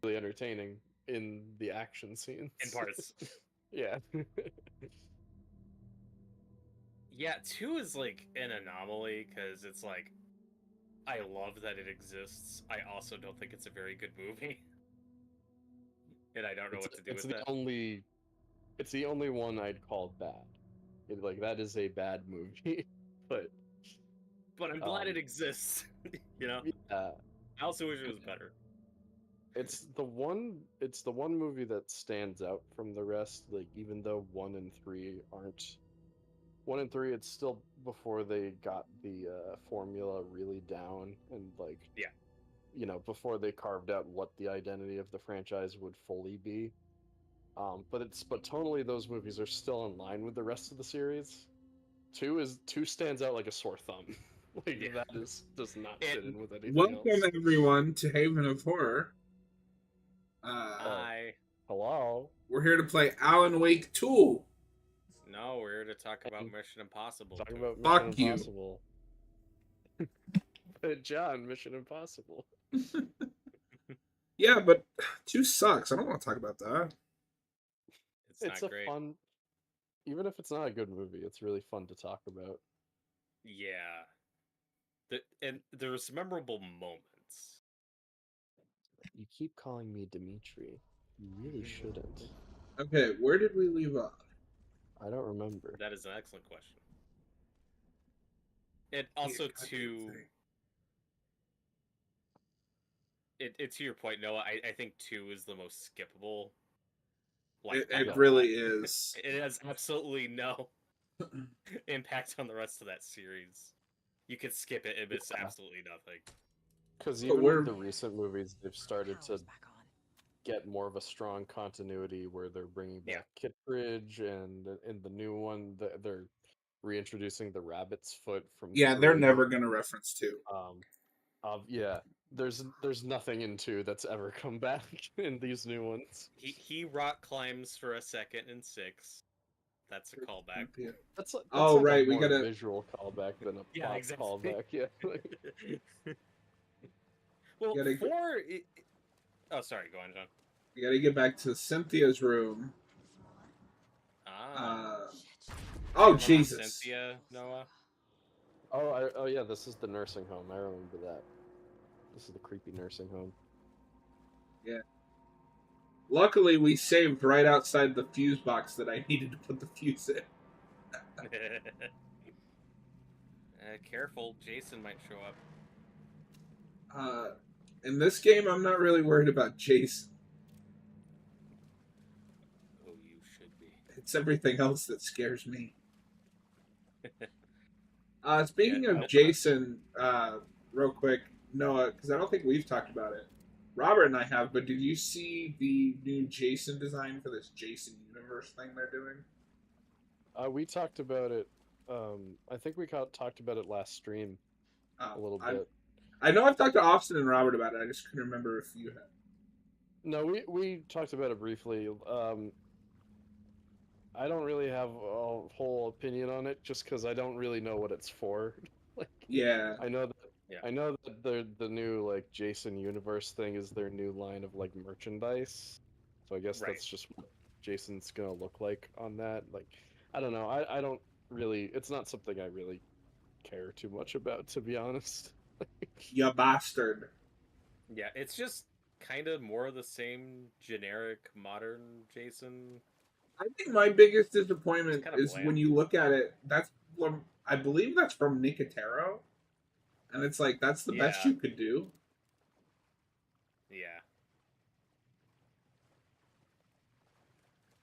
Really entertaining in the action In scenes. parts. Yeah. Yeah, 2 is like an anomaly because it's like I love that it exists. I also don't think it's a very good movie, and I don't know It's what to do it's with the that. only it's the only one I'd call bad. Like that is a bad movie. But But I'm glad um it exists. You know, yeah, I also wish it was better. it's the one movie that stands out from the rest, like even though 1 and 3 aren't 1 and 3, it's still before they got the formula really down, and like, Yeah, before they carved out what the identity of the franchise would fully be. But tonally those movies are still in line with the rest of the series. Two stands out like a sore thumb. Like yeah. that is does not fit And in with anything Welcome else. everyone to Haven of Horror. Uh, I hello. We're here to play Alan Wake 2. no, we're here to talk about And Mission Impossible talking 2. about Mission Fuck you. Impossible. John, Mission Impossible. Yeah, but 2 sucks. I don't want to talk about that. It's It's not a great. fun, even if it's not a good movie, it's really fun to talk about. Yeah, and there's memorable moments. You keep calling me Dimitri. You really shouldn't. Okay, where did we leave off? I don't remember. That is an excellent question. It Yeah, also goddamn to thing. it to your point, Noah. I think 2 is the most skippable. Like by It a Yeah. really lot. is. It has absolutely no impact on the rest of that series. You could skip it and miss Yeah. absolutely nothing. Because But even with we're the recent movies, they've started to get more of a strong continuity where they're bringing Yeah, back Kittredge, and in the new one, they're reintroducing the Rabbit's Foot from yeah, they're 3. never gonna reference 2. Um, yeah, there's nothing in 2 that's ever come back in these new ones. he rock climbs for a second in 6. That's a callback. That's Oh like a right, we more gotta visual callback than a Yeah, plot exactly. callback. Yeah. Well, gotta 4. Oh, sorry. Go on, John. we gotta get back to Cynthia's room. Ah, Uh do you oh remember Jesus. Cynthia, Noah? Oh yeah, this is the nursing home. I remember that. This is the creepy nursing home. Yeah. Luckily we saved right outside the fuse box that I needed to put the fuse in. Careful, Jason might show up. Uh in this game I'm not really worried about Jason. Oh, you should be. It's everything else that scares me. Yeah, Speaking of Jason, real quick, Noah, because I don't think we've talked about it. Robert and I have, but did you see the new Jason design for this Jason universe thing they're doing? We talked about it. I think we talked about it last stream a little I bit. I know I've talked to Austin and Robert about it. I just couldn't remember if you had. No, we talked about it briefly. I don't really have a whole opinion on it, just because I don't really know what it's for. Like, Yeah, I know that Yeah. I know that the new like Jason Universe thing is their new line of like merchandise. So I guess Right. that's just what Jason's gonna look like on that. Like, I don't know. I don't really. It's not something I really care too much about, to be honest. you bastard. Yeah, it's just kind of more of the same generic modern Jason. I think my biggest It's disappointment kind of is when bland. you look at it. That's from, I believe that's from Nicotero. and it's like that's the best Yeah. you could do. Yeah.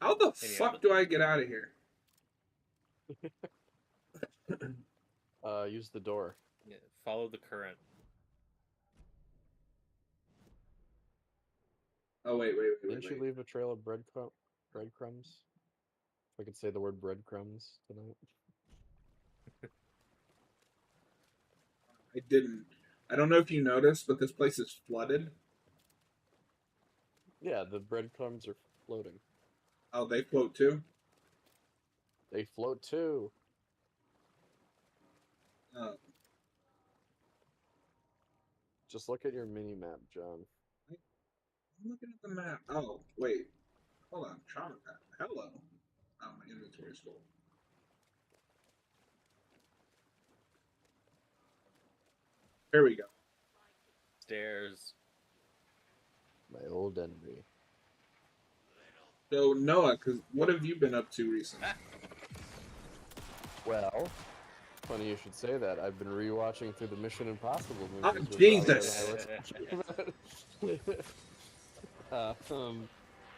How the And, yeah, fuck do I get out of here? Use the door. Yeah, follow the current. Oh wait. Didn't you leave a trail of breadcrumbs? If I could say the word breadcrumbs tonight. I didn't. I don't know if you noticed, but this place is flooded. Yeah, the breadcrumbs are floating. Oh, they float too. They float too. Oh, Just look at your mini map, John. I'm looking at the map. Oh, wait. Hold on. Trauma pack. Hello. Oh, my inventory's full. Here we go. Stairs. My old enemy. So, Noah, what have you been up to recently? Well, funny you should say that. I've been rewatching through the Mission Impossible Ah, movies. with Jesus! Robert and I were-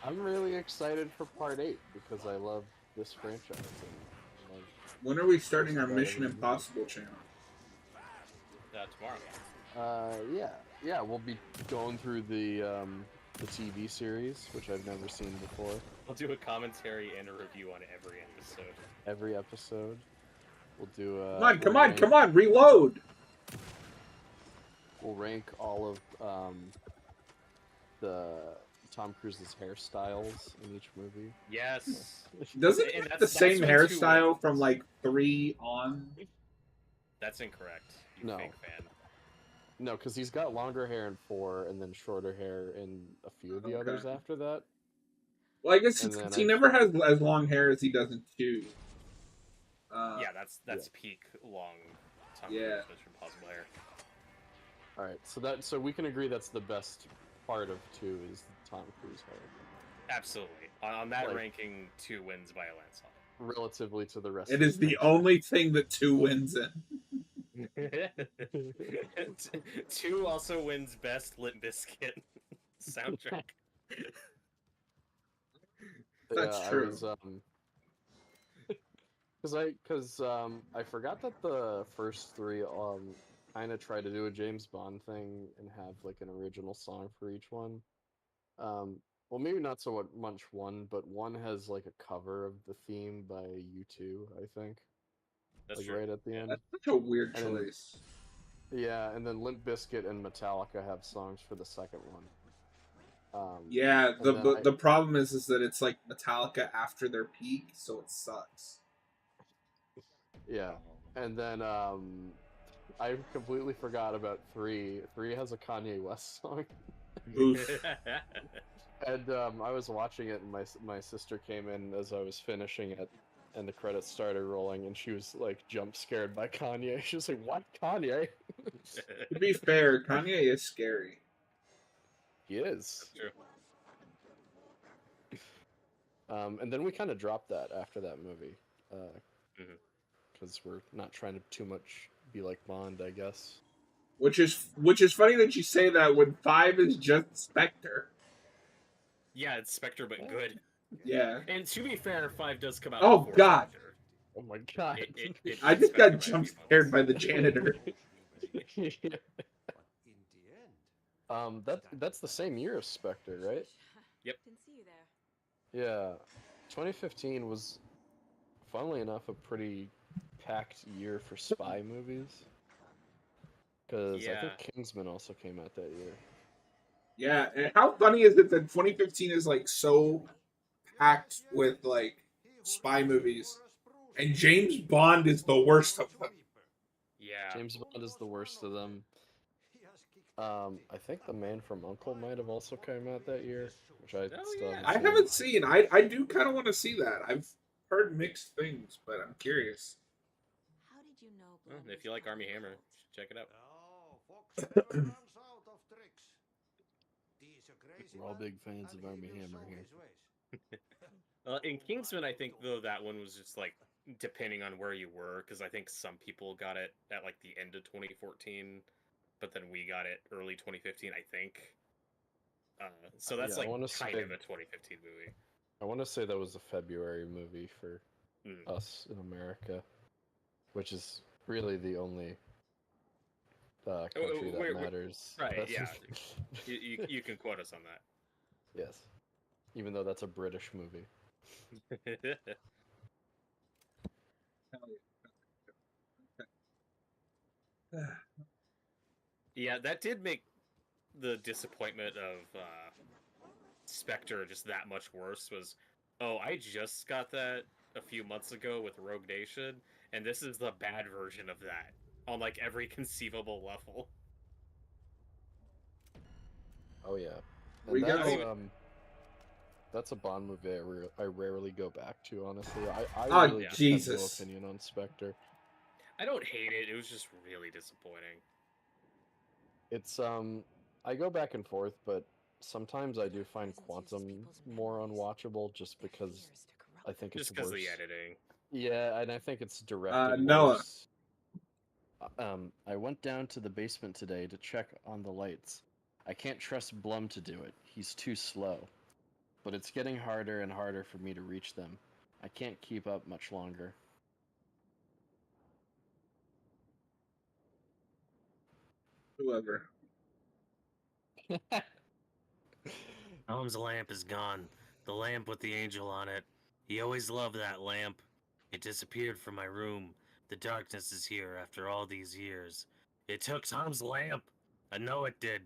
I'm really excited for Part 8 because I love this franchise. And, like, When are we starting our About Mission every movie. Impossible channel? Tomorrow. yeah, we'll be going through the TV series, which I've never seen before. We'll do a commentary and a review on every episode. Every episode, we'll do. Come on, reload! We'll rank all of the Tom Cruise's hairstyles in each movie. Yes. Doesn't And it have that's- the that's same when two hairstyle wins. from like 3 on? That's incorrect. You No. fake fan. No, because he's got longer hair in 4, and then shorter hair in a few of the Okay. others after that. Well, I guess And it's, then he I- never has as long hair as he does in 2. Yeah, that's peak long Tom Yeah. Cruise Mission Impossible hair. All right, so we can agree that's the best part of 2 is the Tom Cruise hair, Absolutely. On that Like- ranking, 2 wins by a landslide. relatively to the rest. It of is the franchise. only thing that 2 wins in. 2 also wins best Limp Bizkit soundtrack. That's Yeah, true. Because I forgot that the first 3 kind of try to do a James Bond thing and have like an original song for each one. Well, maybe not so much one, but one has like a cover of the theme by U2, I think. That's like true. right at the end. That's such a weird And then- choice. Yeah, and then Limp Bizkit and Metallica have songs for the second one. Yeah, and then the problem is that it's like Metallica after their peak, so it sucks. Yeah, and then I completely forgot about 3. 3 has a Kanye West song, Oof. and I was watching it, and my sister came in as I was finishing it, and the credits started rolling, and she was like jump scared by Kanye. She was like, "What, Kanye?" To be fair, Kanye is scary. He is. True. And then we kind of dropped that after that movie, Mhm. because we're not trying to too much be like Bond, I guess. Which is funny that you say that when 5 is just Spectre. Yeah, it's Spectre, but good. Yeah. And to be fair, 5 does come out. Oh, before God. Spectre. Oh my god! I just got jump scared by the janitor. That's the same year as Spectre, right? Yep. Didn't see you there. Yeah, 2015 was, funnily enough, a pretty packed year for spy movies. Because I Yeah. think Kingsman also came out that year. Yeah, and how funny is it that 2015 is like so packed with like spy movies, and James Bond is the worst of them. Yeah. James Bond is the worst of them. I think The Man from U.N.C.L.E. might have also come out that year, which I Oh, still yeah. I haven't haven't seen. seen. I do kind of want to see that. I've heard mixed things, but I'm curious. How did you know? Well, blood if was you like hot? Army Hammer, check it out. We're all big fans of Army Hammer here. In Kingsman, I think though that one was just like depending on where you were, because I think some people got it at like the end of 2014, but then we got it early 2015, I think. So that's Yeah, I like wanna kind say- of a 2015 movie. I want to say that was a February movie for Mm. us in America, which is really the only country that matters. right, That's- yeah. You can quote us on Yes, even though that's a British movie. that. Hell yeah. Okay. Yeah, that did make the disappointment of Spectre just that much worse. Was, oh, I just got that a few months ago with Rogue Nation, and this is the bad version of that on like every conceivable level. Oh yeah, and We got- that's a Bond movie I rarely go back to. Honestly, I Oh, really just Jesus. have no opinion on Spectre. I don't hate it. It was just really disappointing. It's I go back and forth, but sometimes I do find Quantum more unwatchable just because I think it's Just because of worse. the editing. Yeah, and I think it's directed Noah. worse. I went down to the basement today to check on the lights. I can't trust Blum to do it. He's too slow. But it's getting harder and harder for me to reach them. I can't keep up much longer. Whoever. Tom's lamp is gone. The lamp with the angel on it. He always loved that lamp. It disappeared from my room. The darkness is here after all these years. It took Tom's lamp. I know it did.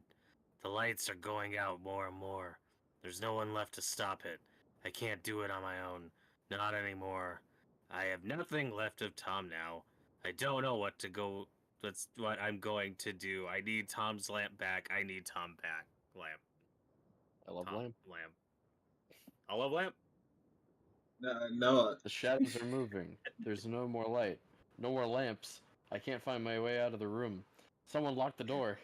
The lights are going out more and more. There's no one left to stop it. I can't do it on my own. Not anymore. I have nothing left of Tom now. I don't know what to go. That's what I'm going to do. I need Tom's lamp back. I need Tom back. Lamp. I love Tom, Lamp. Lamp. I love Lamp. Noah. The shadows are moving. There's no more light. No more lamps. I can't find my way out of the room. Someone locked the door.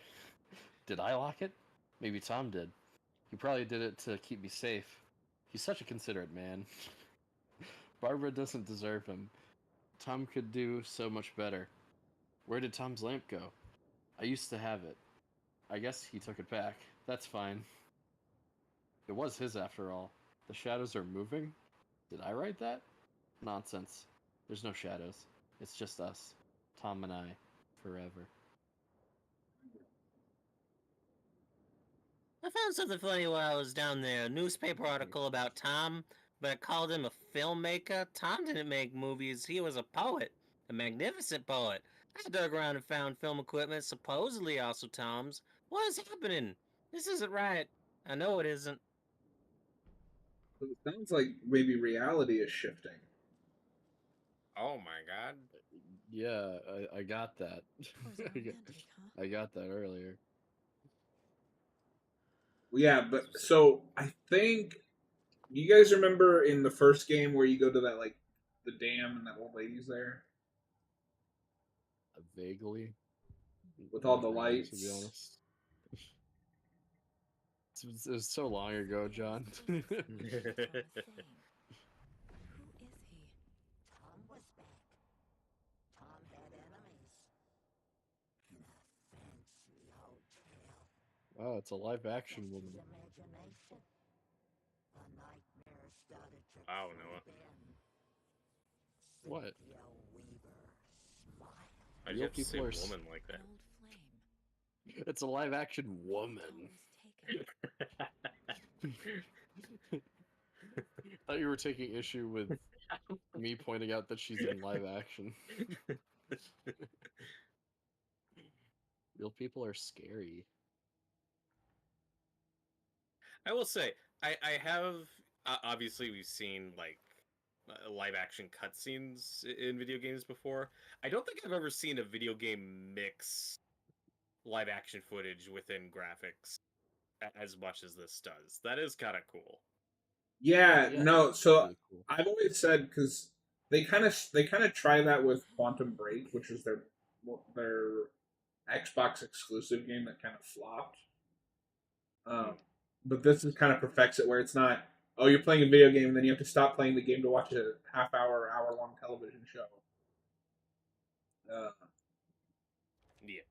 Did I lock it? Maybe Tom did. He probably did it to keep me safe. He's such a considerate man. Barbara doesn't deserve him. Tom could do so much better. Where did Tom's lamp go? I used to have it. I guess he took it back. That's fine. It was his after all. The shadows are moving? Did I write that? Nonsense. There's no shadows. It's just us. Tom and I. Forever. I found something funny while I was down there. A newspaper article about Tom, but it called him a filmmaker. Tom didn't make movies. He was a poet. A magnificent poet. I dug around and found film equipment, supposedly also Tom's. What is happening? This isn't right. I know it isn't. It sounds like maybe reality is shifting. Oh my god. Yeah, I got that. I got that earlier. Well, yeah, but so I think you guys remember in the first game where you go to that like the dam and that old lady's there Vaguely. with all the Not really, to be lights. honest. It was so long ago, John. Who is he? Tom was back. Tom had enemies. In a fancy hotel. Wow, it's a live action Against woman. his imagination, a nightmare started to Wow, creep Noah. in. What? Cynthia Weaver smiled. I Real just say people are woman like An that. old flame. It's a live action woman. Almost taken. I thought you were taking issue with me pointing out that she's in live action. Real people are scary. I will say, I have obviously we've seen like live action cutscenes in video games before. I don't think I've ever seen a video game mix live action footage within graphics as much as this does. That is kind of cool. Yeah, Yeah, no. it's So really cool. I've always said because they kind of try that with Quantum Break, which is their Xbox exclusive game that kind of flopped. But this is kind of perfects it where it's not, oh, you're playing a video game and then you have to stop playing the game to watch a half hour, hour hour-long television show. Yeah.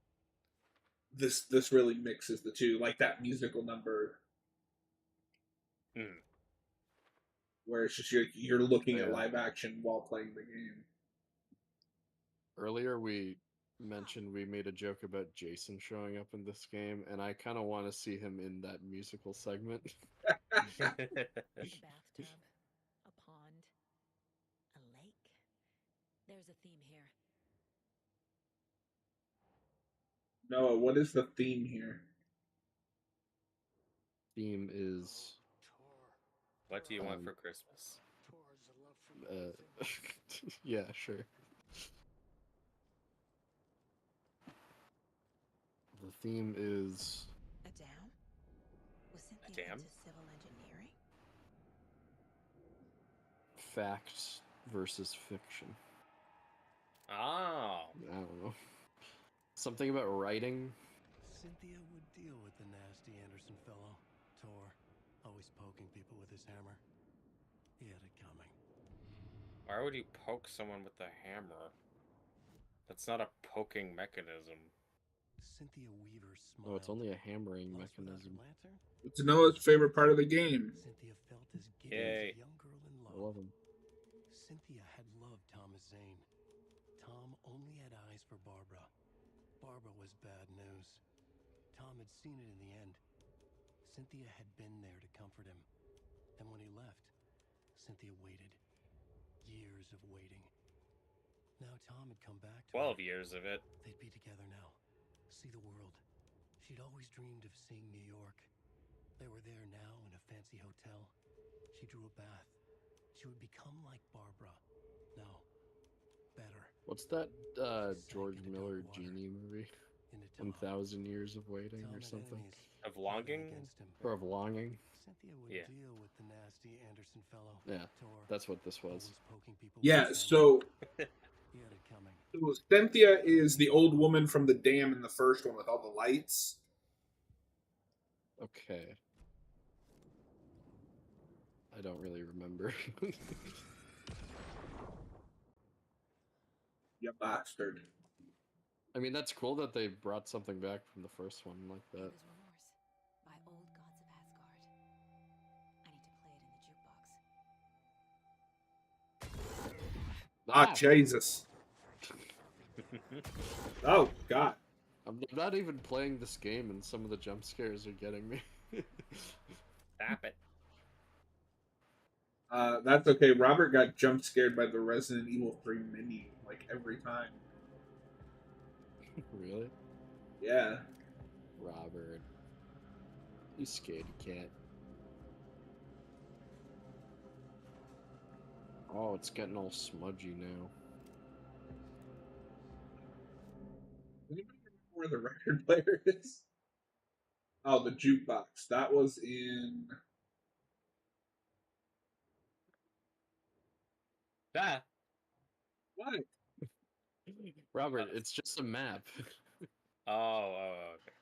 This really mixes the two, like that musical number Mm. where it's just you're looking at Yeah. live action while playing the game. Earlier, we mentioned we made a joke about Jason showing up in this game, and I kind of want to see him in that musical segment. A bathtub, a pond, a lake. There's a theme here. Noah, what is the theme here? Theme is What do you want Um, for Christmas? yeah, sure. The theme is A dam? Was Cynthia dam? into civil engineering? fact versus fiction. Oh. I don't know. Something about writing. Cynthia would deal with the nasty Anderson fellow. Tor, always poking people with his hammer. He had it coming. Why would you poke someone with a hammer? That's not a poking mechanism. Cynthia Weaver smiled. Oh, it's only a hammering Lost without her mechanism. lantern? It's Noah's favorite part of the game. Cynthia felt as giddy Yay. as a young girl in I love. love him. Cynthia had loved Thomas Zane. Tom only had eyes for Barbara. Barbara was bad news. Tom had seen it in the end. Cynthia had been there to comfort him. Then when he left, Cynthia waited. Years of waiting. Now Tom had come back to 12 her. years of it. They'd be together now. See the world. She'd always dreamed of seeing New York. They were there now in a fancy hotel. She drew a bath. She would become like Barbara. No. Better. What's that Sank George into Miller dark water. genie movie? Into Tom. 1,000 Years of Waiting Tom or had something? enemies Of plotting longing? against him. Or of Longing? Cynthia would Yeah. deal with the nasty Anderson fellow. Yeah, Tor, that's what this was. always poking people with Yeah, his so hammer. He had it coming. Cynthia is the old woman from the dam in the first one with all the lights. Okay. I don't really remember. You bastard. I mean, that's cool that they brought something back from the first one like It that. was Remorse by Old Gods of Asgard. I need to play it in the jukebox. Ah, Jesus. Oh, God. I'm not even playing this game, and some of the jump scares are getting me. Stop it. That's okay. Robert got jump scared by the Resident Evil 3 menu, like, every time. Really? Yeah. Robert. You scaredy cat. Oh, it's getting all smudgy now. Anybody remember where the record player is? Oh, the jukebox. That was in... Ah. What? Robert, it's just a map. Okay.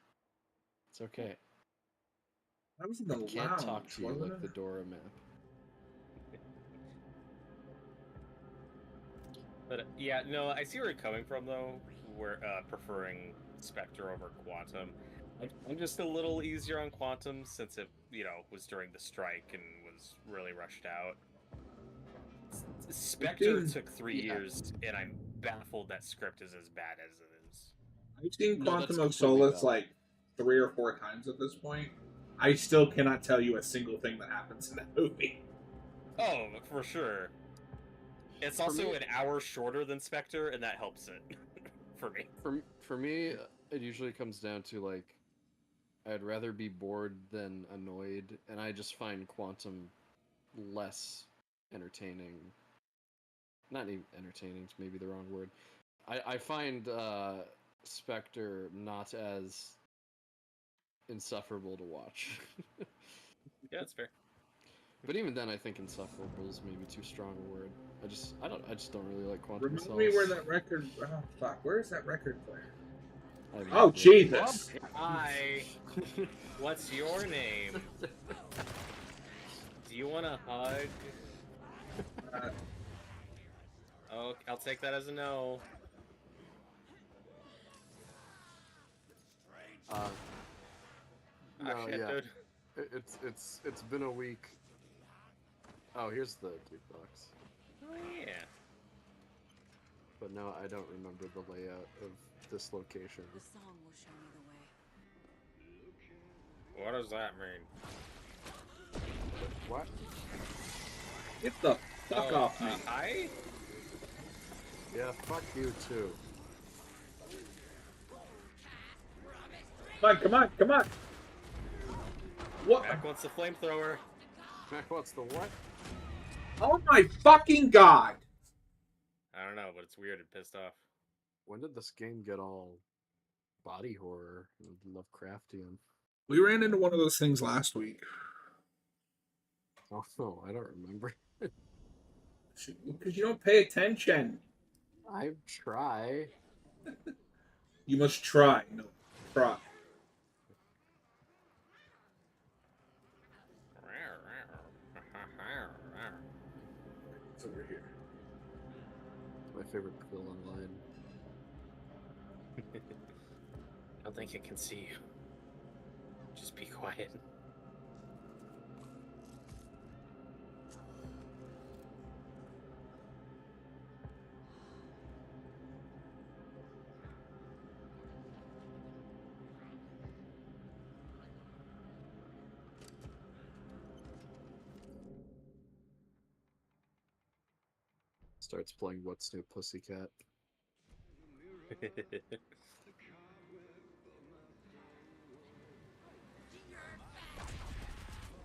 It's okay. That was in the I can't lounge, talk to you wasn't like it? the Dora map. But yeah, no, I see where you're coming from though. We're preferring Spectre over Quantum. I'm just a little easier on Quantum since it, was during the strike and was really rushed out. Spectre took 3 Yeah. years, and I'm baffled that script is as bad as it is. I've seen No, that's Quantum of completely Solace valid. like 3 or 4 times at this point. I still cannot tell you a single thing that happens in that movie. Oh, for sure. It's For also me- an hour shorter than Spectre, and that helps it for me. For me, it usually comes down to like, I'd rather be bored than annoyed, and I just find Quantum less entertaining. Not even entertaining, is maybe the wrong word. I find Spectre not as insufferable to watch. Yeah, that's fair. But even then, I think insufferable is maybe too strong a word. I just don't really like Quantum Remind Solace. me where that record... Oh, fuck. Where is that record player? I have Oh, no idea. Jesus! Hi. What's your name? Do you want a hug? Uh, I'll take that as a no. No, Ah, shit, yeah. dude. It's been a week. Oh, here's the jukebox. Oh yeah. But no, I don't remember the layout of this location. The song will show me the way. What does that mean? What? Get the fuck off me. Hi? Yeah, fuck you too. Come on, come on. What? Mac wants the flamethrower. Mac, what's the what? Oh my fucking god. I don't know, but it's weird and pissed off. When did this game get all body horror and Lovecraftian? We ran into one of those things last week. Oh no, I don't remember. Because you don't pay attention. I try. You must try. No, try. It's over here. My favorite pill online. I don't think it can see you. Just be quiet. Starts playing What's New Pussycat.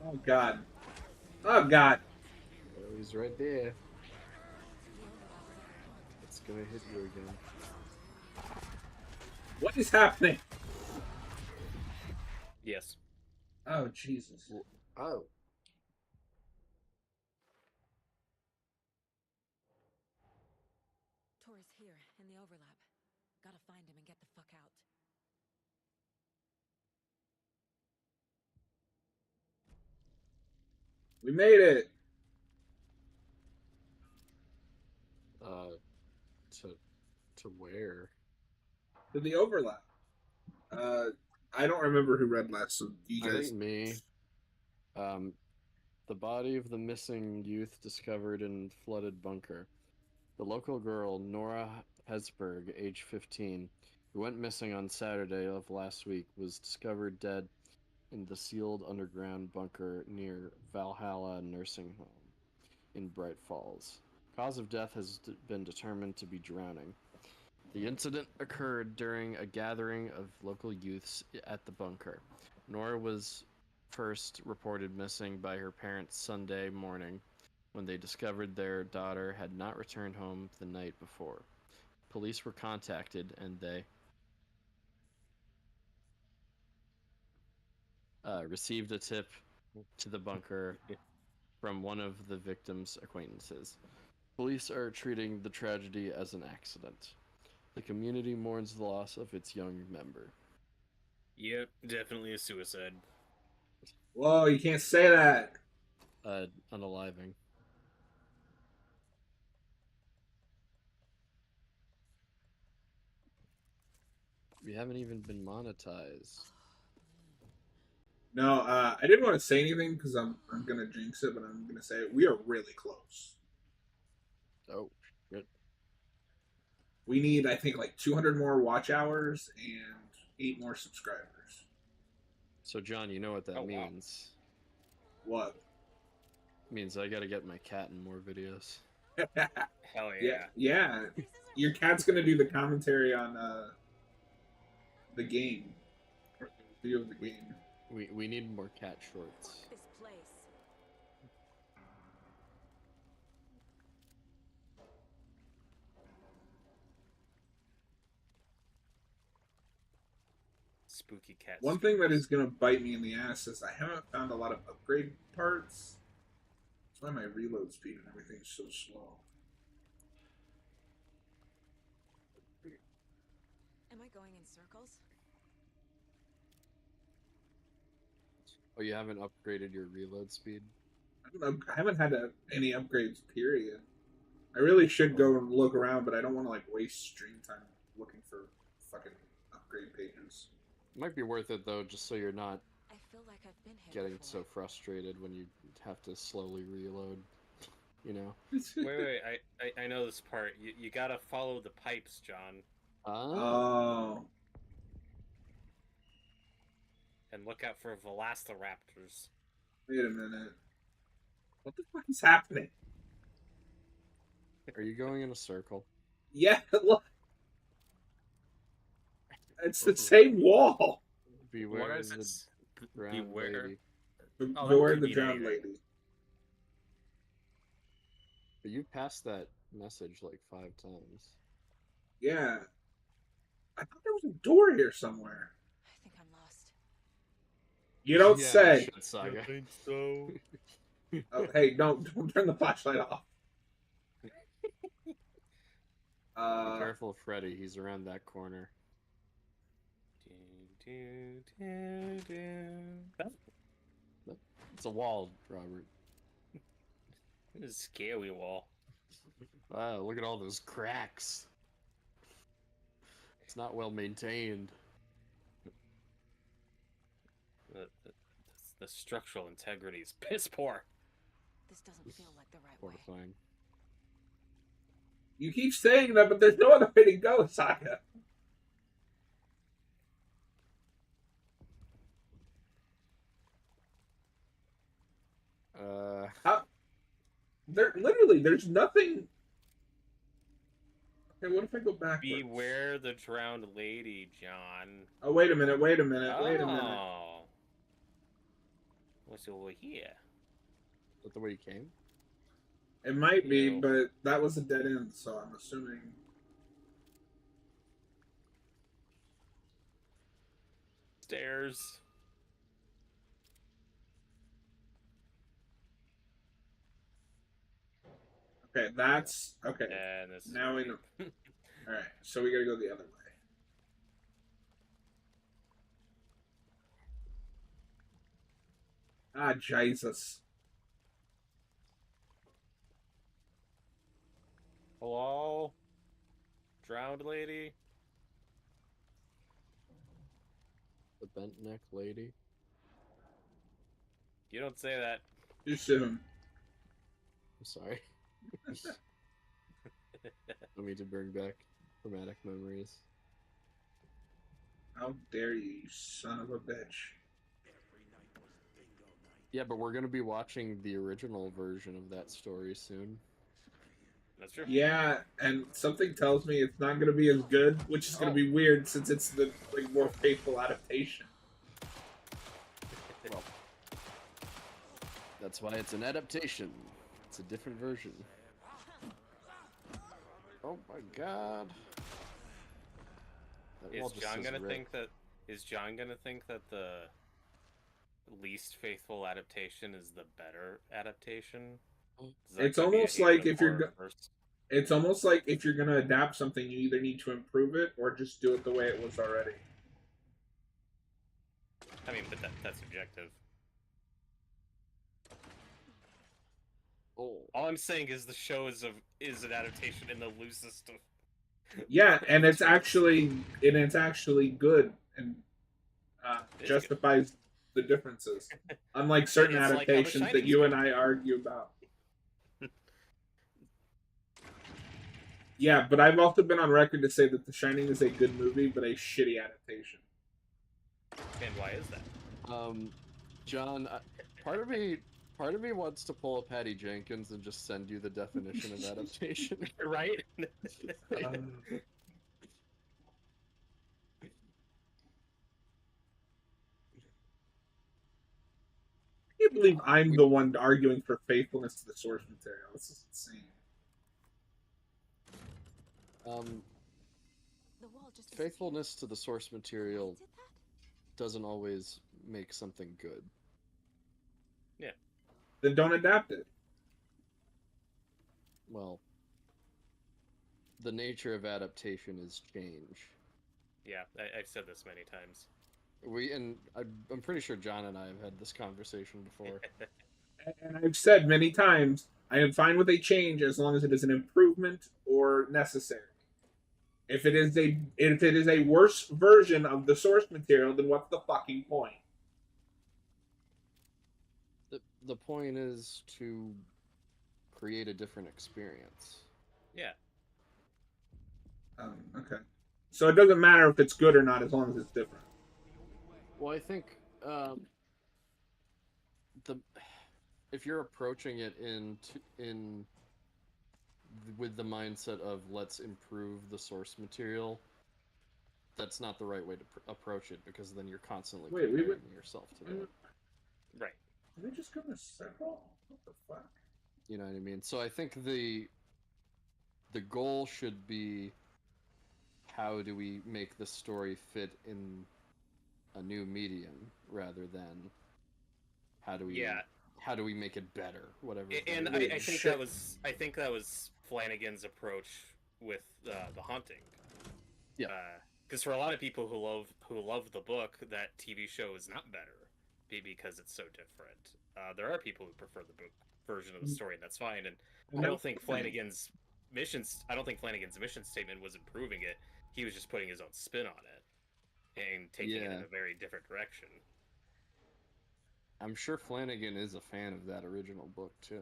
Oh god. Oh god. Oh, he's right there. It's gonna hit you again. What is happening? Yes. Oh Jesus. Oh. Tor's here, in the overlap. Gotta find him and get the fuck out. We made it. To where? To the overlap. I don't remember who read last, so you I guys. think me. The body of the missing youth discovered in flooded bunker. The local girl, Nora Hesberg, age 15, who went missing on Saturday of last week, was discovered dead in the sealed underground bunker near Valhalla Nursing Home in Bright Falls. Cause of death has been determined to be drowning. The incident occurred during a gathering of local youths at the bunker. Nora was first reported missing by her parents Sunday morning when they discovered their daughter had not returned home the night before. Police were contacted and they received a tip to the bunker from one of the victim's acquaintances. Police are treating the tragedy as an accident. The community mourns the loss of its young member. Yep, definitely a suicide. Whoa, you can't say that. Unaliving. We haven't even been monetized. No, I didn't want to say anything because I'm gonna jinx it, but I'm gonna say it. We are really close. Oh, shit. We need, I think, like 200 more watch hours and 8 more subscribers. So, John, you know what that Oh, wow. means. What? It means I gotta get my cat in more videos. Hell yeah. Yeah. Your cat's gonna do the commentary on the game, or the video of the game. We need more cat shorts. This place. Spooky cat. One thing that is gonna bite me in the ass is I haven't found a lot of upgrade parts. That's why my reload speed and everything is so slow. Am I going in circles? Oh, you haven't upgraded your reload speed? I haven't had any upgrades, period. I really should go and look around, but I don't want to like waste stream time looking for fucking upgrade pages. Might be worth it though, just so you're not I feel like I've been here getting before. so frustrated when you have to slowly reload. You know. Wait, I know this part. You gotta follow the pipes, John, Oh, and look out for Velociraptors. wait a minute. What the fuck is happening? Are you going in a circle? Yeah, look. It's the same wall. Beware What is the this? drowned Beware. lady. Oh, that Beware could the mean drowned anything. lady. But you passed that message like 5 times. Yeah. I thought there was a door here somewhere. I think I'm lost. You don't Yeah, say. shit, Saga. think so. Oh, hey, don't turn the flashlight off. Be careful of Freddy. He's around that corner. It's a wall, Robert. This is a scary wall. Wow, look at all those cracks. It's not well maintained. The structural integrity is piss poor. This doesn't feel like the right way. Horrifying. You keep saying that, but there's no other way to go, Saga. There's nothing. Okay, what if I go backwards? Beware the drowned lady, John. Oh, wait a minute. Wait a minute. Oh. What's over here? Is that the way you came? It might be, Ew. but that was a dead end, so I'm assuming. Stairs. Okay, that's okay. And this is Now we know. All right, so we gotta go the other way. Ah, Jesus. Hello? Drowned lady? The bent neck lady? You don't say that. Too soon. I'm sorry. I need to bring back traumatic memories. How dare you, you son of a bitch. Yeah, but we're gonna be watching the original version of that story soon. That's true. Yeah, and something tells me it's not gonna be as good, which is gonna be weird since it's the like more faithful adaptation. Well, that's why it's an adaptation. It's a different version. Oh my god. That wall Is just John says gonna rip. think that? Is John gonna think that the least faithful adaptation is the better adaptation? Is that It's gonna be a almost Haven like of if you're Horror verse? It's almost like if you're gonna adapt something, you either need to improve it or just do it the way it was already. I mean, but that's subjective. Oh. All I'm saying is the show is an adaptation in the loosest of. Yeah, and it's actually good and It's justifies the differences. Unlike certain It's like how The adaptations that Shining's you good. and I argue about. Yeah, but I've also been on record to say that The Shining is a good movie, but a shitty adaptation. And why is that? John, part of me wants to pull a Patty Jenkins and just send you the definition of adaptation. Right? I can't believe I'm the one arguing for faithfulness to the source material. This is insane. The wall just Faithfulness to the source material disappeared. Why did that? doesn't always make something good. Then don't adapt it. Well, the nature of adaptation is change. Yeah, I've said this many times. I'm pretty sure John and I have had this conversation before. And I've said many times, I am fine with a change as long as it is an improvement or necessary. If it is a worse version of the source material, then what's the fucking point? The point is to create a different experience. Yeah. Okay. So it doesn't matter if it's good or not as long as it's different. Well, I think the if you're approaching it in with the mindset of let's improve the source material, that's not the right way to approach it, because then you're constantly Wait, comparing yourself to that. Right. Did they just go to circle? What the fuck? You know what I mean? So I think the goal should be, how do we make the story fit in a new medium, rather than how do we make it better, whatever. And I think that was Flanagan's approach with The Haunting. Yeah. Because for a lot of people who love the book, that TV show is not better because it's so different. There are people who prefer the book version of the story, and that's fine. And I don't think Flanagan's mission statement was improving it. He was just putting his own spin on it and taking it in a very different direction. I'm sure Flanagan is a fan of that original book too.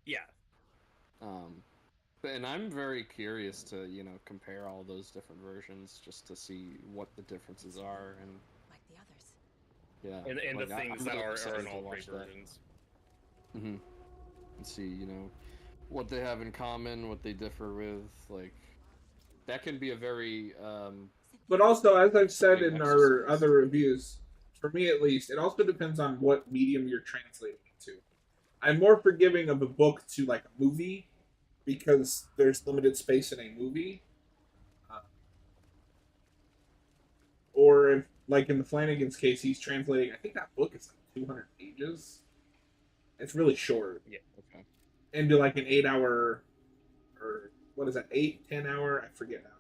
Yeah. And I'm very curious to, compare all those different versions just to see what the differences are, and Like the others. yeah, And like, the things I'm that really are excited in to all three watch that. versions. And see, what they have in common, what they differ with, like, that can be a very But also, as I've said big in our exercise. other reviews, for me at least, it also depends on what medium you're translating it to. I'm more forgiving of a book to like a movie because there's limited space in a movie. Or if, like in the Flanagan's case, he's translating, I think that book is like 200 pages. It's really short. Yeah. Okay. Into like an 8-hour, or what is that, 10 hour? I forget now.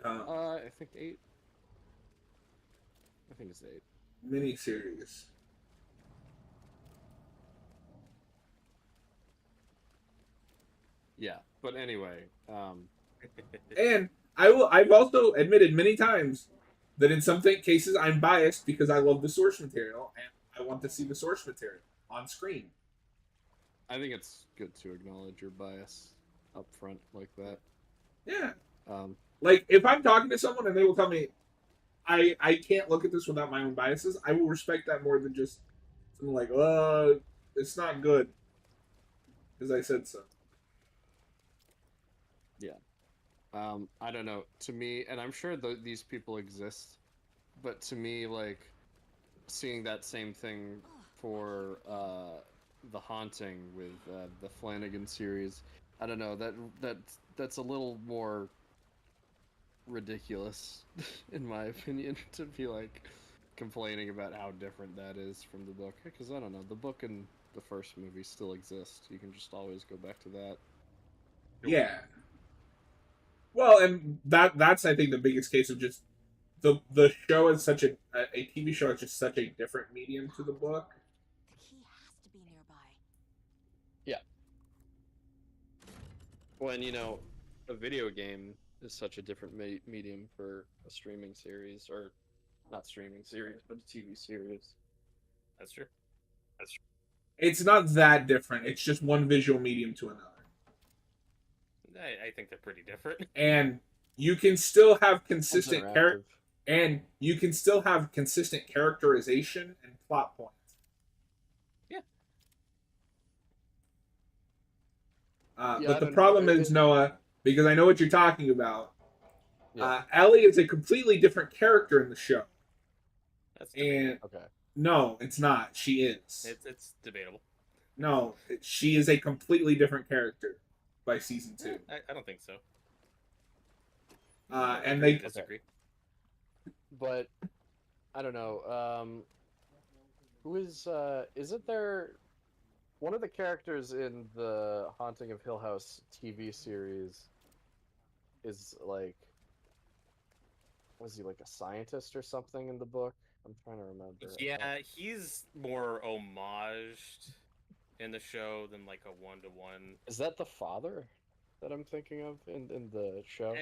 I think 8. I think it's 8. Miniseries. Yeah, but anyway, And I've also admitted many times that in some cases I'm biased because I love the source material and I want to see the source material on screen. I think it's good to acknowledge your bias up front like that. Yeah. Um, Like if I'm talking to someone and they will tell me I can't look at this without my own biases, I will respect that more than just something like, it's not good. Because I said so. I don't know. To me, and I'm sure these people exist, but to me, like, seeing that same thing for The Haunting with the Flanagan series, I don't know, that's a little more ridiculous, in my opinion, to be, like, complaining about how different that is from the book. Because, I don't know, the book and the first movie still exist. You can just always go back to that. Yeah. Well, and that's I think the biggest case of just the show is such a TV show is just such a different medium to the book. The key has to be nearby. Well, and a video game is such a different medium for a streaming series, or not streaming series, but a TV series. That's true. It's not that different. It's just one visual medium to another. I think they're pretty different. And you can still have consistent Interactive. and you can still have consistent characterization and plot points. Yeah. But I the don't know. problem is, Noah, because I know what you're talking about. Yeah. Ellie is a completely different character in the show. That's debatable. And Okay. no, it's not. She is. It's debatable. No, she is a completely different character by season 2. I don't think so. And I they disagree. But I don't know. Who is it there? One of the characters in the Haunting of Hill House TV series is like, was he like a scientist or something in the book? I'm trying to remember. Yeah, he's more homaged in the show than like a 1-to-1. Is that the father that I'm thinking of in the show?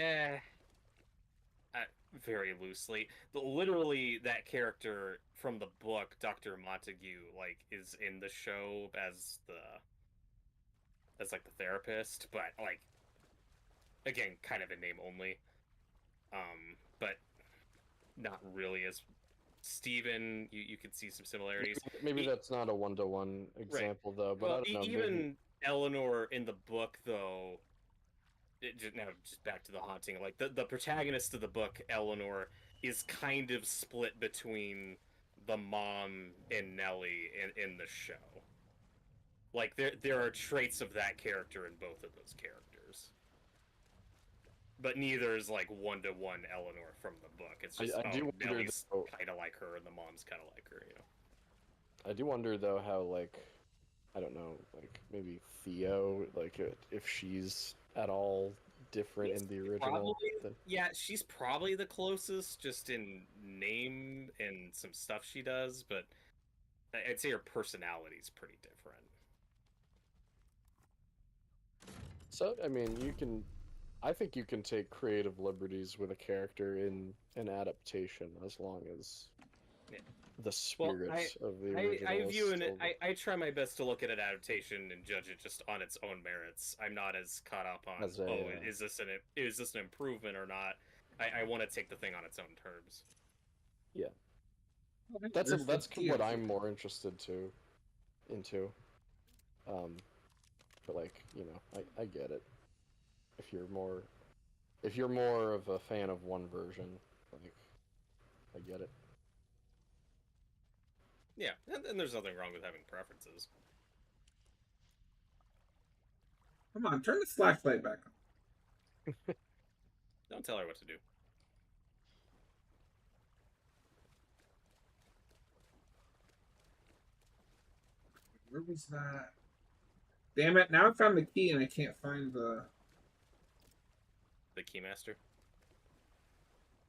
Very loosely. But literally, that character from the book, Dr. Montague, like, is in the show as like the therapist, but like, again, kind of in name only. But not really as Steven. You could see some similarities. Maybe E- that's not a 1-to-1 example though, but I Well, don't know. even Maybe... Eleanor in the book, though. Just back to the haunting. Like the protagonist of the book, Eleanor, is kind of split between the mom and Nellie in the show. Like there are traits of that character in both of those characters, but neither is like 1-to-1 Eleanor from the book. It's just I do wonder Nellie's though, kind of like her and the mom's kind of like her. You know. I do wonder though how, like, I don't know, like maybe Theo, like if she's at all different in the original. Yeah, she's probably the closest, just in name and some stuff she does, but I'd say her personality's pretty different. So I mean, I think you can take creative liberties with a character in an adaptation as long as Yeah. the spirits of the original. I view is still... I try my best to look at an adaptation and judge it just on its own merits. I'm not as caught up on is this an improvement or not. I want to take the thing on its own terms. Yeah, that's what I'm more interested into. But like, you know, I get it. If you're more of a fan of one version, like, I get it. Yeah, and there's nothing wrong with having preferences. Come on, turn this flashlight back on. Don't tell her what to do. Where was that? Damn it, now I found the key and I can't find the Keymaster.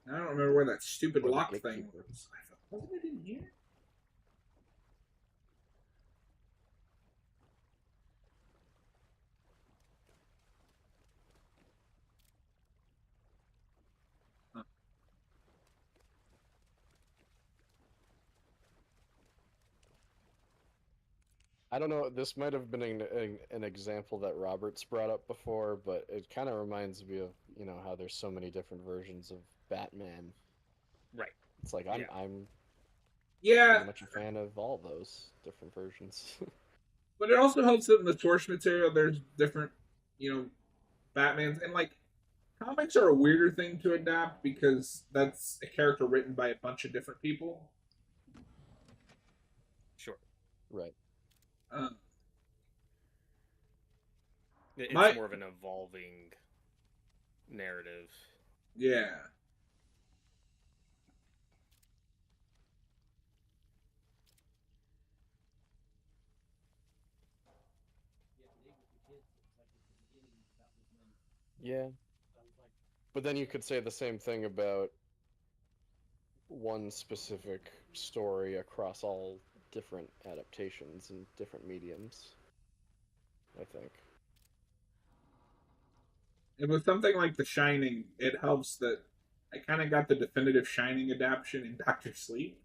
I don't remember where that stupid Or the lock thing gatekeeper. was. Wasn't it in here? I don't know. This might have been an example that Roberts brought up before, but it kind of reminds me of, you know, how there's so many different versions of Batman. Right. It's like I'm Yeah, pretty much a fan of all those different versions. but it also helps that in the source material there's different, you know, Batmans, and like comics are a weirder thing to adapt because that's a character written by a bunch of different people. Sure. Right. It's more of an evolving narrative. Yeah. Yeah. But then you could say the same thing about one specific story across all different adaptations and different mediums, I think. And with something like The Shining, it helps that I kind of got the definitive Shining adaptation in Doctor Sleep.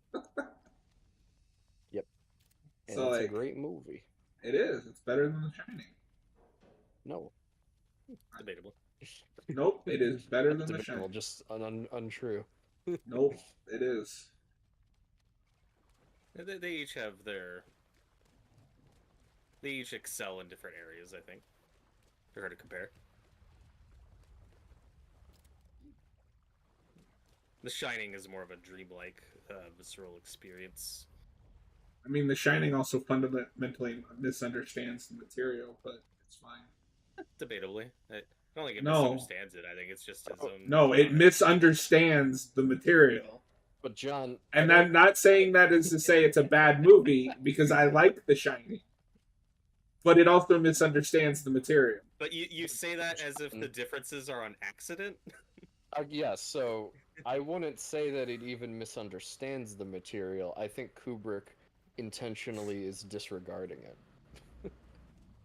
Yep. And So, it's a like, great movie. it is. It's better than The Shining. No. Debatable. Nope, it is better than The Debatable, Shining. just untrue. Nope, it is. They each have their. They each excel in different areas, I think. They're hard to compare. The Shining is more of a dreamlike, visceral experience. I mean, The Shining also fundamentally misunderstands the material, but it's fine. Debatably. I don't think it No. misunderstands it. I think it's just his own. No, it misunderstands the material. But John, And I'm not saying that is to say it's a bad movie, because I like The Shining. But it also misunderstands the material. But you say that as if the differences are on accident? yeah, so I wouldn't say that it even misunderstands the material. I think Kubrick intentionally is disregarding it.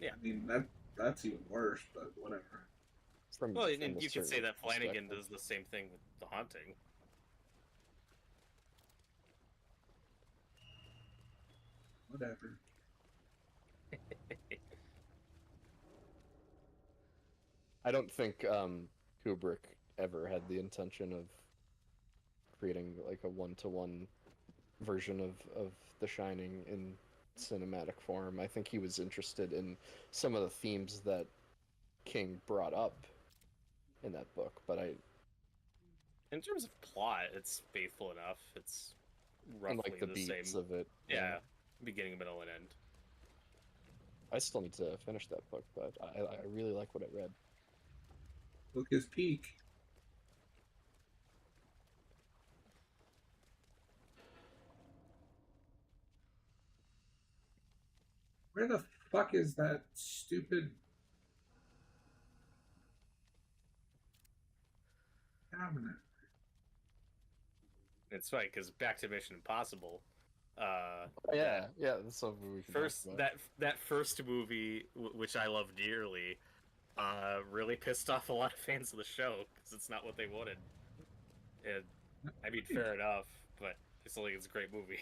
Yeah. I mean that's even worse, but whatever. From, Well, from and a you could say certain that Flanagan perspective. does the same thing with The Haunting. Whatever. I don't think Kubrick ever had the intention of creating like a one-to-one version of The Shining in cinematic form. I think he was interested in some of the themes that King brought up in that book, but In terms of plot, it's faithful enough. It's and roughly like the the beats same. of it. Yeah, beginning, middle, and end. I still need to finish that book, but I really like what I read. Look his peak. Where the fuck is that stupid cabinet? It's funny because back to Mission Impossible. Yeah, yeah, that's something we can First, talk about. that first movie, which I love dearly, really pissed off a lot of fans of the show because it's not what they wanted. And I mean, fair enough, but I still think it's a great movie.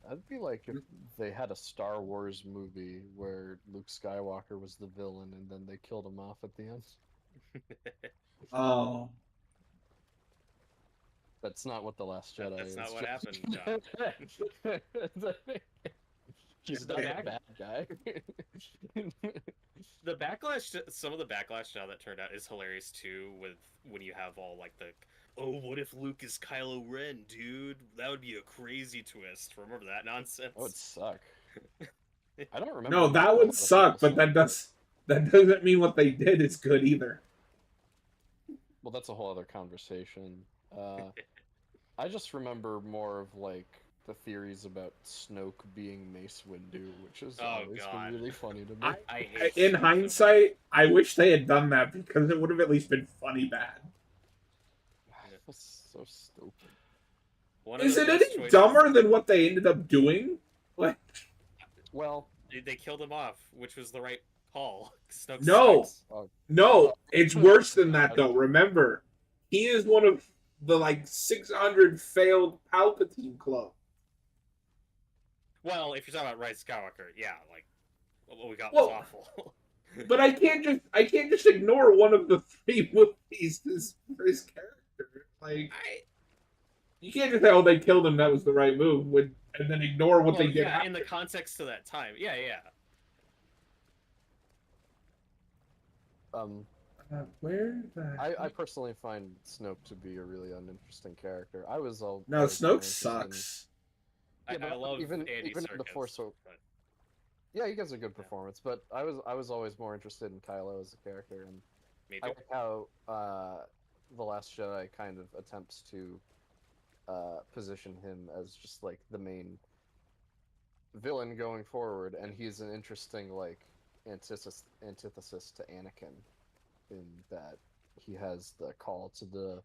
That'd be like if they had a Star Wars movie where Luke Skywalker was the villain and then they killed him off at the end. Oh. That's not what The Last Jedi That's is. not what happened, John. He's not a bad guy. The backlash, some of the backlash now that turned out is hilarious too. With when you have all like the, oh, what if Luke is Kylo Ren, dude? That would be a crazy twist. Remember that nonsense? That would suck. I don't remember. No, that would suck, but that doesn't mean what they did is good either. Well, that's a whole other conversation. I just remember more of like the theories about Snoke being Mace Windu, which has always been really funny to me. I hate In Snoke so hindsight, I wish they had done that because it would have at least been funny bad. That's so stupid. One of Is the it best any choices- dumber than what they ended up doing? Like, Well, They killed him off, which was the right call. Snoke No. sucks. no, it's worse than that though. Remember, he is one of the like 600 failed Palpatine club. Well, if you're talking about Rise Skywalker, yeah, like what we got Well, was awful. But I can't just ignore one of the three movies for his character. Like, you can't just say, "Oh, they killed him. That was the right move," and then ignore what Well, they did. yeah, after. in the context of that time, yeah. Where the I personally find Snoke to be a really uninteresting character. I was all No, always more Snoke interested in- sucks. Yeah, I but love even Andy in the Serkis, Force but Yeah, he gives a good performance, but I was always more interested in Kylo as a character, and me I too. like how The Last Jedi kind of attempts to position him as just like the main villain going forward, and he's an interesting like antithesis to Anakin in that he has the call to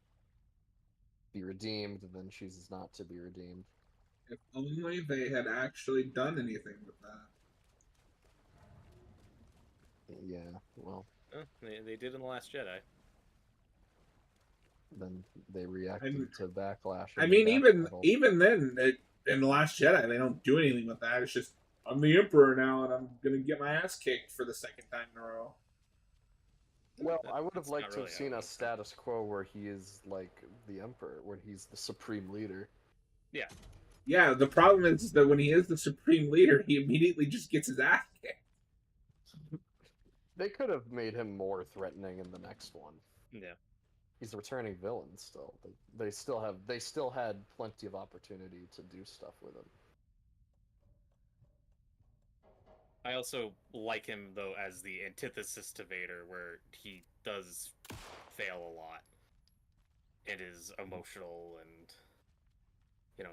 be redeemed, and then chooses not to be redeemed. If only they had actually done anything with that. Yeah, well, They did in The Last Jedi. then they reacted to backlash. I and mean, backpedaled. even then, in The Last Jedi, they don't do anything with that. It's just, I'm the Emperor now, and I'm gonna get my ass kicked for the second time in a row. Well, I would have That's liked not to really have how seen it a works. status quo where he is like the Emperor, where he's the supreme leader. Yeah, the problem is that when he is the Supreme Leader, he immediately just gets his ass kicked. They could have made him more threatening in the next one. Yeah. He's a returning villain still. They still had plenty of opportunity to do stuff with him. I also like him though as the antithesis to Vader, where he does fail a lot. It is emotional, and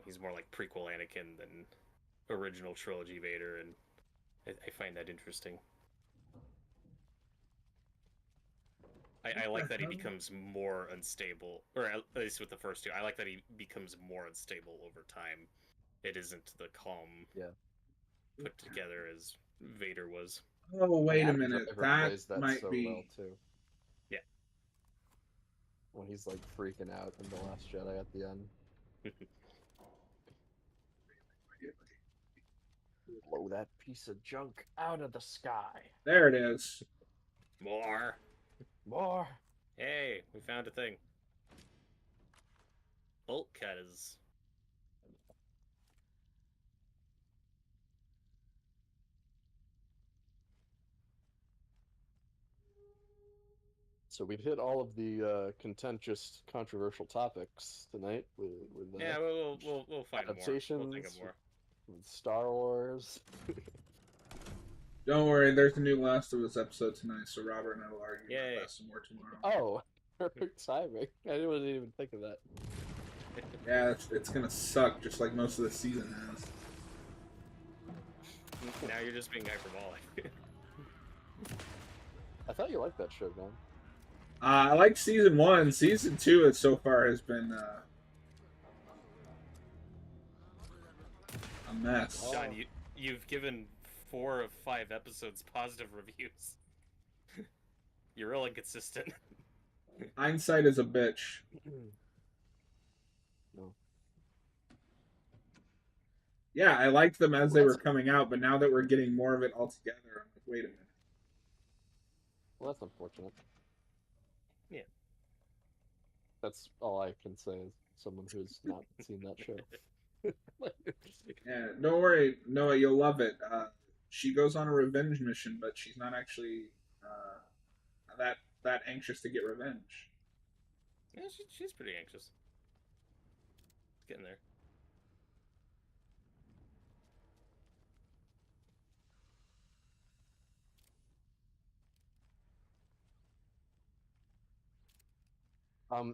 he's more like prequel Anakin than original trilogy Vader, and I find that interesting. I like that he becomes more unstable, or at least with the first two. I like that he becomes more unstable over time. It isn't the calm. Yeah. put together as Vader was. Oh, wait a Adam minute. Driver That plays that might so be. well too. Yeah. When he's like freaking out in The Last Jedi at the end. Blow that piece of junk out of the sky. There it is. More. More. Hey, we found a thing. Bolt cutters. So we've hit all of the contentious, controversial topics tonight with Yeah, we'll find more. We'll think of adaptations, more. with Star Wars. Don't worry, there's a new Last of Us episode tonight, so Robert and I will argue Yay. about that some more tomorrow. Oh, perfect timing. I didn't even think of that. Yeah, it's gonna suck just like most of the season has. Now you're just being hyperbolic. I thought you liked that show, man. I like season 1. Season 2 so far has been a mess. John, you've given 4 of 5 episodes positive reviews. You're real inconsistent. Hindsight is a bitch. No. Yeah, I liked them as they Well, were coming out, but now that we're getting more of it all together, I'm like, wait a minute. Well, that's unfortunate. Yeah. That's all I can say as someone who's not seen that show. Yeah, don't worry, Noah, you'll love it. She goes on a revenge mission, but she's not actually that anxious to get revenge. Yeah, she's pretty anxious. Getting there.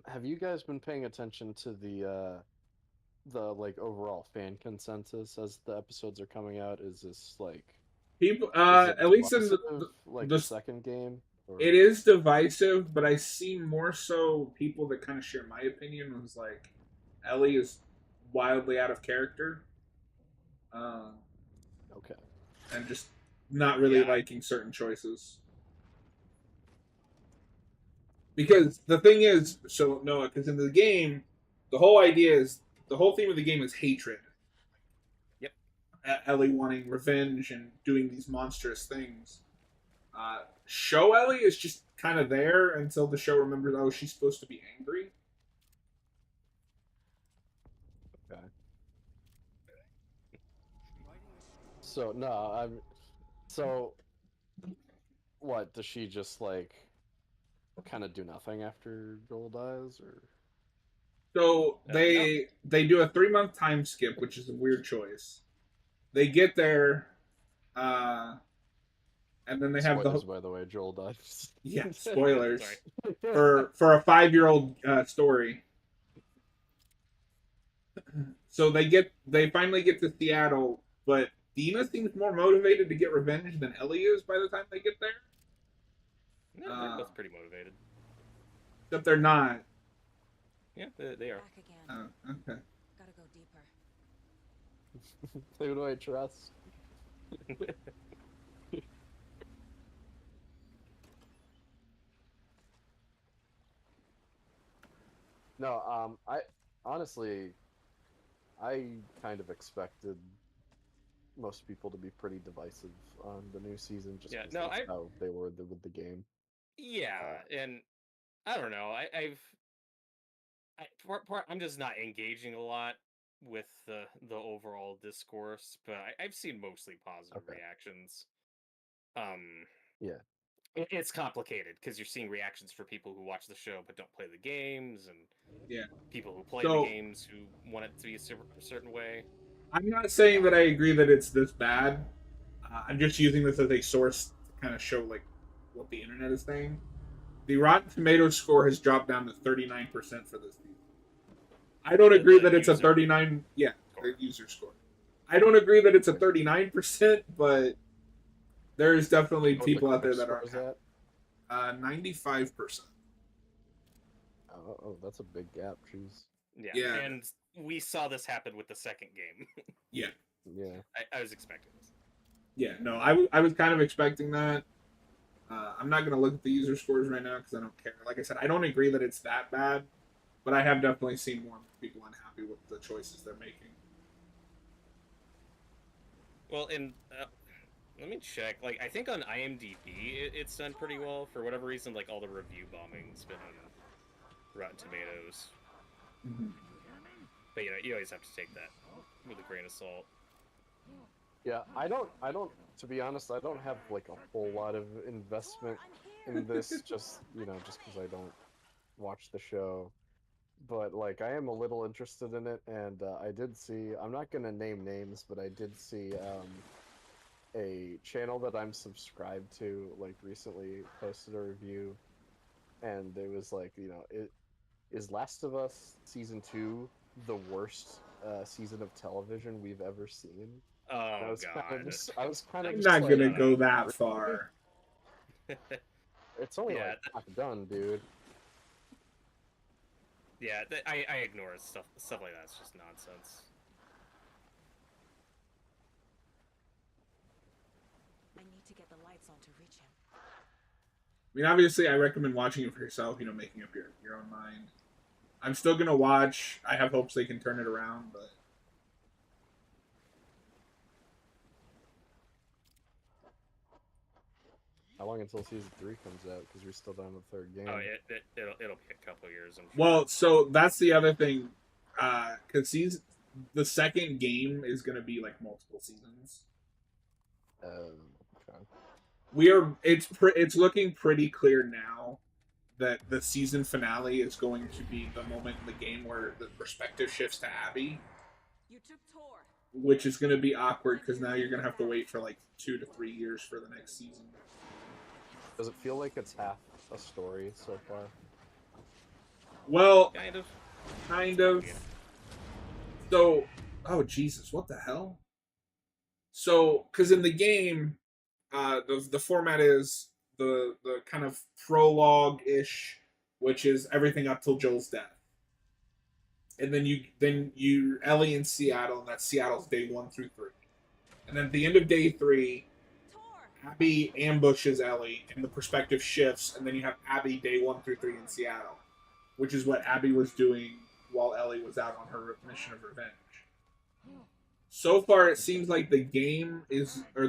Have you guys been paying attention to the like overall fan consensus as the episodes are coming out? Is this like People, is it at least in divisive, like the the second game? Or... it is divisive, but I see more so people that kind of share my opinion. Was like, Ellie is wildly out of character, Okay. and just not really Yeah. liking certain choices. Because the thing is, so Noah, because in the game, the whole theme of the game is hatred. Yep. Ellie wanting revenge and doing these monstrous things. Show Ellie is just kind of there until the show remembers, oh, she's supposed to be angry. Okay. So no, I'm. So, what does she just like? Kind of do nothing after Joel dies, or So No. they do a 3-month time skip, which is a weird choice. They get there, and then they have spoilers, by the way, Joel dies. yeah, spoilers Sorry. for a 5-year-old story. So they finally get to Seattle, but Dina seems more motivated to get revenge than Ellie is by the time they get there. Yeah, they're both pretty motivated. Except they're not. Yeah, they are. Back again. Okay. Gotta go deeper. Who do I trust? No, I honestly, I kind of expected most people to be pretty divisive on the new season, just Yeah, because no, that's how they were with the game. Yeah, and I don't know. I'm just not engaging a lot with the overall discourse, but I've seen mostly positive Okay. reactions. Yeah. It's complicated because you're seeing reactions for people who watch the show but don't play the games, and Yeah. people who play So- the games who want it to be a certain way. I'm not saying that I agree that it's this bad. I'm just using this as a source to kind of show like what the internet is saying. The Rotten Tomatoes score has dropped down to 39% for this season. I don't agree The that it's a user 39. Yeah, score. the user score. I don't agree that it's a 39%, but there's definitely What people the out there critic that score are is at? 95%. Oh, that's a big gap. Jeez. Yeah. Yeah. And we saw this happen with the second game. Yeah. Yeah. I was expecting this. Yeah, no, I was kind of expecting that. I'm not going to look at the user scores right now because I don't care. Like I said, I don't agree that it's that bad, but I have definitely seen more people unhappy with the choices they're making. Well, and let me check. Like, I think on IMDb it's done pretty well. For whatever reason, like all the review bombing's been on Rotten Tomatoes. Mhm. But you always have to take that with a grain of salt. Yeah, I don't. To be honest, I don't have like a whole lot of investment in this. Just just because I don't watch the show. But like, I am a little interested in it, and I did see. I'm not gonna name names, but I did see a channel that I'm subscribed to like recently posted a review, and it was like, is Last of Us season 2 the worst season of television we've ever seen? And Oh God. I was kind of I'm just not like, going to no, go no. that far. it's only Yeah, like half done, dude. Yeah, I ignore it. Stuff like that's just nonsense. I need to get the lights on to reach him. I mean, obviously, I recommend watching it for yourself, making up your own mind. I'm still going to watch. I have hopes they can turn it around, but How long until season 3 comes out? Because we're still down the third game. Oh, it'll be a couple years. I'm sure. well, so that's the other thing, because the second game is going to be like multiple seasons. Okay. It's looking pretty clear now that the season finale is going to be the moment in the game where the perspective shifts to Abby, You took Tor. which is going to be awkward because now you're going to have to wait for like 2 to 3 years for the next season. Does it feel like it's half a story so far? Well, Kind of. kind of. So, oh Jesus, what the hell? So, because in the game, the format is the kind of prologue ish, which is everything up till Joel's death, and then you Ellie in Seattle, and that's Seattle's day 1 through 3, and then at the end of day 3, Tor! Abby ambushes Ellie, and the perspective shifts, and then you have Abby day 1 through 3 in Seattle, which is what Abby was doing while Ellie was out on her mission of revenge. So far, it seems like the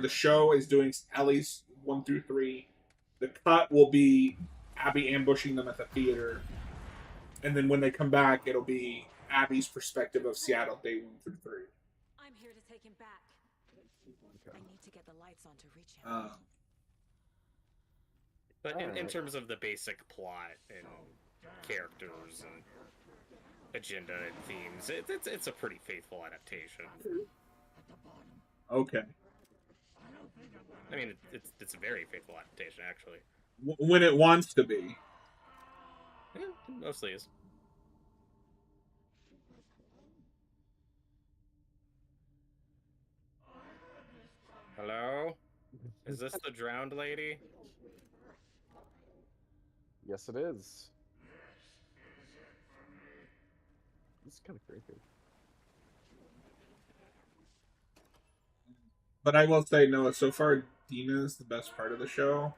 show is doing Ellie's 1 through 3. The cut will be Abby ambushing them at the theater, and then when they come back, it'll be Abby's perspective of Seattle day 1 through 3. I'm here to take him back. Okay. I need to get the lights on to reach him. But in Alright. terms of the basic plot and characters and agenda and themes, it's a pretty faithful adaptation. Okay. I mean, it's a very faithful adaptation, actually. When it wants to be. Yeah, it mostly is. Hello? Is this the drowned lady? Yes, it is. It's kind of creepy. But I will say, no, so far, Dina is the best part of the show.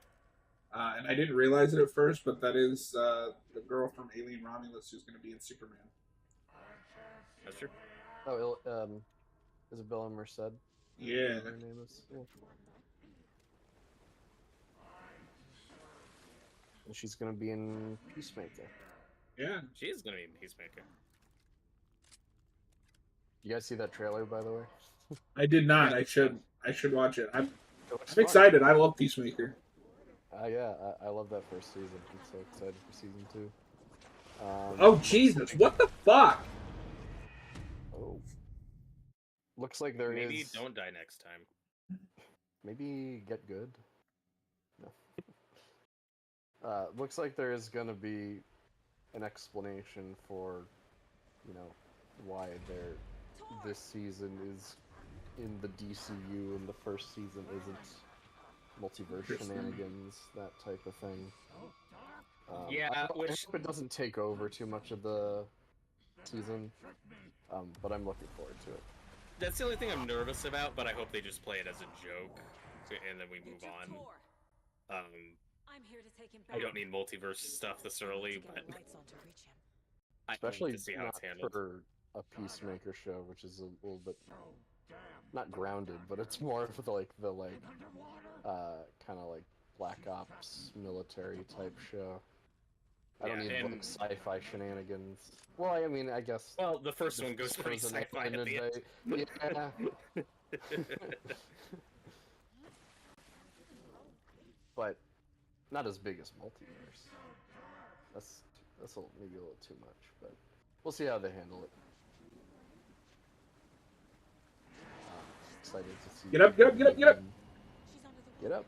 And I didn't realize it at first, but that is the girl from Alien Romulus who's going to be in Superman. That's true. Oh, Isabella Merced? Yeah. Her name is. Yeah. And she's gonna be in Peacemaker. Yeah. She is going to be in Peacemaker. You guys see that trailer, by the way? I did not. I should watch it. I'm It looks I'm fun. excited. I love Peacemaker. Yeah, I love that first season. I'm so excited for season 2. Oh looks Jesus! like- What the fuck? Oh. Looks like there is. Maybe don't die next time. Maybe get good. No. Looks like there is gonna be an explanation for, why this season is in the DCU and the first season isn't. Multiverse shenanigans, that type of thing. Yeah, I hope which- it doesn't take over too much of the season, but I'm looking forward to it. that's the only thing I'm nervous about, but I hope they just play it as a joke, and then we You move took on. Tor. I'm here to take him back. I don't need multiverse stuff this early, To get but the lights on to reach him. I Especially need to see how not it's handled. for a Peacemaker show, which is a little bit not grounded, but it's more of the kind of like Black Ops military type show. I don't Yeah, need and- like sci-fi shenanigans. Well, I mean, I guess. Well, the first the one goes pretty first one sci-fi at ended the end. Yeah. But not as big as multiverse. That's maybe a little too much, but we'll see how they handle it. Excited to see. Get up, get up, get up, get up! She's under the Get water. up.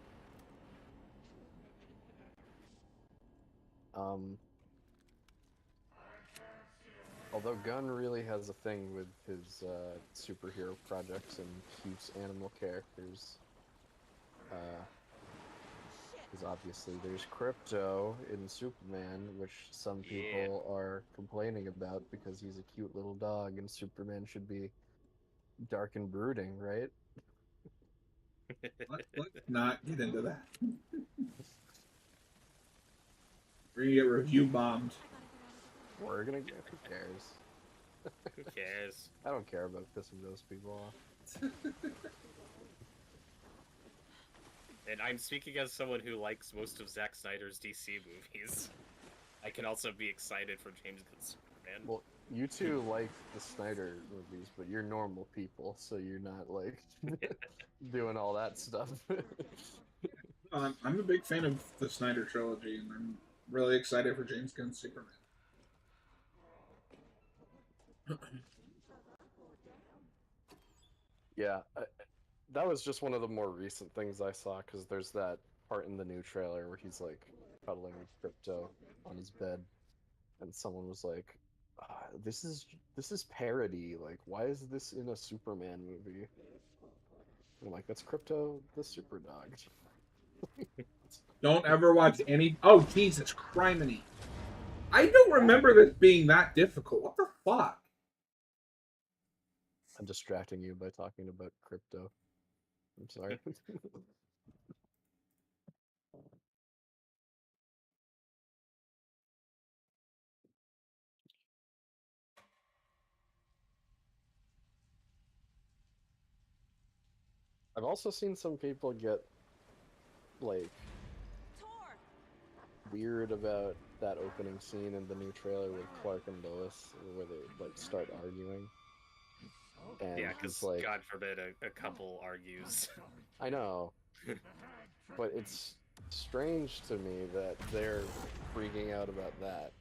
Although Gunn really has a thing with his superhero projects and cute animal characters. Because obviously there's Crypto in Superman, which some people are complaining about because he's a cute little dog and Superman should be dark and brooding, right? Let's not get into that. We're gonna get review bombed. We're gonna get. Who cares? Who cares? I don't care about pissing those people off. And I'm speaking as someone who likes most of Zack Snyder's DC movies. I can also be excited for James Gunn's Superman. Well, you two like the Snyder movies, but you're normal people, so you're not like doing all that stuff. I'm a big fan of the Snyder trilogy, and I'm really excited for James Gunn's Superman. Yeah, that was just one of the more recent things I saw because there's that part in the new trailer where he's like cuddling with Crypto on his bed, and someone was like, "This is parody. Like, why is this in a Superman movie?" I'm like, "That's Crypto, the super dog." Don't ever watch any. Oh Jesus, criminy! I don't remember this being that difficult. What the fuck? I'm distracting you by talking about Crypto. I'm sorry. I've also seen some people get like Tor! weird about that opening scene in the new trailer with Clark and Lois, where they like start arguing. And Yeah, he's because like, God forbid a couple argues. I know, but it's strange to me that they're freaking out about that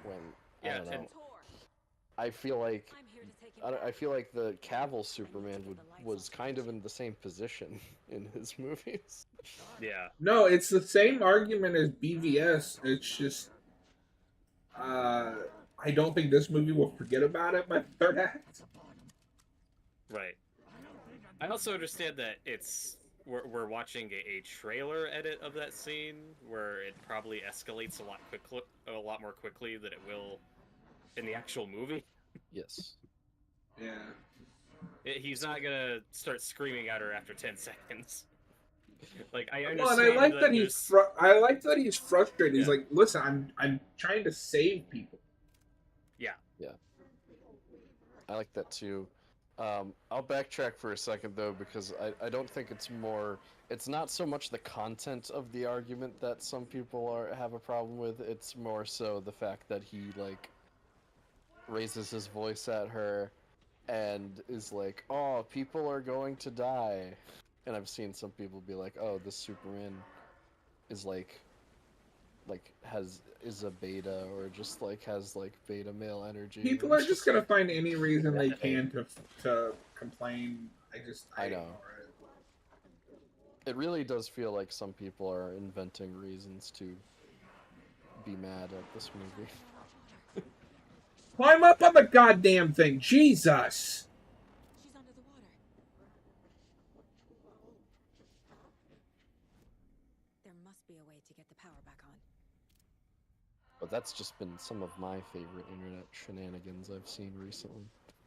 when I Yeah, don't know. and- Tor! I feel like I'm here to take him back. I feel like the Cavill Superman was kind of in the same position in his movies. Yeah. No, it's the same argument as BVS. It's just, I don't think this movie will forget about it by the third act. Right. I also understand that we're watching a trailer edit of that scene where it probably escalates a lot more quickly than it will in the actual movie. Yes. Yeah. He's not gonna start screaming at her after 10 seconds. Like I Well, understand. and I like that there's- I like that he's frustrated. He's Yeah. like, "Listen, I'm trying to save people." I like that too. I'll backtrack for a second though, because I don't think it's not so much the content of the argument that some people have a problem with, it's more so the fact that he like raises his voice at her and is like, "Oh, people are going to die." And I've seen some people be like, "Oh, this Superman is like is a beta or just like has like beta male energy." People are just gonna find any reason they can to complain. I I know. ignore it. It really does feel like some people are inventing reasons to be mad at this movie. Climb up on the goddamn thing, Jesus! She's under the water. There must be a way to get the power back on. But that's just been some of my favorite internet shenanigans I've seen recently.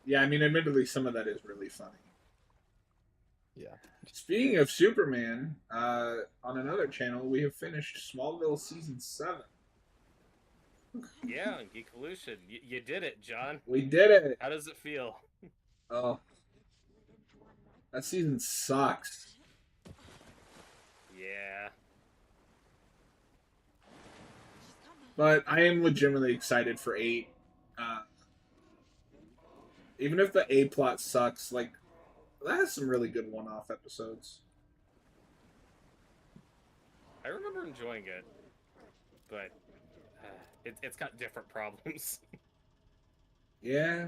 Yeah, I mean, admittedly, some of that is really funny. Yeah. Speaking of Superman, on another channel, we have finished Smallville season 7. Yeah, Geekolution. You did it, John. We did it. How does it feel? Oh, that season sucks. Yeah. But I am legitimately excited for 8. Even if the A plot sucks, like, that has some really good one-off episodes. I remember enjoying it, but it's got different problems. Yeah.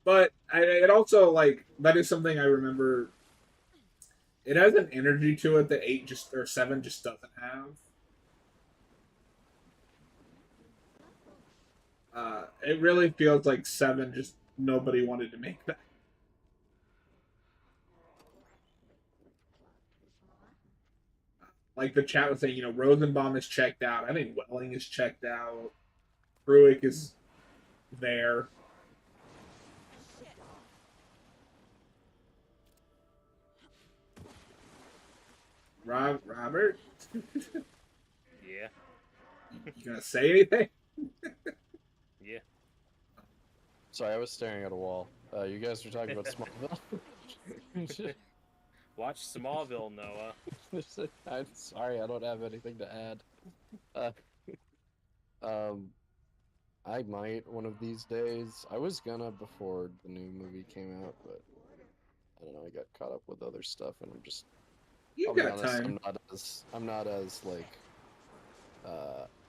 But it also, like, that is something I remember. It has an energy to it that 7 just doesn't have. It really feels like 7 just nobody wanted to make that. Like the chat was saying, Rosenbaum is checked out. I think Welling is checked out. Bruick is there. Robert? Yeah. You gonna say anything? Yeah. Sorry, I was staring at a wall. You guys were talking about Smallville. Watch Smallville, Noah. I'm sorry, I don't have anything to add. I might one of these days. I was gonna before the new movie came out, but I don't know. I got caught up with other stuff, and You I'll be got honest, time. I'm not as like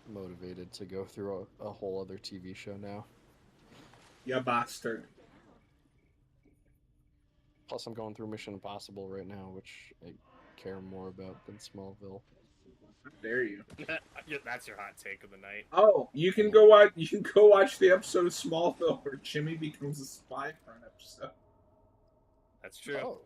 motivated to go through a whole other TV show now. You bastard. Plus, I'm going through Mission Impossible right now, which I care more about than Smallville. How dare you? Yeah, that's your hot take of the night. Oh, you can go watch the episode of Smallville where Jimmy becomes a spy for an episode. That's true. Oh,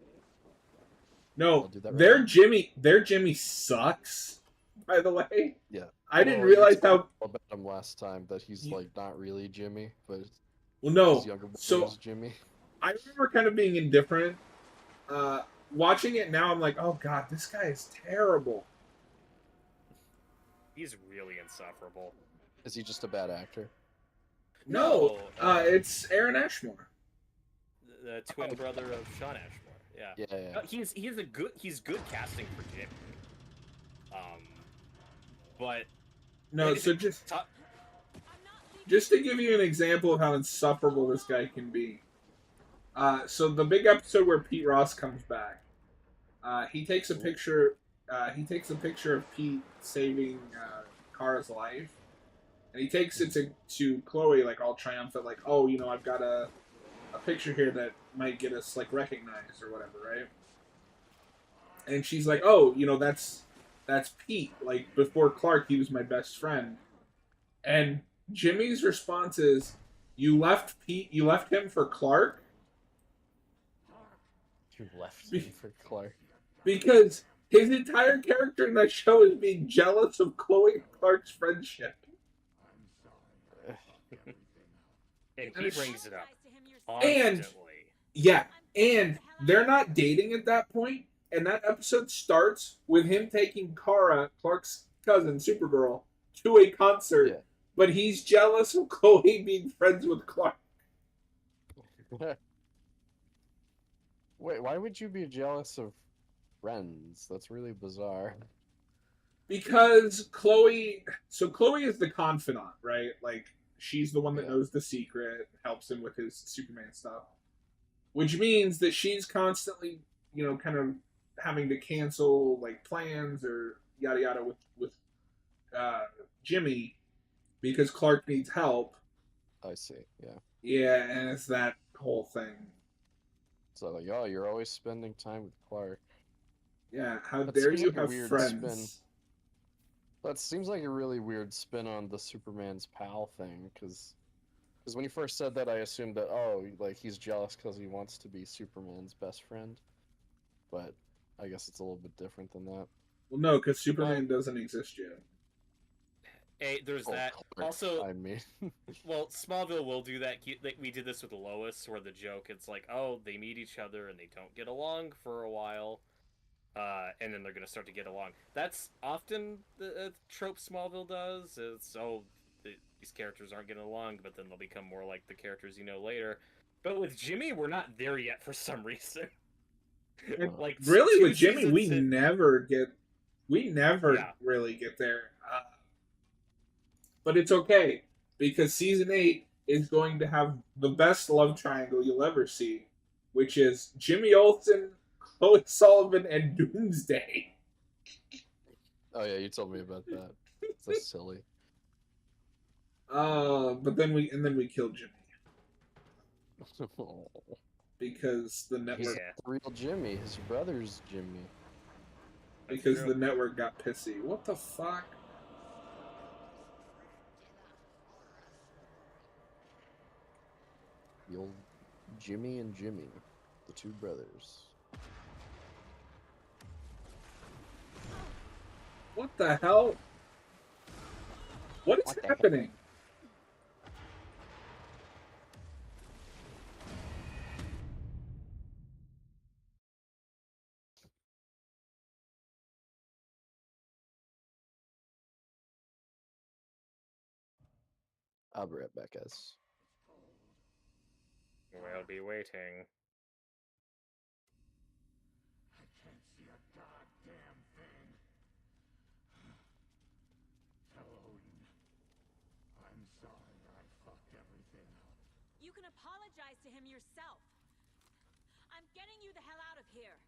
No, I'll do that right their now. Jimmy sucks. By the way, Yeah. I didn't Well, you realize talked how. about him last time that he's You- like not really Jimmy, but Well, no. his younger brother So is Jimmy. I remember kind of being indifferent. Watching it now, I'm like, oh god, this guy is terrible. He's really insufferable. Is he just a bad actor? No, No, it's Aaron Ashmore. The twin brother of Sean Ashmore. Yeah. Yeah. He's good casting for Jim. But No, so just to give you an example of how insufferable this guy can be. So the big episode where Pete Ross comes back, he takes a picture. He takes a picture of Pete saving Kara's life, and he takes it to Chloe, like all triumphant, like, oh, I've got a picture here that might get us like recognized or whatever, right? And she's like, oh, that's Pete. Like before Clark, he was my best friend. And Jimmy's response is, you left him for Clark? You left me for Clark. Because his entire character in that show is being jealous of Chloe and Clark's friendship. and he brings it up And- constantly. Yeah, and they're not dating at that point, and that episode starts with him taking Kara, Clark's cousin, Supergirl, to a concert, Yeah. but he's jealous of Chloe being friends with Clark. Wait, why would you be jealous of friends? That's really bizarre. Because Chloe is the confidant, right? Like, she's the one that Yeah. knows the secret, helps him with his Superman stuff. Which means that she's constantly, kind of having to cancel, like, plans or yada yada with Jimmy because Clark needs help. I see. Yeah. Yeah, and it's that whole thing. So like, oh, you're always spending time with Clark. Yeah, how That dare seems you like a have weird friends? That seems like a really weird spin on the Superman's pal thing, because when you first said that, I assumed that, oh, like he's jealous because he wants to be Superman's best friend. But I guess it's a little bit different than that. Well, no, because Superman doesn't exist yet. There's Oh, that. Clark, Also, I mean, well, Smallville will do that. Like, we did this with Lois, where the joke it's like, oh, they meet each other and they don't get along for a while, and then they're gonna start to get along. That's often the trope Smallville does. It's these characters aren't getting along, but then they'll become more like the characters you know later. But with Jimmy, we're not there yet for some reason. Like Really, two with Jimmy, we seasons in- never Yeah. really get there. But it's okay because season 8 is going to have the best love triangle you'll ever see, which is Jimmy Olsen, Chloe Sullivan, and Doomsday. oh yeah, you told me about that. It's so silly. But then we killed Jimmy Oh, because the he's network Yeah. the real Jimmy. His brother's Jimmy. because true. the network got pissy. What the fuck? The old Jimmy and Jimmy, the two brothers. What the hell? What is What the heck? happening? I'll be right back, guys. We'll be waiting. I can't see a goddamn thing. Tell Odin. I'm sorry I fucked everything up. You can apologize to him yourself. I'm getting you the hell out of here.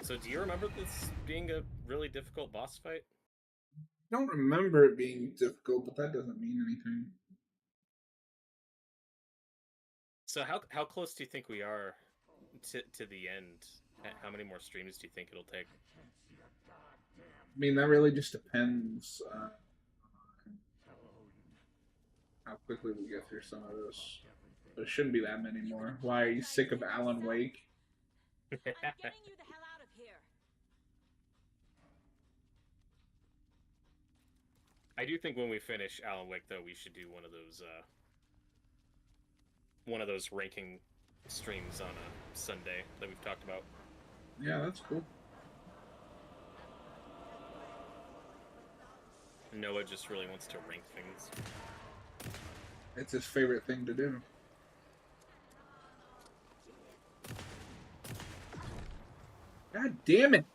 So, do you remember this being a really difficult boss fight? I don't remember it being difficult, but that doesn't mean anything. So, how close do you think we are to the end? How many more streams do you think it'll take? I mean, that really just depends how quickly we get through some of this. But it shouldn't be that many more. Why are you sick of Alan Wake? I'm getting you the hell out of here. I do think when we finish Alan Wake, though, we should do one of those ranking streams on a Sunday that we've talked about. Yeah, that's cool. Noah just really wants to rank things. It's his favorite thing to do. God damn it!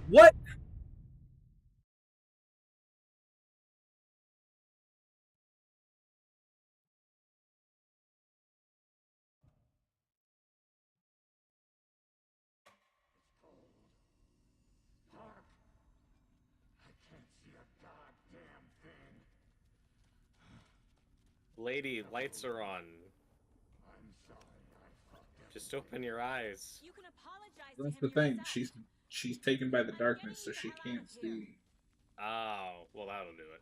What? Dark. I can't see a goddamn thing. Lady, lights are on. I'm sorry I fucked everything. Just open your eyes. You can apologize That's to the him thing. yourself. She's taken by the darkness, so she can't see. Oh, well, that'll do it.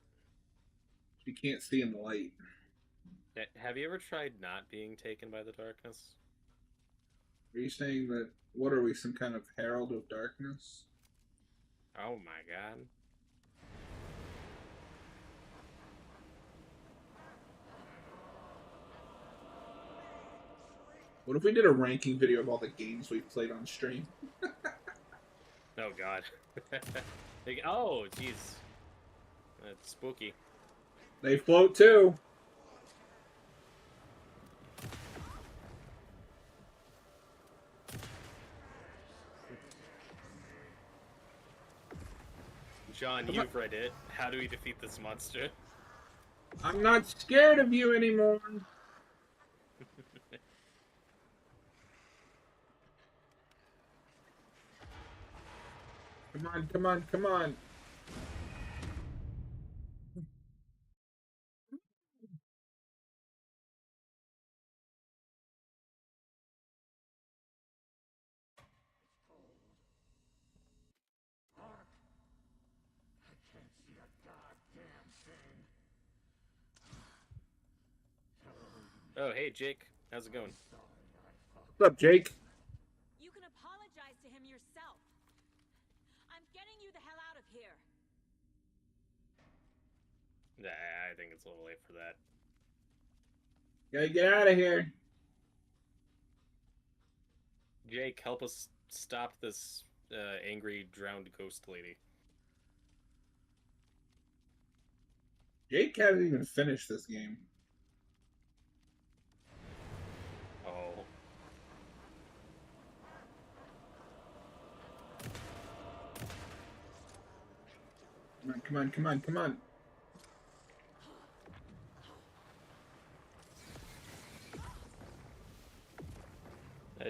She can't see in the light. Have you ever tried not being taken by the darkness? Are you saying that? What are we? Some kind of herald of darkness? Oh my god. What if we did a ranking video of all the games we've played on stream? Oh god. Oh, jeez. That's spooky. They float too. John, you've read it. How do we defeat this monster? I'm not scared of you anymore. Come on, come on, come on. I can't see a goddamn thing. Oh, hey, Jake. How's it going? What's up, Jake? You can apologize to him yourself. I'm getting you the hell out of here. Nah, I think it's a little late for that. Gotta get out of here. Jake, help us stop this angry, drowned ghost lady. Jake hasn't even finished this game. Oh. Come on, come on, come on, come on.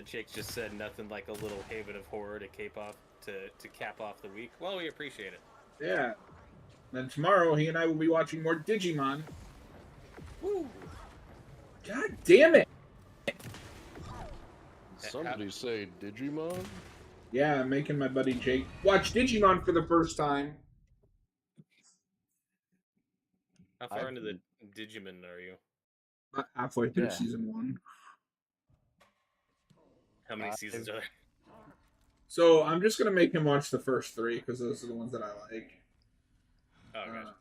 Jake just said nothing like a little haven of horror to cap off the week. Well, we appreciate it. Yeah. Then tomorrow, he and I will be watching more Digimon. Woo! God damn it! Somebody say Digimon? Yeah, I'm making my buddy Jake watch Digimon for the first time. How far into the Digimon are you? About halfway through Yeah. season 1. How many seasons are there? So I'm just gonna make him watch the first 3 because those are the ones that I like. Oh, gosh.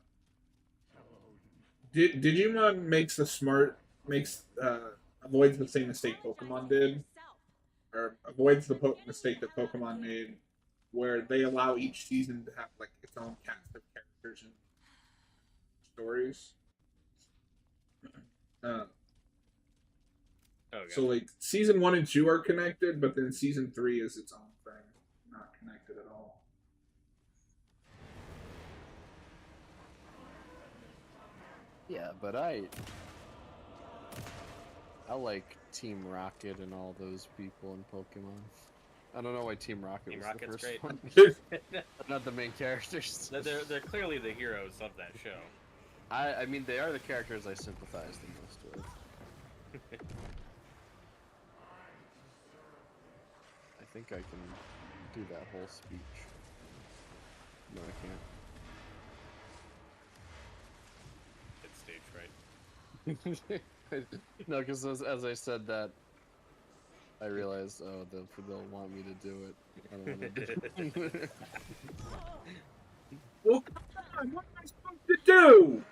Digimon avoids the same mistake Pokemon did, or avoids the mistake that Pokemon made, where they allow each season to have like its own cast of characters and stories. Oh, So like season 1 and 2 are connected, but then season 3 is its own thing, not connected at all. Yeah, but I like Team Rocket and all those people in Pokemon. I don't know why Team Rocket Team was Rocket's the first great. one. They're not the main characters. They're clearly the heroes of that show. I mean, they are the characters I sympathize the most with. I think I can do that whole speech. No, I can't. It's stage fright. No, because as I said that, I realized, oh, they'll want me to do it. I don't want to do it. Well, come on, what am I supposed to do?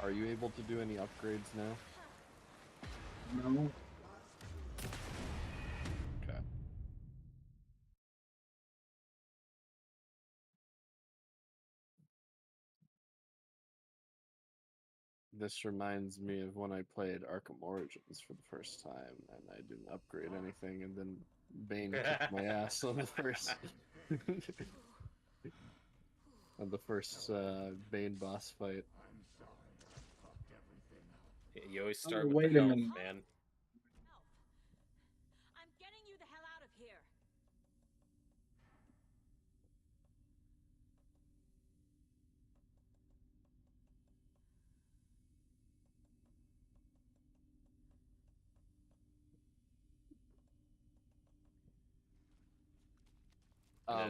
Are you able to do any upgrades now? No. Okay. This reminds me of when I played Arkham Origins for the first time, and I didn't upgrade anything, and then Bane kicked my ass on the first, on the first Bane boss fight. You always start Oh, with wait the a health, minute. man. I'm getting you the hell out of here.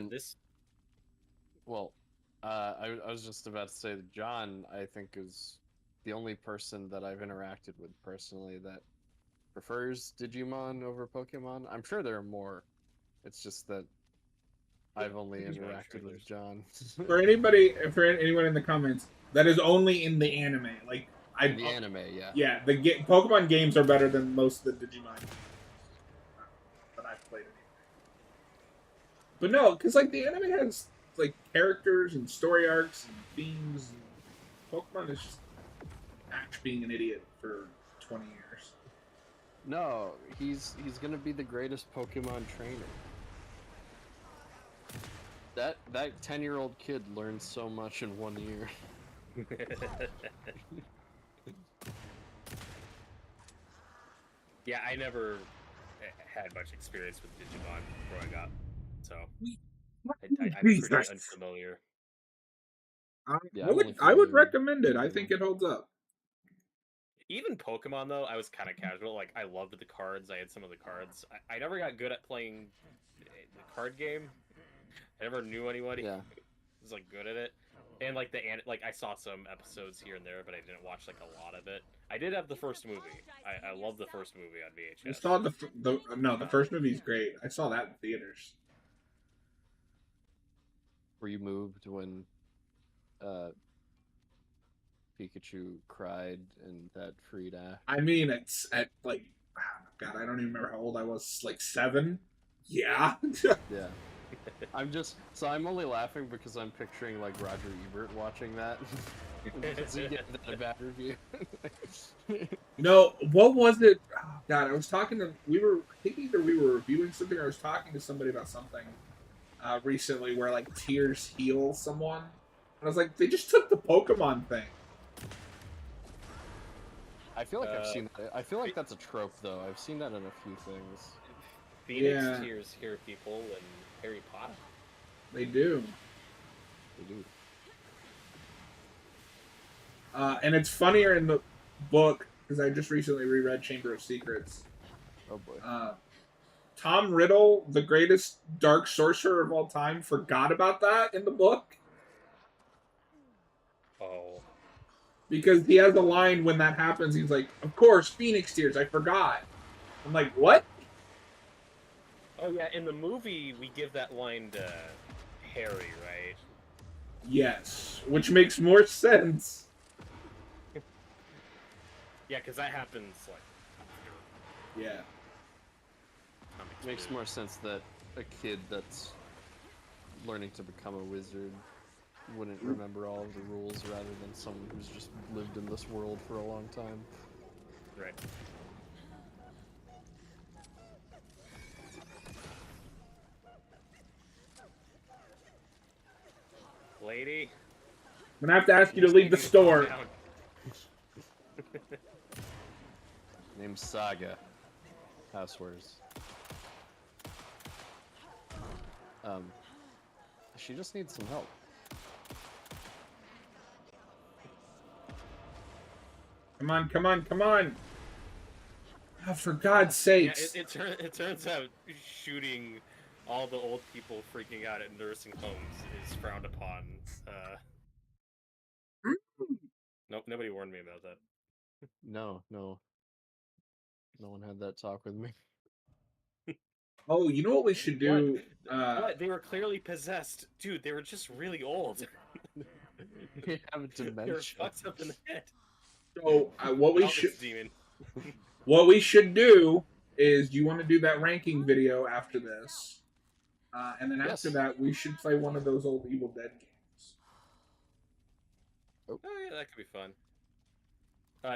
This Well, I was just about to say that John, I think, is the only person that I've interacted with personally that prefers Digimon over Pokemon. I'm sure there are more. It's just that I've only interacted with John. For anyone in the comments, that is only in the anime. Like The anime, yeah. Yeah, Pokemon games are better than most of the Digimon that I've played. But no, because like the anime has like characters and story arcs and themes. And Pokemon is just Ash being an idiot for 20 years. No, he's gonna be the greatest Pokemon trainer. That 10-year-old kid learned so much in 1 year. Yeah, I never had much experience with Digimon growing up, so I'm pretty unfamiliar. Yeah, I would recommend it. I think it holds up. Even Pokemon, though, I was kind of casual. Like, I loved the cards. I had some of the cards. I never got good at playing the card game. I never knew anybody Yeah. who was, like, good at it. And, like, I saw some episodes here and there, but I didn't watch, like, a lot of it. I did have the first movie. I love the first movie on VHS. I saw the first movie's great. I saw that in theaters. Were you moved when Pikachu cried and that freed Ash? I mean, it's at like, God, I don't even remember how old I was. Like 7. Yeah. Yeah. I'm only laughing because I'm picturing like Roger Ebert watching that. Because he gave that a bad review. No, what was it? Oh, God, I was talking to. I think either we were reviewing something or I was talking to somebody about something recently where like tears heal someone. And I was like, they just took the Pokemon thing. I feel like I've seen that. I feel like that's a trope though. I've seen that in a few things. Phoenix Yeah. tears hear people and Harry Potter. They do. They do. And it's funnier in the book because I just recently reread Chamber of Secrets. Oh boy. Tom Riddle, the greatest dark sorcerer of all time, forgot about that in the book Oh. because he has a line when that happens. He's like, "Of course, Phoenix tears. I forgot." I'm like, "What?" Oh, yeah, in the movie, we give that line to Harry, right? Yes, which makes more sense. Yeah, because that happens, like, Yeah. It makes more sense that a kid that's learning to become a wizard wouldn't remember all of the rules rather than someone who's just lived in this world for a long time. Right. Lady? I'm gonna have to ask you to leave the store. Down. Named Saga. Housewares. She just needs some help. Come on, come on, come on! Oh, for God's Yeah, sakes! it turns out shooting all the old people freaking out at nursing homes is frowned upon. Nope, nobody warned me about that. No. No one had that talk with me. Oh, you know what we should do? What? They were clearly possessed. Dude, they were just really old. They have They were dementia. fucked up in the head. So what we should Demon. do is, you want to do that ranking video after this, and then after Yes. that we should play one of those old Evil Dead games. Oh yeah, that could be fun.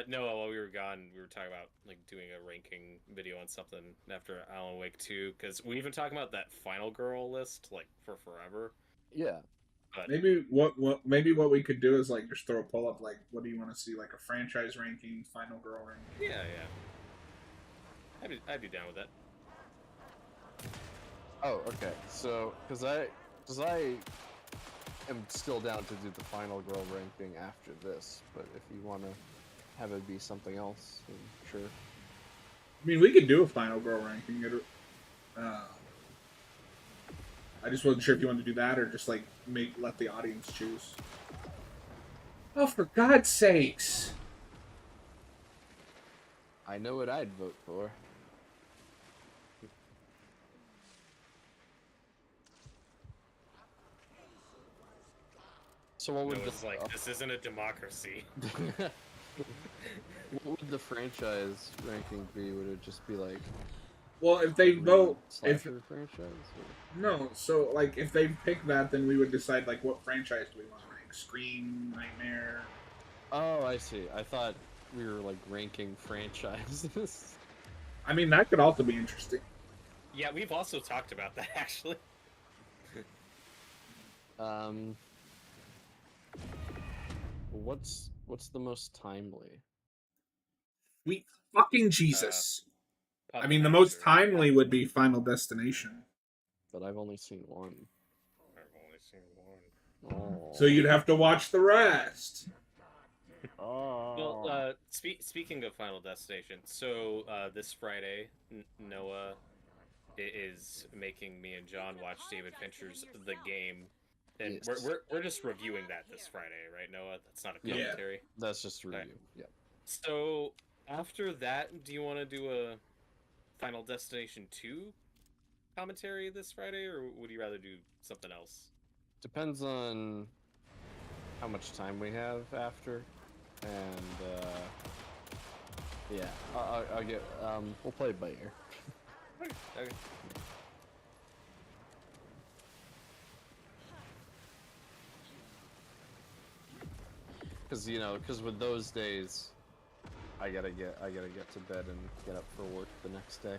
No, while we were gone, we were talking about like doing a ranking video on something after Alan Wake 2, because we've been talking about that Final Girl list like for forever. Yeah. But Maybe what we could do is like just throw a poll up, like, what do you want to see, like a franchise ranking, Final Girl ranking. yeah. I'd be down with that. Oh, okay. So, because I am still down to do the Final Girl ranking after this, but if you want to have it be something else, then sure. I mean, we could do a Final Girl ranking. I just wasn't sure if you wanted to do that or just like let the audience choose. Oh, for God's sakes! I know what I'd vote for. So what would It was the like, this isn't a democracy. what would the franchise ranking be? Would it just be like Well, if they vote, slasher franchise? Or? no, so like if they pick that, then we would decide like what franchise do we want to rank? Scream, Nightmare. Oh, I see. I thought we were like ranking franchises. I mean, that could also be interesting. Yeah, we've also talked about that actually. um, what's the most timely? Sweet fucking Jesus. I Puppet mean, the most Master. timely would be Final Destination. But I've only seen one. I've only seen one. Oh. So you'd have to watch the rest. Well, Oh. speaking of Final Destination, so this Friday, Noah is making me and John watch David Fincher's The Game, and Yes. we're just reviewing that this Friday, right, Noah? That's not a Yeah. commentary. That's just a Okay. review. Yeah. So after that, do you want to do a Final Destination 2 commentary this Friday, or would you rather do something else? Depends on how much time we have after, and yeah, I'll get. We'll play it by ear. Okay. Because with those days, I gotta get to bed and get up for work the next day.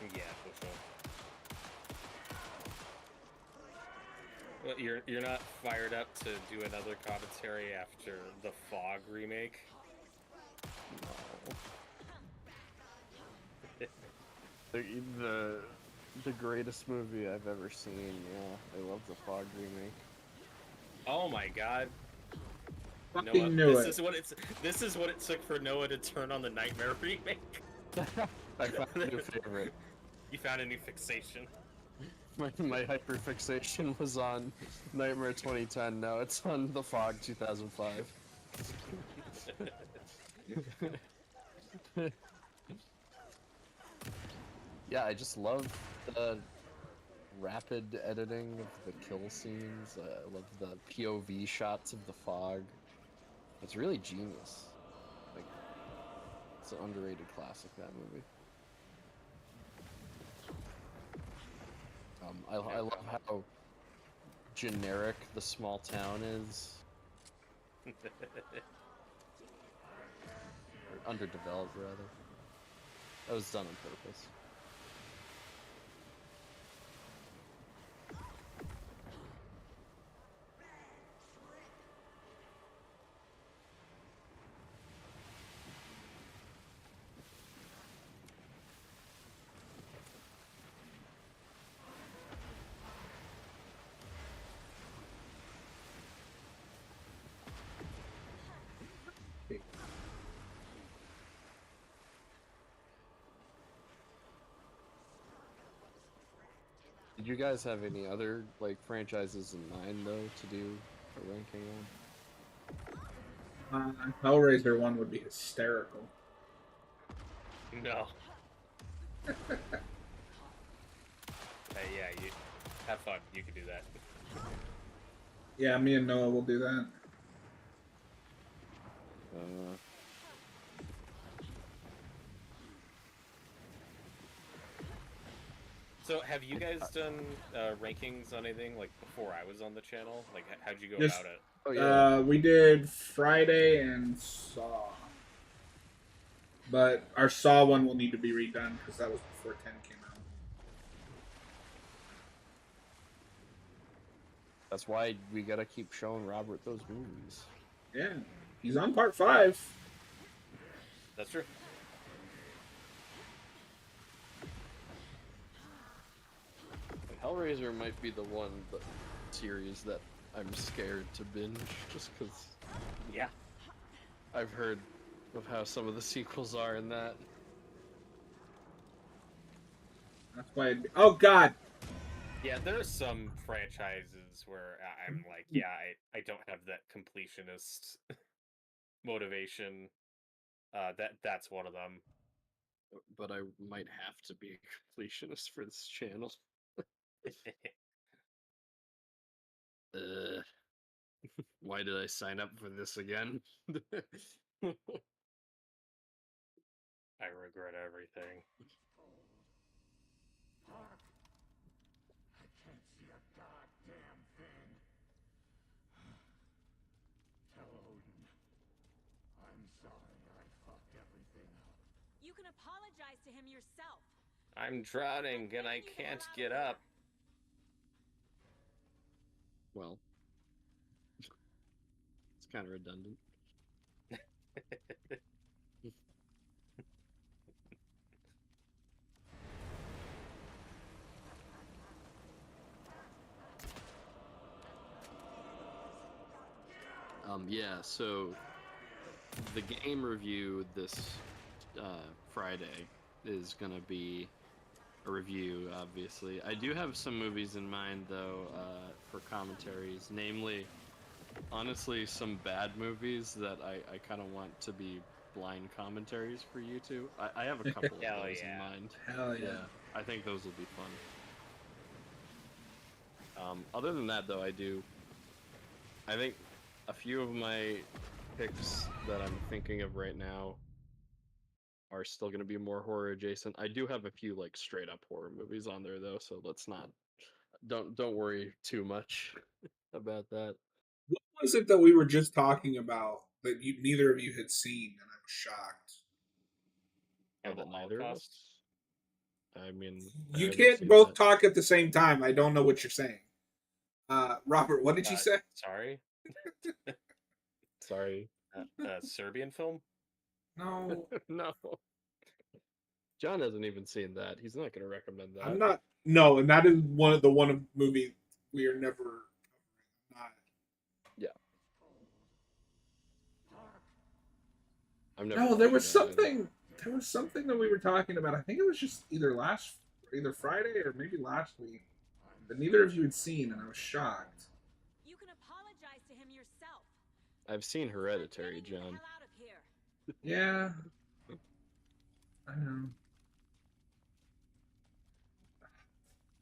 Yeah, for sure. Well, you're not fired up to do another commentary after the Fog remake? No. The greatest movie I've ever seen. Yeah, I love the Fog remake. Oh my god. Fucking Noah, knew this it. is what this is what it took for Noah to turn on the Nightmare remake. I found a new favorite. You found a new fixation. My hyperfixation was on Nightmare 2010. Now it's on The Fog 2005. Yeah, I just love the rapid editing of the kill scenes. I love the POV shots of the fog. It's really genius. Like, it's an underrated classic, that movie. I love how generic the small town is. Or underdeveloped, rather. That was done on purpose. Did you guys have any other like franchises in mind though to do a ranking on? Hellraiser 1 would be hysterical. No. Yeah, you have fun. You can do that. Yeah, me and Noah will do that. So, have you guys done rankings on anything like before I was on the channel? Like, how'd you go Yes. about it? Oh yeah. We did Friday and Saw. But our Saw one will need to be redone because that was before 10 came out. That's why we gotta keep showing Robert those movies. Yeah, he's on part 5. That's true. Hellraiser might be the one series that I'm scared to binge, just because Yeah. I've heard of how some of the sequels are in that. That's why. Oh God! Yeah, there are some franchises where I'm like, yeah, I don't have that completionist motivation. That's one of them. But I might have to be a completionist for this channel. Why did I sign up for this again? I regret everything. Fuck. I can't see a goddamn thing. Tell apologize to him yourself. I'm drowning and I can't get up. Well, it's kind of redundant. Yeah, so the game review this Friday is going to be a review, obviously. I do have some movies in mind, though, for commentaries, namely, honestly, some bad movies that I kind of want to be blind commentaries for you two. I have a couple of Hell those yeah. in mind. Hell yeah. I think those will be fun. Other than that, though, I think a few of my picks that I'm thinking of right now are still going to be more horror adjacent. I do have a few like straight up horror movies on there though, so let's not don't worry too much about that. What was it that we were just talking about that neither of you had seen, and I was shocked? Oh, the That neither of Holocaust? us? I mean, I You haven't can't seen both that. talk at the same time. I don't know what you're saying. Robert, what did you say? Sorry? Sorry. Serbian film? No, No. John hasn't even seen that. He's not going to recommend that. I'm not. No, and that is one movie we are never covering. Not. I've never No, there was watched that either. something. There was something that we were talking about. I think it was just either Friday or maybe last week that neither of you had seen, and I was shocked. You can apologize to him yourself. I've seen Hereditary, I'm getting you the John. hell out of here. Yeah. I know.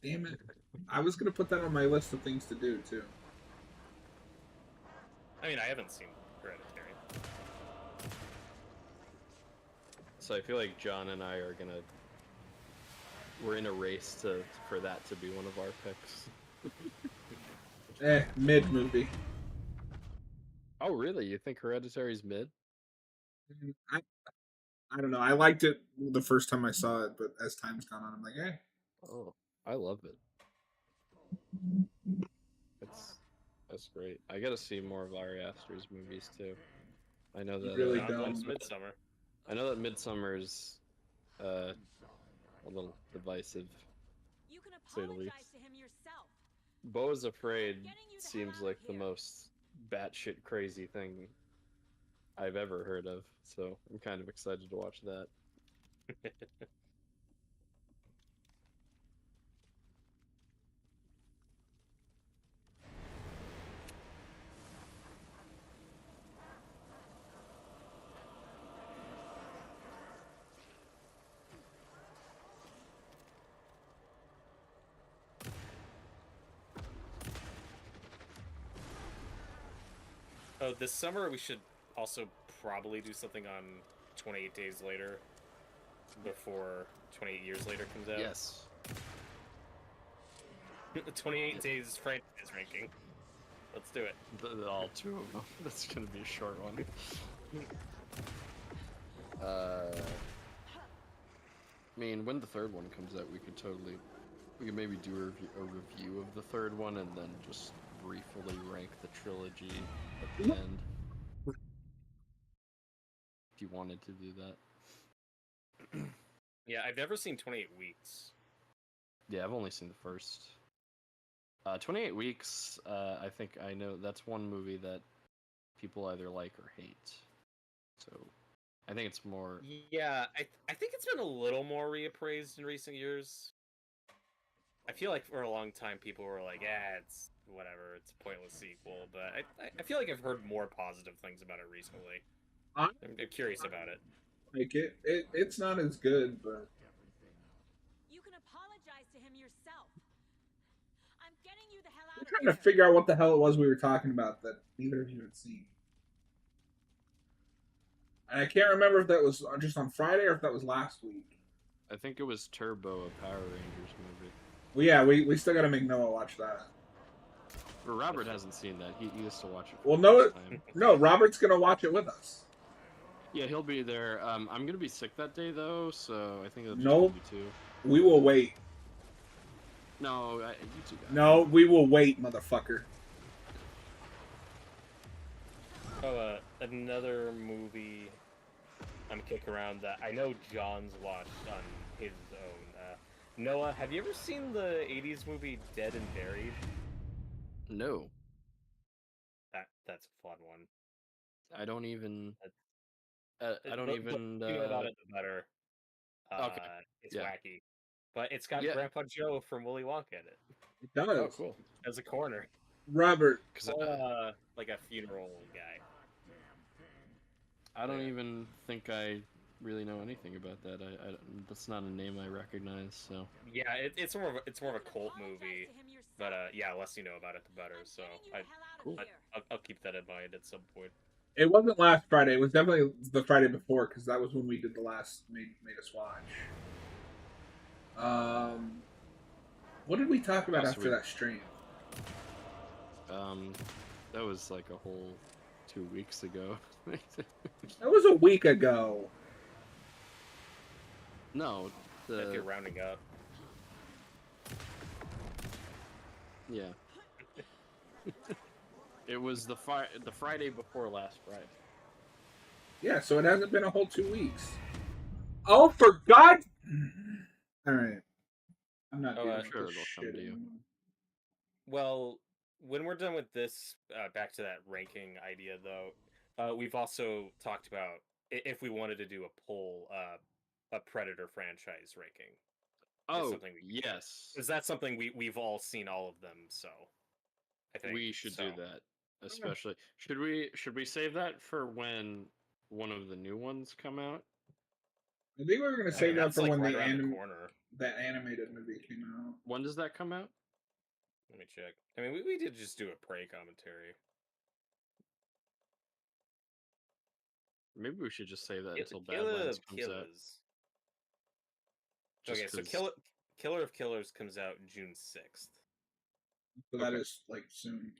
Damn it. I was going to put that on my list of things to do, too. I mean, I haven't seen Hereditary. So I feel like John and I are we're in a race for that to be one of our picks. Mid movie. Oh, really? You think Hereditary's mid? I don't know. I liked it the first time I saw it, but as time's gone on, I'm like, Oh, I love it. That's great. I gotta see more of Ari Aster's movies too. I know that really John don't. loves Midsummer. I know that Midsummer is a little divisive. You can Say the apologize least. to him yourself. Beau is Afraid Getting you the hell seems out like of the here. most batshit crazy thing I've ever heard of, so I'm kind of excited to watch that. Oh, this summer we should also probably do something on 28 Days Later before 28 Years Later comes out. Yes. 28 Days franchise ranking. Let's do it. All two of them. That's gonna be a short one. I mean, when the third one comes out, we could maybe do a review of the third one and then just briefly rank the trilogy at the end. If you wanted to do that. Yeah, I've never seen 28 Weeks. Yeah, I've only seen the first. 28 Weeks, I think I know that's one movie that people either like or hate. So, I think it's more... Yeah, I think it's been a little more reappraised in recent years. I feel like for a long time people were like, it's whatever, it's a pointless sequel, but I feel like I've heard more positive things about it recently. I'm curious about it. Like it's not as good, but You can apologize to him yourself. I'm getting you the hell out I'm of trying here. to figure out what the hell it was we were talking about that neither of you had seen. And I can't remember if that was just on Friday or if that was last week. I think it was Turbo, a Power Rangers movie. Well, yeah, we still got to make Noah watch that. But Robert hasn't seen that. He used to watch it for Well, the Noah, first time. no, Robert's gonna watch it with us. Yeah, he'll be there. I'm gonna be sick that day though, so I think it'll just No. be you two. We will wait. No, you two got it. No, we will wait, motherfucker. Oh, another movie I'm kicking around that I know John's watched on his own. Noah, have you ever seen the 80s movie Dead and Buried? No, That's a fun one. I don't even. I The- don't the- even. the more about it, the better. Okay, It's yeah. wacky, but it's got Yeah. Grandpa Joe from Willy Wonka in it It does. Oh, cool. as a corner, Robert, Because or like a funeral guy. I don't even think I really know anything about that. That's not a name I recognize. So Yeah, it's more of a cult movie, but yeah, less you know about it, the better. So Cool. I'll keep that in mind at some point. it wasn't last Friday. It was definitely the Friday before because that was when we did the last made us watch. What did we talk about Last after week. that stream? that was like a whole 2 weeks ago. That was a week ago. No, If you're rounding up, yeah. It was the Friday before last Friday. Yeah, so it hasn't been a whole 2 weeks. Oh, for God! All right, I'm not. Oh, dealing I'm with sure this it'll come shit to you. anymore. well, when we're done with this, back to that ranking idea though, we've also talked about if we wanted to do a poll, a Predator franchise ranking. Oh, something we could do. yes. Is that something we've all seen all of them? So I think We should do so. that. Especially, should we save that for when one of the new ones come out? I think we were gonna I mean, save that that's for like when right the around the corner. that animated movie came out. When does that come out? Let me check. I mean, we did just do a Prey commentary. Maybe we should just save that until Killer Badlands of comes out. Killers. Just Okay, so 'cause- Killer of Killers comes out June 6th. So that Okay. is like soon.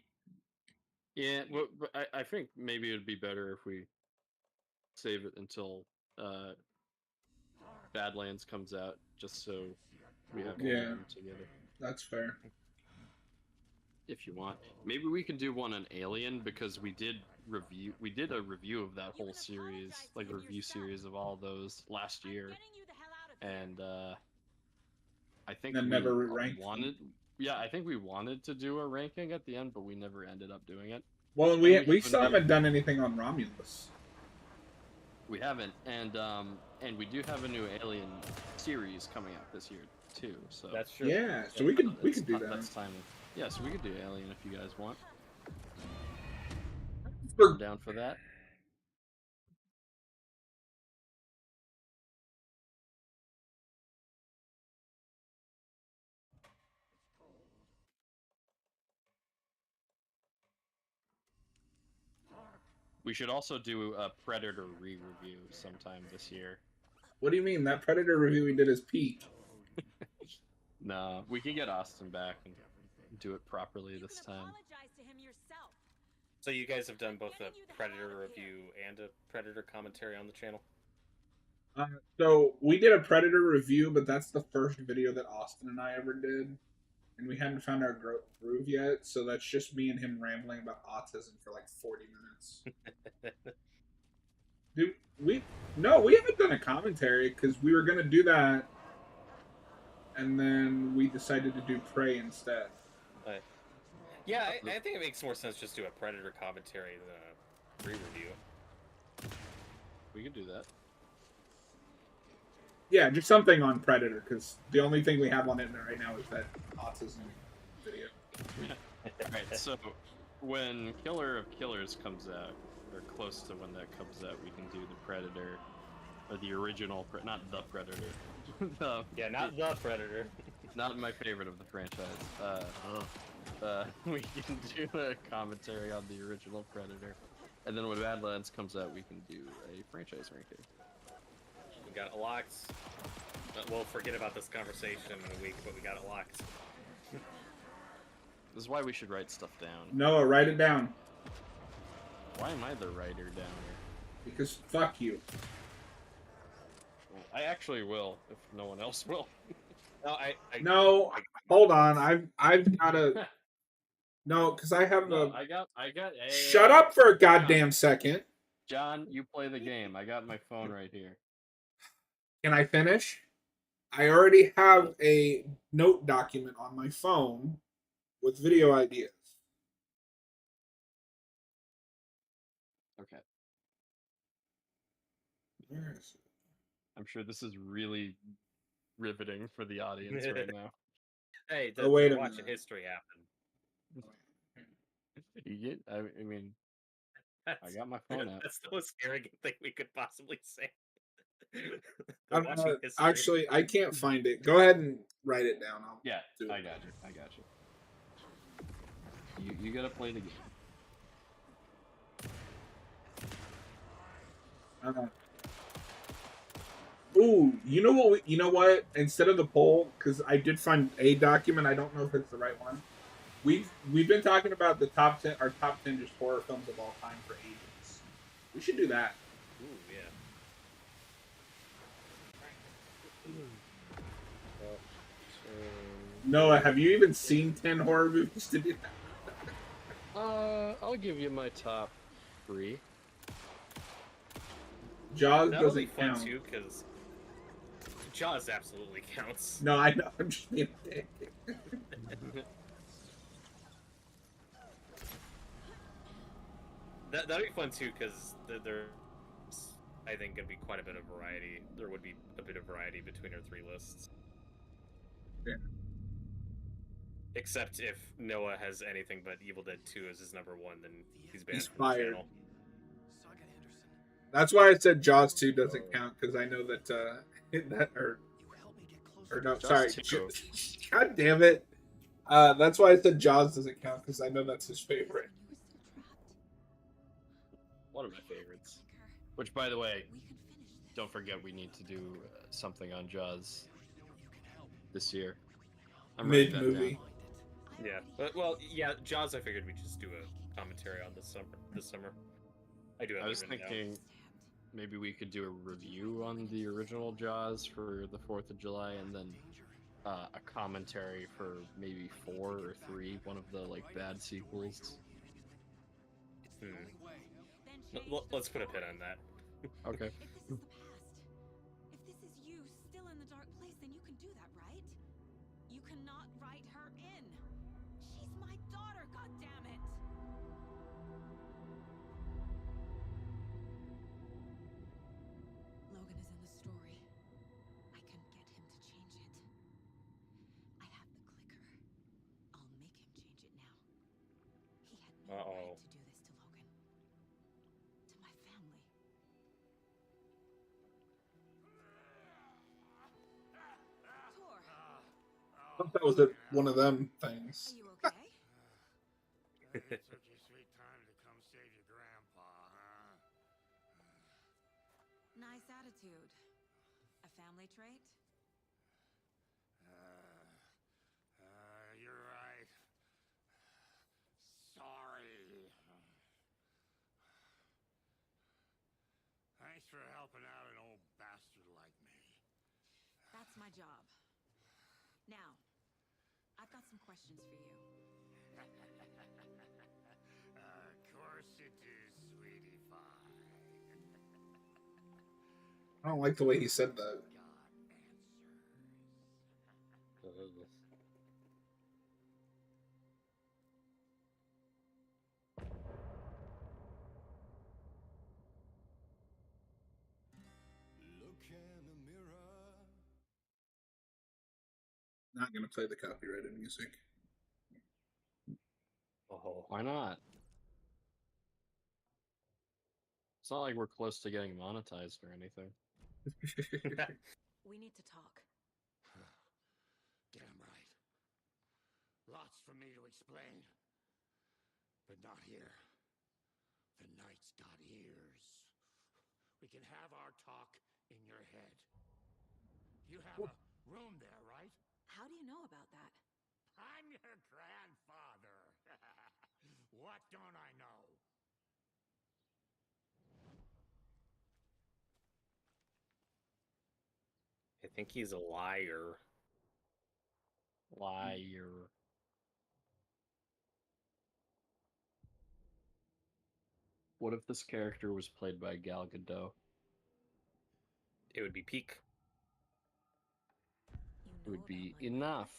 Yeah, but I think maybe it'd be better if we save it until Badlands comes out, just so we have all Yeah. of them together. That's fair. If you want, maybe we can do one on Alien because we did a review of that whole series, like a review series of all those last year, and I think Then we never ranked them. wanted. Yeah, I think we wanted to do a ranking at the end, but we never ended up doing it. Well, And we we still haven't haven't done anything on Romulus. We haven't, and we do have a new Alien series coming out this year too. So That's true. Yeah, so we could it's do not- that. That's timely. Yeah, so we could do Alien if you guys want. For- I'm down for that. We should also do a Predator re-review sometime this year. What do you mean? That Predator review we did is peak. No, we can get Austin back and do it properly this time. So you guys have done both a Predator review and a Predator commentary on the channel? So we did a Predator review, but that's the first video that Austin and I ever did, and we hadn't found our groove yet. So that's just me and him rambling about autism for like 40 minutes. Dude, we haven't done a commentary because we were gonna do that, and then we decided to do Prey instead. Yeah, I think it makes more sense just to do a Predator commentary than a re-review. We could do that. Yeah, just something on Predator because the only thing we have on it right now is that autism video. Alright, so when Killer of Killers comes out, or close to when that comes out, we can do the Predator, or the original, not the Predator. Yeah, not the Predator. Not my favorite of the franchise. We can do a commentary on the original Predator, and then when Badlands comes out, we can do a franchise ranking. We got it locked. We'll forget about this conversation in a week, but we got it locked. This is why we should write stuff down. Noah, write it down. Why am I the writer down here? Because fuck you. I actually will, if no one else will. No, No, hold on. I've gotta no, because I have No, a. I got. Hey, Shut up for a goddamn second. John, you play the game. I got my phone right here. Can I finish? I already have a note document on my phone with video ideas. Okay. Where is it? I'm sure this is really riveting for the audience right now. hey, Oh, wait they're a watching minute. history happen. You get? I mean, I got my phone out. That's the most arrogant thing we could possibly say. They're I'm watching history. actually, I can't find it. Go ahead and write it down. I'll Yeah, do it. I got you. You gotta play the game. Ooh, you know what? You know what? Instead of the poll, because I did find a document. I don't know if it's the right one. We've been talking about the top 10, our top 10 just horror films of all time for ages. We should do that. Ooh, yeah. Noah, have you even seen 10 horror movies to do that? I'll give you my top 3. Jaws That'll be doesn't fun count. too, because Jaws absolutely counts. No, I know. I'm just being a dick. That'd be fun too, because there's, I think, gonna be quite a bit of variety. There would be a bit of variety between our 3 lists. Yeah. Except if Noah has anything but Evil Dead 2 as his number 1, then he's banned He's from fired. the channel. Saga Anderson, That's why I said Jaws 2 doesn't count, because I know that that you helped me get closer. or no, Jaws sorry. 2. God damn it. That's why I said Jaws doesn't count, because I know that's his favorite. One of my favorites. Which, by the way, don't forget we need to do something on Jaws this year. I'm writing that Mid-movie. down. Yeah, but well, yeah, Jaws. I figured we'd just do a commentary on this summer. I do have I it was written down. thinking maybe we could do a review on the original Jaws for the 4th of July, and then a commentary for maybe 4 or 3, one of the like bad sequels. Let's put a pin on that. Okay. If this is the past, if this is you still in the dark place, then you can do that, right? You cannot write her in. She's my daughter, goddammit! Logan is in the story. I can get him to change it. I have the clicker. I'll make him change it now. He had no right to do this to Logan. To my family. Tor, I thought that was one of them are things. you okay? It took you sweet time to come save your grandpa, huh? Nice attitude. A family trait? You're right. Sorry. Thanks for helping out an old bastard like me. That's my job. Now, I've got some questions for you. Of course you do, sweetie pie. I don't like the way he said that. God answers. Look in the mirror. Not gonna play the copyrighted music. Oh, Why not? It's not like we're close to getting monetized or anything. We need to talk. Damn right. Lots for me to explain. But not here. The night's got ears. We can have our talk in your head. You have a room there, right? How do you know about that? I'm your grandfather. What don't I know? I think he's a liar. Liar. What if this character was played by Gal Gadot? It would be peak. It would be enough.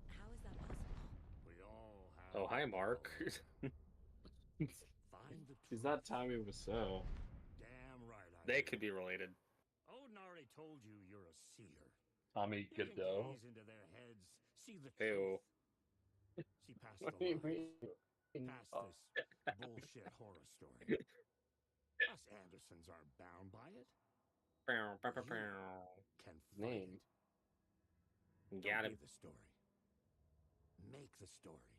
How is that possible? We all have. Oh, hi, Mark. Find the He's truth. not Tommy Wiseau. Damn right. They could be related. Odin already told you you're a seer. Tommy You can Gadot? gaze into their heads, see the Ew. truth. See past What the do you lies, mean? past Oh. this bullshit horror story. Us Andersons aren't bound by it. Can fight Name. it. Got Don't him. be the story. Make the story.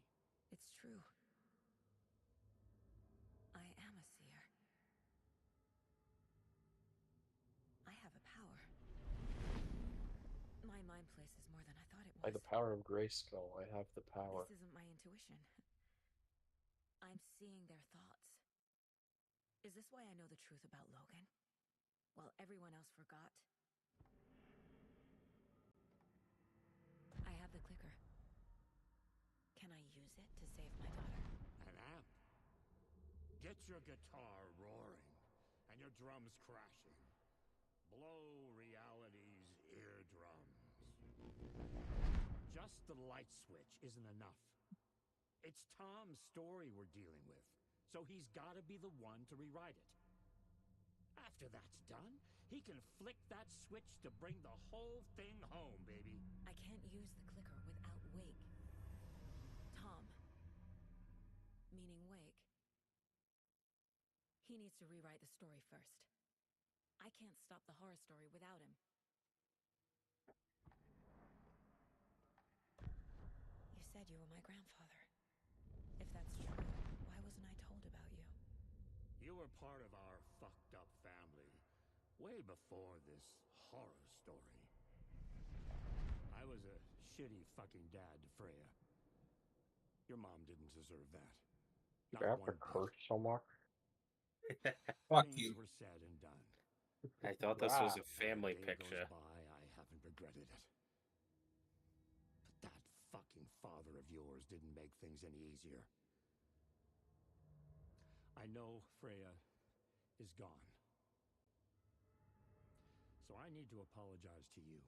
It's true. I am a seer. I have a power. My mind place is more than I thought it was. By the power of Grayskull, I have the power. This isn't my intuition. I'm seeing their thoughts. Is this why I know the truth about Logan? While everyone else forgot? I have the clicker. Can I use it to save my daughter? An amp. Get your guitar roaring and your drums crashing. Blow reality's eardrums. Just the light switch isn't enough. It's Tom's story we're dealing with, so he's got to be the one to rewrite it. After that's done, he can flick that switch to bring the whole thing home, baby. I can't use the clicker without Wake. Tom. Meaning Wake. He needs to rewrite the story first. I can't stop the horror story without him. You said you were my grandfather. If that's true, why wasn't I told about you? You were part of our fucked up family way before this horror story. I was a shitty fucking dad to Freya. Your mom didn't deserve that. You Not have to one bit. curse so much? Fuck Things you. were said and done. I thought this was a Wow. family Day picture. goes by, I haven't regretted it. But that fucking father of yours didn't make things any easier. I know Freya is gone. So I need to apologize to you.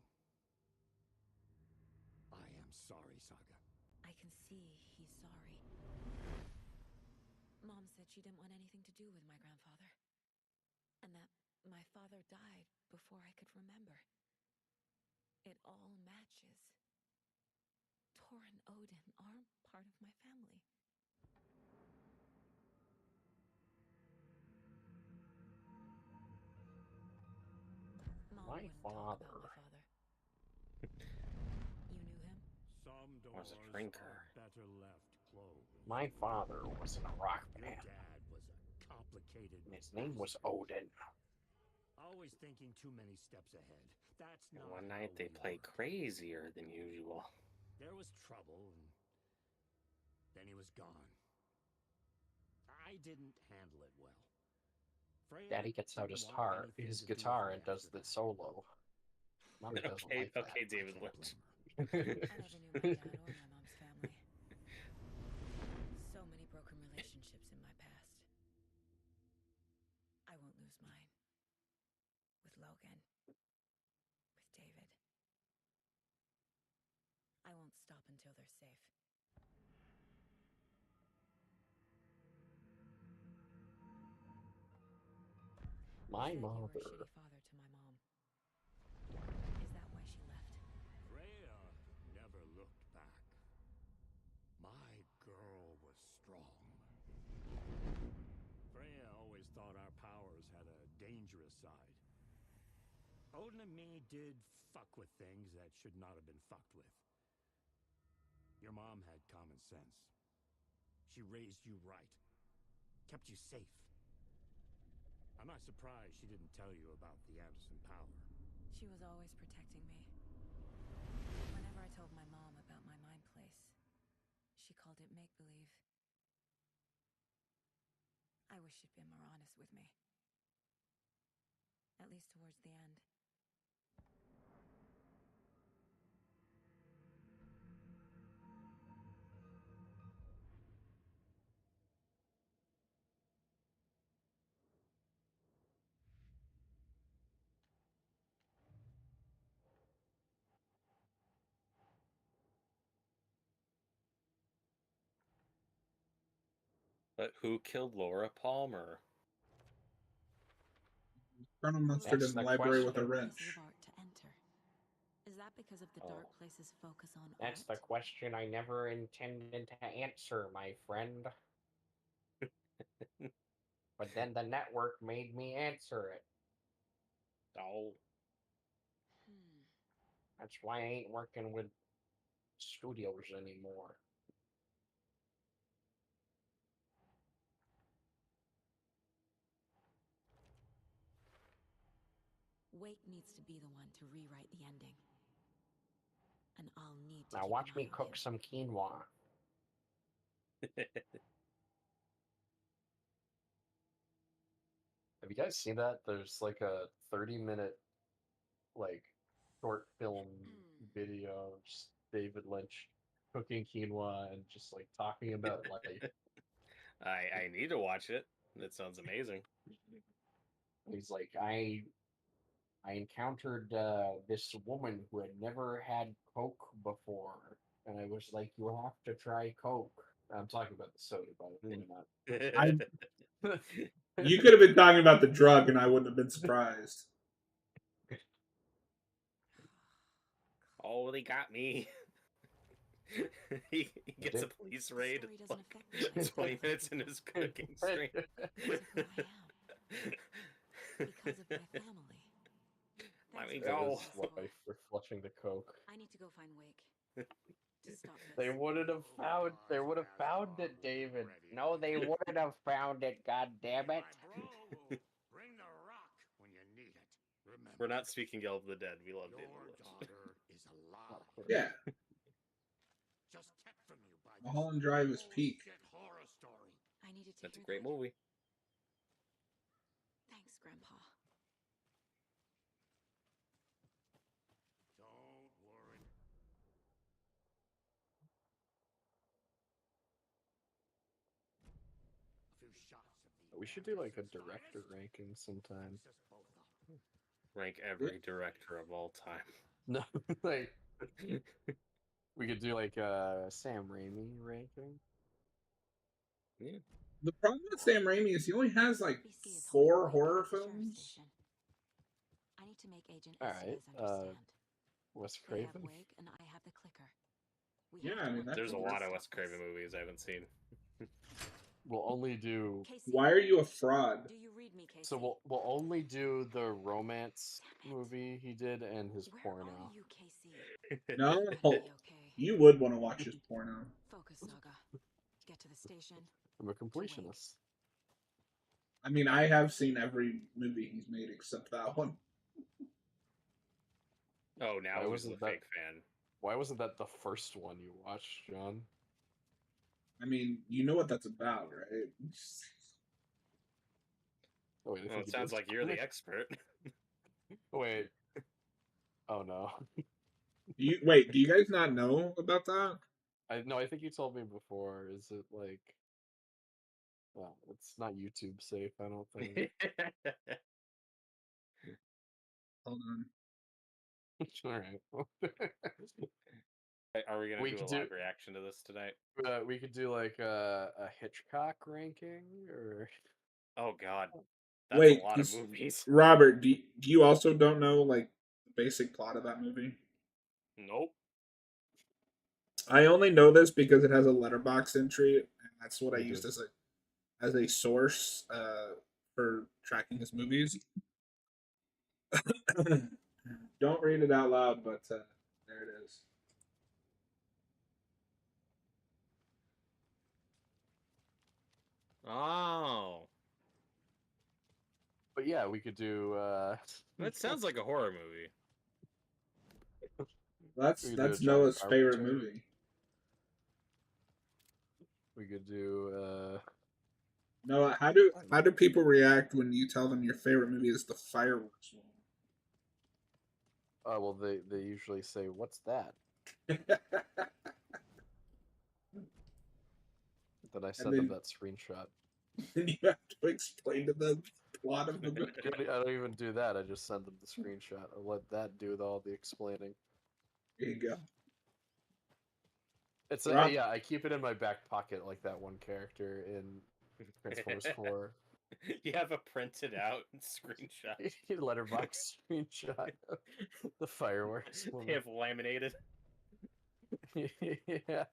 I am sorry, Saga. I can see he's sorry. Mom said she didn't want anything to do with my grandfather. And that my father died before I could remember. It all matches. Tor and Odin aren't part of my family. Mom My wouldn't talk about father. my father. You knew him? Some Was doors a drinker. are better left closed. My father was in a rock Your band. dad was a complicated. His name was bastard. Odin. Always thinking too many steps ahead. That's And not one how night they we played work. crazier than usual. There was trouble, and then he was gone. I didn't handle it well. Freya Daddy gets out didn't his want tar, anything his to do with guitar me and does after the that. solo. Mommy doesn't Okay, like that. okay, I David can't Lynch. blame her. I never knew my dad or my mom's family. So many broken relationships in my past. I won't lose mine. With Logan. With David. I won't stop until they're safe. My You said you were a mother. shitty father to my mom. Is that why she left? Freya never looked back. My girl was strong. Freya always thought our powers had a dangerous side. Odin and me did fuck with things that should not have been fucked with. Your mom had common sense. She raised you right. Kept you safe. I'm not surprised she didn't tell you about the Anderson power. She was always protecting me. Whenever I told my mom about my mind place, she called it make-believe. I wish she'd been more honest with me. At least towards the end. But who killed Laura Palmer? Colonel Mustard That's in the the library with a question. wrench. Places of art to enter. Is that because of the Oh. dark place's focus on That's the art? question I never intended to answer, my friend. But then the network made me answer it. Oh, Hmm. That's why I ain't working with studios anymore. Wake needs to be the one to rewrite the ending. And I'll need to Now keep watch an me eye on cook him. some quinoa. Have you guys seen that? There's like a 30-minute like short film video of just David Lynch cooking quinoa and just like talking about life. I need to watch it. That sounds amazing. He's like, I encountered this woman who had never had Coke before, and I was like, you have to try Coke. I'm talking about the soda, by the way, not. You could have been talking about the drug, and I wouldn't have been surprised. Oh, they got me. He gets a police raid. Story doesn't affect me like 20 that. minutes in his cooking stream. Because of who I am. Because of my family. Let Thanks me for go. His saying this, wife for flushing the Coke. I need to go find Wake. To stop this. They wouldn't have found. They would have found it, David. No, they wouldn't have found it. God damn it! My bro will bring the rock when you need it. Remember, We're not speaking Yell of the Dead. We love David your Lynch. daughter is alive. Yeah, Just kept from you by Mulholland Drive is peak. bullshit horror story. I needed to That's a hear great that. movie. Thanks, Grandpa. Don't worry. A few shots of the We should do like a Anderson's director finest. ranking sometime. Mix us both up. Rank every director of all time. No, like we could do like a Sam Raimi ranking. Yeah. The problem with Sam Raimi is he only has like BC is 4 holding Wake horror at the sheriff's films. station. I need to make Agent All Estevez right, understand. Wes They have Craven. Wake and I have the clicker. We Yeah, have I to mean, work that's There's a together lot to of Wes stop Craven this. movies I haven't seen. We'll only do. Casey, Why are you a fraud? do you read me, Casey? So we'll only do the romance Damn it. movie he did and his Where porno. are you, Casey? No, Gotta be okay. you would want to watch his porno. Focus, Saga. Get to the station. I'm a completionist. I mean, I have seen every movie he's made except that one. Oh, now Why who's wasn't the that- fake fan? Why wasn't that the first one you watched, John? I mean, you know what that's about, right? Oh, wait, I Well, think it you sounds did. like you're the expert. Wait. Oh no. Do you guys not know about that? I think you told me before. Is it like? Well, it's not YouTube safe. I don't think. Hold on. All right. Are we gonna We do a could live do- reaction to this tonight? We could do like a Hitchcock ranking, or Oh God, that's Wait, a lot of 'cause- movies. Robert, do you also don't know like the basic plot of that movie? Nope. I only know this because it has a letterbox entry, and that's what I You used did. as a source for tracking his movies. Don't read it out loud, but there it is. Oh, but yeah, we could do. that sounds like a horror movie. That's We could do a John Noah's favorite Carpenter. movie. We could do. Noah, how do people react when you tell them your favorite movie is the fireworks one? Oh well, they usually say, "What's that?" Then I send them then- that screenshot. And you have to explain to them the plot of the movie. I don't even do that. I just send them the screenshot. I let that do all the explaining. There you go. It's Rob- yeah. I keep it in my back pocket like that one character in Transformers 4. You have a printed out screenshot. Letterbox screenshot of the fireworks They woman. have laminated. Yeah.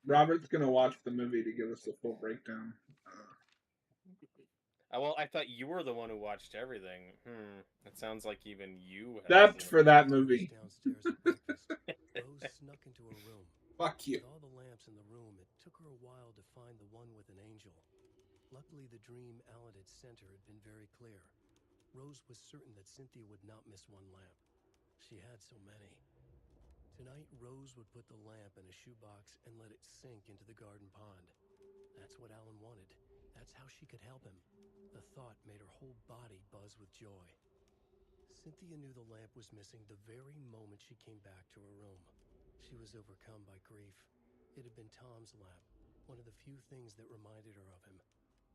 Robert's gonna watch the movie to give us the full breakdown. Well, I thought you were the one who watched everything. It sounds like even you have That's seen for that movie. Downstairs at breakfast, Rose snuck into her room. Fuck you. With all the lamps in the room, it took her a while to find the one with an angel. Luckily, the dream Alan had sent her had been very clear. Rose was certain that Cynthia would not miss one lamp. She had so many. Tonight, Rose would put the lamp in a shoebox and let it sink into the garden pond. That's what Alan wanted. That's how she could help him. The thought made her whole body buzz with joy. Cynthia knew the lamp was missing the very moment she came back to her room. She was overcome by grief. It had been Tom's lamp, one of the few things that reminded her of him.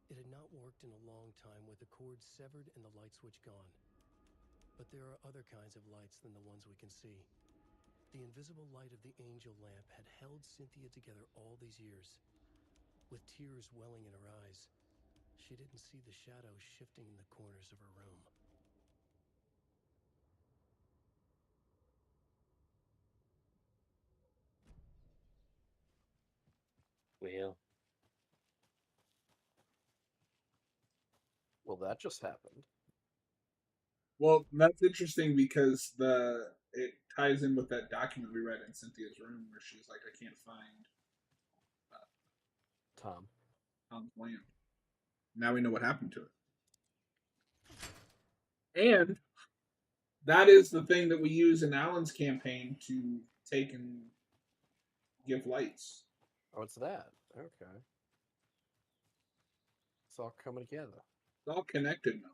It had not worked in a long time with the cord severed and the light switch gone. But there are other kinds of lights than the ones we can see. The invisible light of the angel lamp had held Cynthia together all these years. With tears welling in her eyes, she didn't see the shadows shifting in the corners of her room. Well, that just happened. Well, that's interesting because it ties in with that document we read in Cynthia's room where she's like, I can't find Tom. Tom's lamp. Now we know what happened to it. And that is the thing that we use in Alan's campaign to take and give lights. Oh, it's that. Okay. It's all coming together. It's all connected now.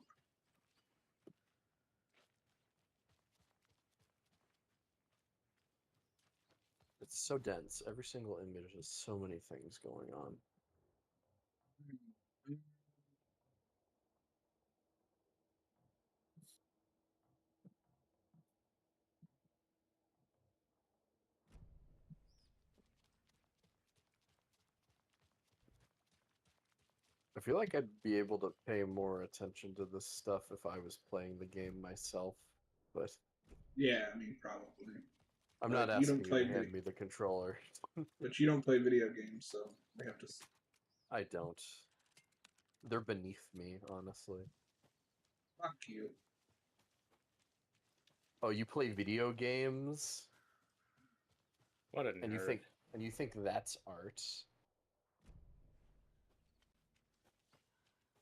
It's so dense. Every single image has so many things going on. I feel like I'd be able to pay more attention to this stuff if I was playing the game myself, but Yeah, I mean, probably. I'm But not you don't asking you play to hand video- me the controller. But you don't play video games, so we have to. I don't. They're beneath me, honestly. Fuck you. Oh, you play video games? What a nerd. And you think that's art?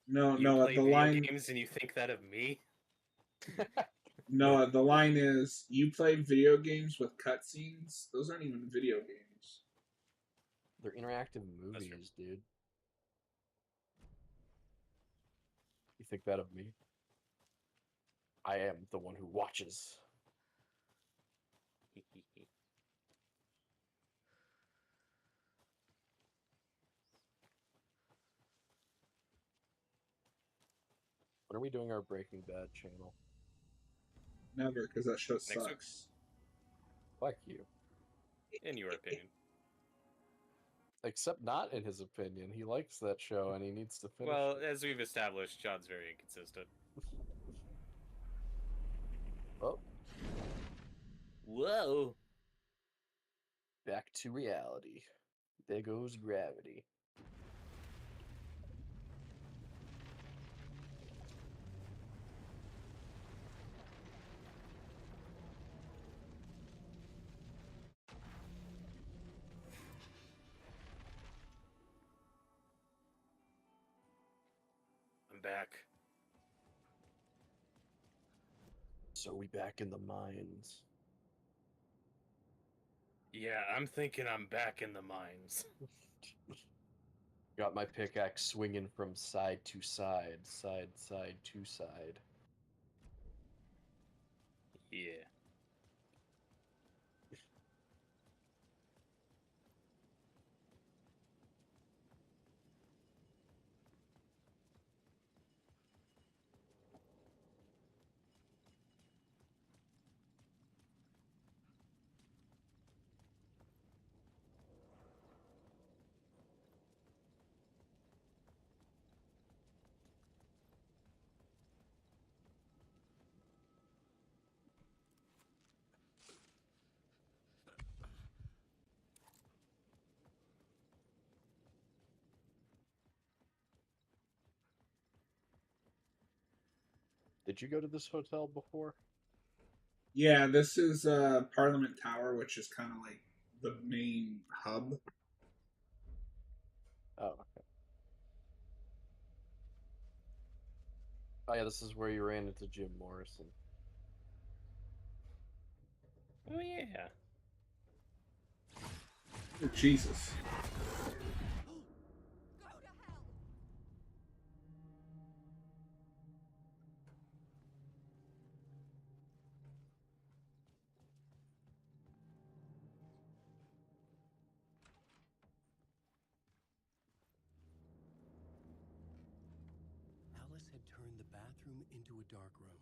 No, You no. play The video line. games and you think that of me? No, the line is you play video games with cutscenes. Those aren't even video games. They're interactive That's movies, dude. You think that of me? I am the one who watches. When are we doing our Breaking Bad channel? Never, because that show Next week. sucks. Fuck you. In your opinion. Except not in his opinion. He likes that show and he needs to finish Well, it. as we've established, John's very inconsistent. Oh, Whoa. back to reality. There goes gravity. I'm back. So we back in the mines. Yeah, I'm thinking I'm back in the mines. Got my pickaxe swinging from side to side, side to side. Yeah. Did you go to this hotel before? Yeah, this is Parliament Tower, which is kind of like the main hub. Oh, okay. Oh yeah, this is where you ran into Jim Morrison. Oh yeah. Oh, Jesus. Go to hell! Alice had turned the bathroom into a dark room.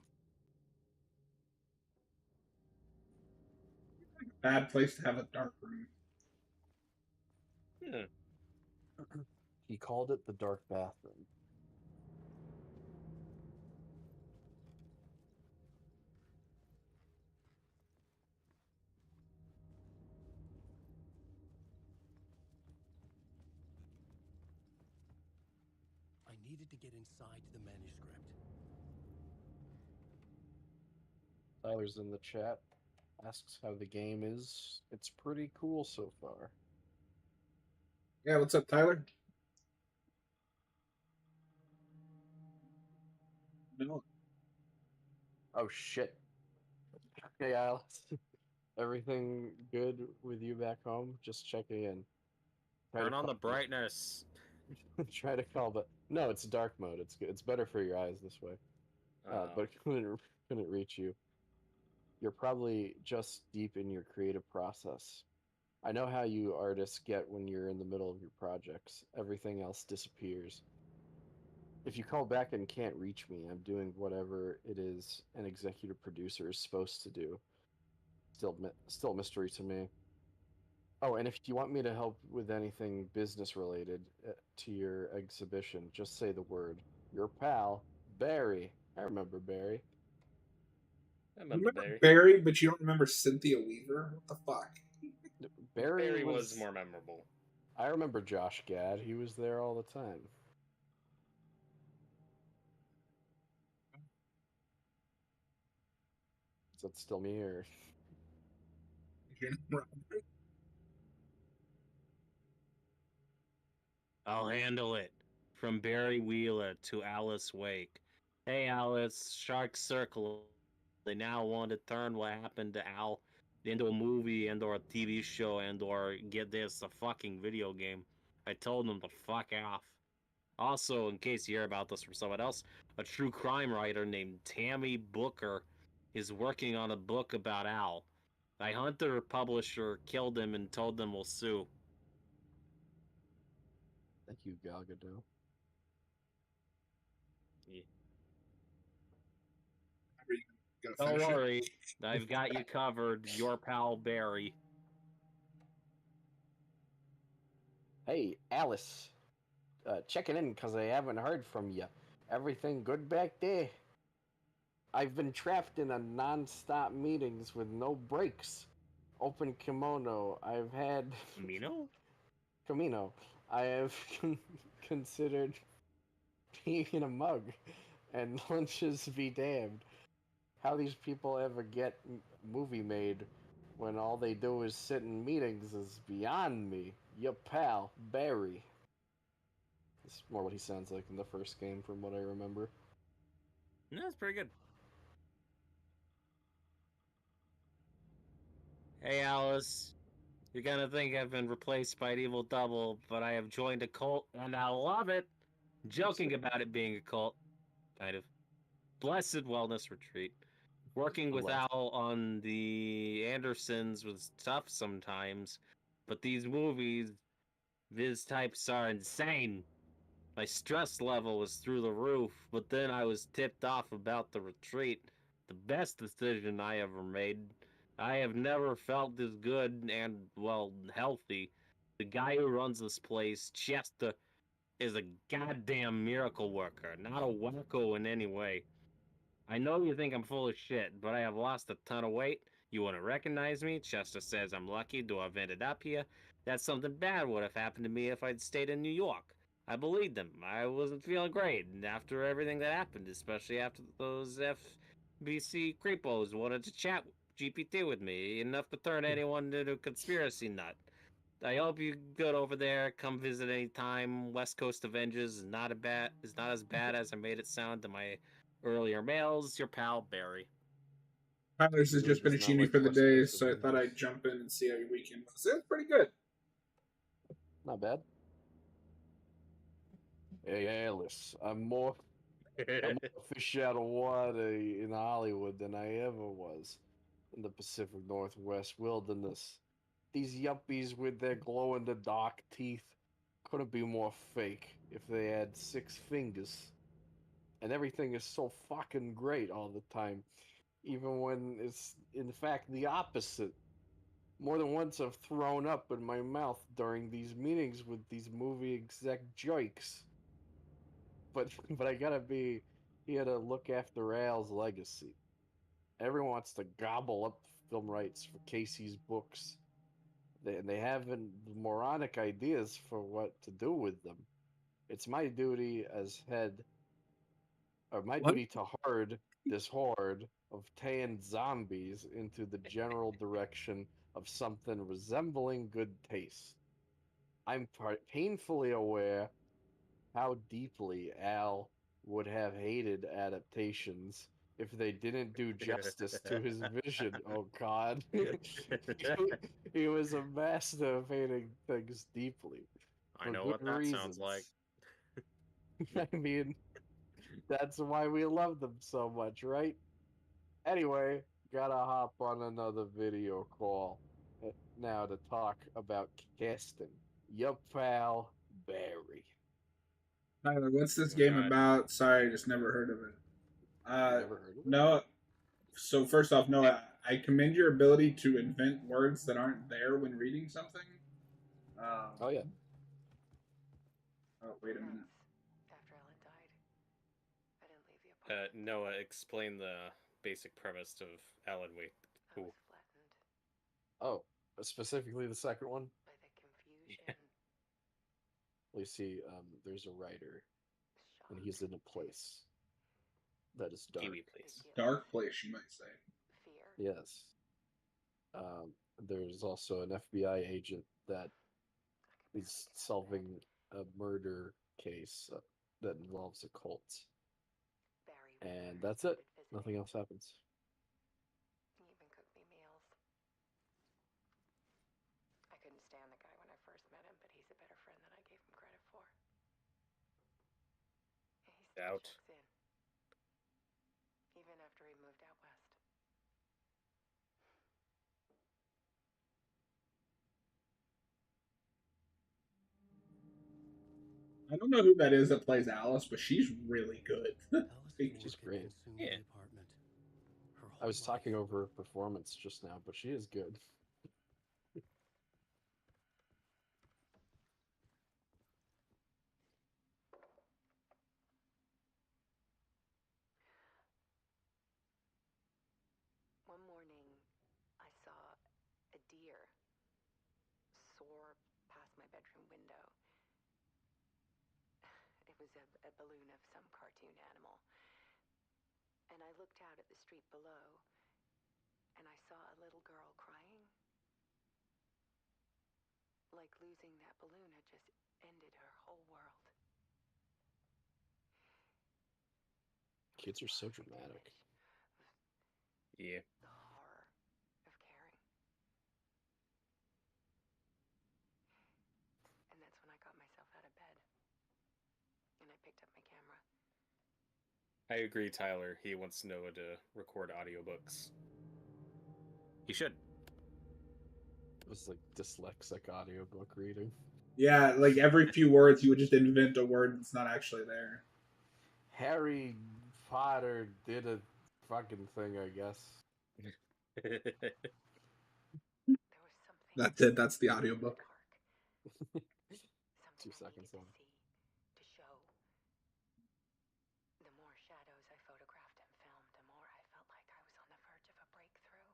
Bad place to have a dark room. Hmm. He called it the Dark Bathroom. I needed to get inside the manuscript. Tyler's in the chat. Asks how the game is. It's pretty cool so far. Yeah, what's up, Tyler? No. Oh shit. Hey Alice. Everything good with you back home? Just checking in. Try to Turn on the call- brightness. Try to call, but no, it's dark mode. It's good. It's better for your eyes this way. But couldn't reach you. You're probably just deep in your creative process. I know how you artists get when you're in the middle of your projects. Everything else disappears. If you call back and can't reach me, I'm doing whatever it is an executive producer is supposed to do. Still mystery to me. Oh, and if you want me to help with anything business related to your exhibition, just say the word. Your pal, Barry. I remember Barry. I You remember remember Barry. Barry, but you don't remember Cynthia Weaver? What the fuck? Barry was more memorable. I remember Josh Gad. He was there all the time. Is that still me or? You don't remember? I'll handle it. From Barry Wheeler to Alice Wake. Hey, Alice, Shark Circle. They now want to turn what happened to Al into a movie and or a TV show and or get this, a fucking video game. I told them to fuck off. Also, in case you hear about this from someone else, a true crime writer named Tammy Booker is working on a book about Al. I hunted her publisher, killed him, and told them we'll sue. Thank you, Gal Gadot. Yeah. Gonna Don't finish it? worry, I've got you covered. Your pal Barry. Hey, Alice. Checking in because I haven't heard from you. Everything good back there? I've been trapped in a non-stop meetings with no breaks. Open kimono. I've had Mino? Camino. I have considered being in a mug, and lunches be damned. How these people ever get movie made when all they do is sit in meetings is beyond me. Your pal, Barry. It's more what he sounds like in the first game from what I remember. No, that's pretty good. Hey, Alice. You're gonna think I've been replaced by an evil double, but I have joined a cult, and I love it. Joking about it being a cult, kind of. Blessed Wellness Retreat. Working with Blessed. Al on the Andersons was tough sometimes, but these movies, these types are insane. My stress level was through the roof, but then I was tipped off about the retreat. The best decision I ever made. I have never felt this good and, well, healthy. The guy who runs this place, Chester, is a goddamn miracle worker, not a wacko in any way. I know you think I'm full of shit, but I have lost a ton of weight. You wouldn't recognize me. Chester says I'm lucky to have ended up here. That something bad would have happened to me if I'd stayed in New York. I believed him. I wasn't feeling great, and after everything that happened, especially after those FBC creepos wanted to chat GPT with me, enough to turn anyone into a conspiracy nut. I hope you good over there. Come visit anytime. West Coast Avengers is not as bad as I made it sound to my earlier mails. Your pal Barry. Tyler's has Who just does finished not uni like for the West day, Coast so I thought Avengers? I'd jump in and see how your weekend was. It was pretty good. Not bad. Hey, Alice, I'm more fish out of water in Hollywood than I ever was in the Pacific Northwest wilderness. These yuppies with their glow in the dark teeth couldn't be more fake if they had 6 fingers. And everything is so fucking great all the time, even when it's in fact the opposite. More than once I've thrown up in my mouth during these meetings with these movie exec jokes. But I gotta be here to look after Al's legacy. Everyone wants to gobble up film rights for Casey's books. They haven't moronic ideas for what to do with them. It's my duty as head, or my What? duty to herd this horde of tanned zombies into the general direction of something resembling good taste. I'm painfully aware how deeply Al would have hated adaptations if they didn't do justice to his vision. Oh God, he was a master of hating things deeply I for know good what that sounds like. reasons. I mean, that's why we love them so much, right? Anyway, gotta hop on another video call now to talk about casting. Your pal Barry. Tyler, what's this Oh game God. about? Sorry, I just never heard of it. Never heard of it? No. So first off, Noah, I commend your ability to invent words that aren't there when reading something. Oh yeah. Oh, wait a minute. After Ellen died, I didn't leave the apartment. Noah, explain the basic premise of Alan Wake. I was flattened Oh, specifically the second one. by the confusion, Well, you see, there's a writer, and he's in a place that is dark. Kiwi, please. Dark place, you might say. fear. Yes. There's also an FBI agent that is solving a murder case that involves a cult, Barry and Whitmer that's it. started visiting. Nothing else happens. He even cooked me meals. I couldn't stand the guy when I first met him, but he's a better friend than I gave him credit for. He still Out. checks in, even after he moved out west. I don't know who that is that plays Alice, but she's really good. Alice Speak- She's work had great. consumed Yeah. the apartment. Her I was whole talking life. over her performance just now, but she is good. One morning, I saw a deer soar past my bedroom window. It was a balloon of some cartoon animal. And I looked out at the street below, and I saw a little girl crying. Like losing that balloon had just ended her whole world. Kids are so Perfect dramatic. image Yeah. of the horror of caring. And that's when I got myself out of bed. And I picked up my camera. I agree, Tyler. He wants Noah to record audiobooks. He should. It was like dyslexic audiobook reading. Yeah, like every few words, you would just invent a word that's not actually there. Harry Potter did a fucking thing, I guess. There was something That's it. That's the audiobook. dark. Something 2 I seconds needed on. to see, to show. The more shadows I photographed and filmed, the more I felt like I was on the verge of a breakthrough.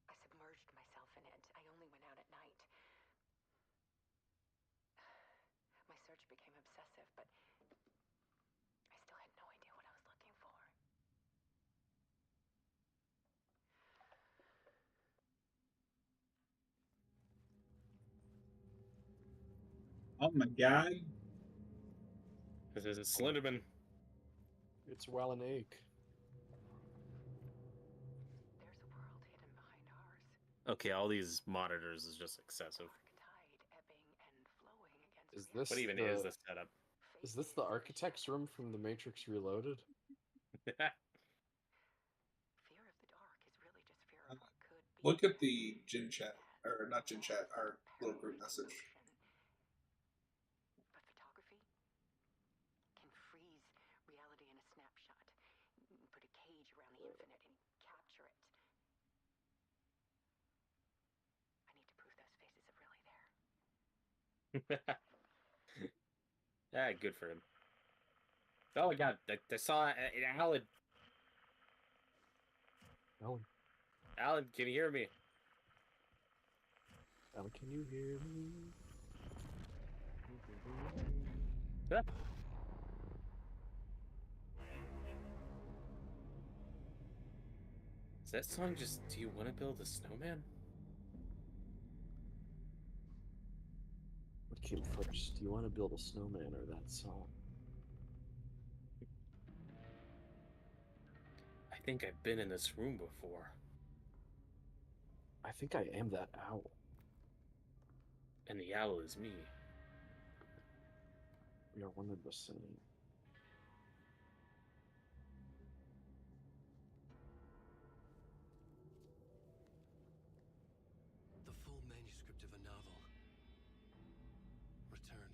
I submerged myself in it. I only went out at night. Oh my god. This is Slenderman. It's well an ache. There's a world hidden behind ours. Okay, all these monitors is just excessive. Dark tide ebbing and flowing against Is this What even the, is the setup? is this the architect's room from The Matrix Reloaded? Fear of the dark is really just fear of what could be. Look at the Gin Chat, or not Gin Chat, our little group message. But photography can freeze reality in a snapshot, put a cage around the infinite and capture it. I need to prove those faces are really there. Ah, good for him. Oh my god, I saw Alan. Alan, Alan, can you hear me? Alan, can you hear me? Huh? Is that song just Do You Want to Build a Snowman? What came first? Do you want to build a snowman or that song? I think I've been in this room before. I think I am that owl. And the owl is me. We are one and the same. The full manuscript of a novel. Return.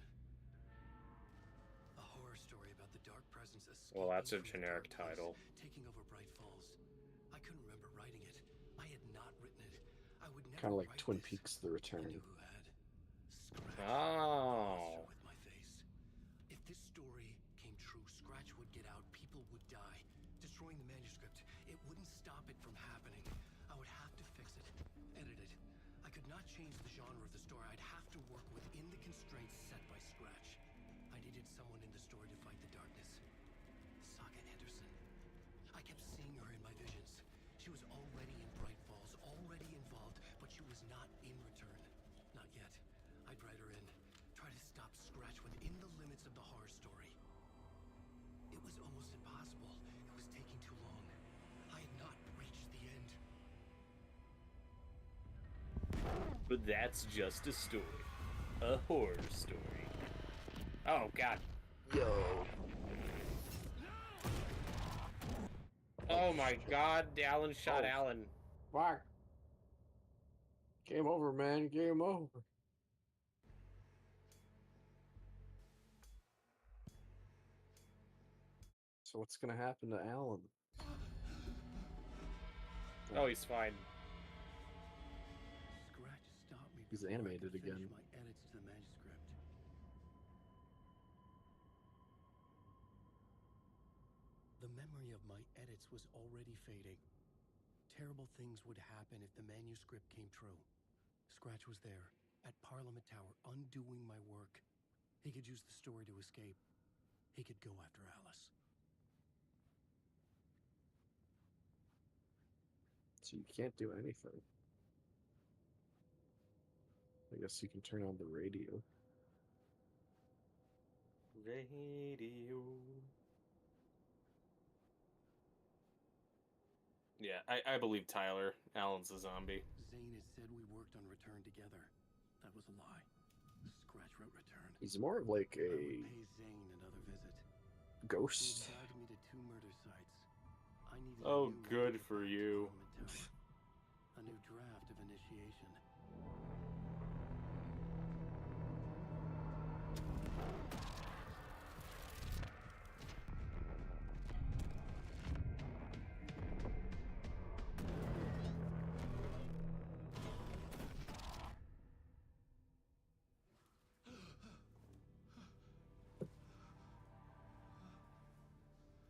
A horror story about the dark presence Well, that's a escaping from the generic dark place, title. taking over Bright Falls. I couldn't remember writing it. I had not written it. I would never Kind of like write Twin this. Peaks: The I Return. knew who had. Scratch. Oh. With my face. If this story came true, Scratch would get out, people would die. Destroying the manuscript, it wouldn't stop it from happening. I would have to fix it, edit it. I could not change the genre of the story. I'd have to work within the constraints set by Scratch. I needed someone in the story to fight the darkness. Saga Anderson. I kept seeing her in my visions. She was already in Bright Falls, already involved, but she was not in Return. Not yet. I'd write her in, try to stop Scratch within the limits of the horror story. It was almost impossible. It was taking too long. I had not reached the end. But that's just a story. A horror story. Oh god. Yo. Oh my god, Alan shot Oh. Alan. Fuck. Game over, man. Game over. So what's gonna happen to Alan? Oh, he's fine. Scratch stopped me He's before I animated could finish again. my edits to the manuscript. The memory of my edits was already fading. Terrible things would happen if the manuscript came true. Scratch was there, at Parliament Tower, undoing my work. He could use the story to escape. He could go after Alice. So you can't do anything. I guess you can turn on the radio. Radio. Yeah, I believe Tyler. Alan's a zombie. Zane had said we worked on Return together. That was a lie. Scratch wrote Return. He's more of like I would a pay Zane another visit. He ghost. had guided me to 2 murder sites. I needed a Oh, new way good to for find you. Parliament Tower. A new draft of initiation.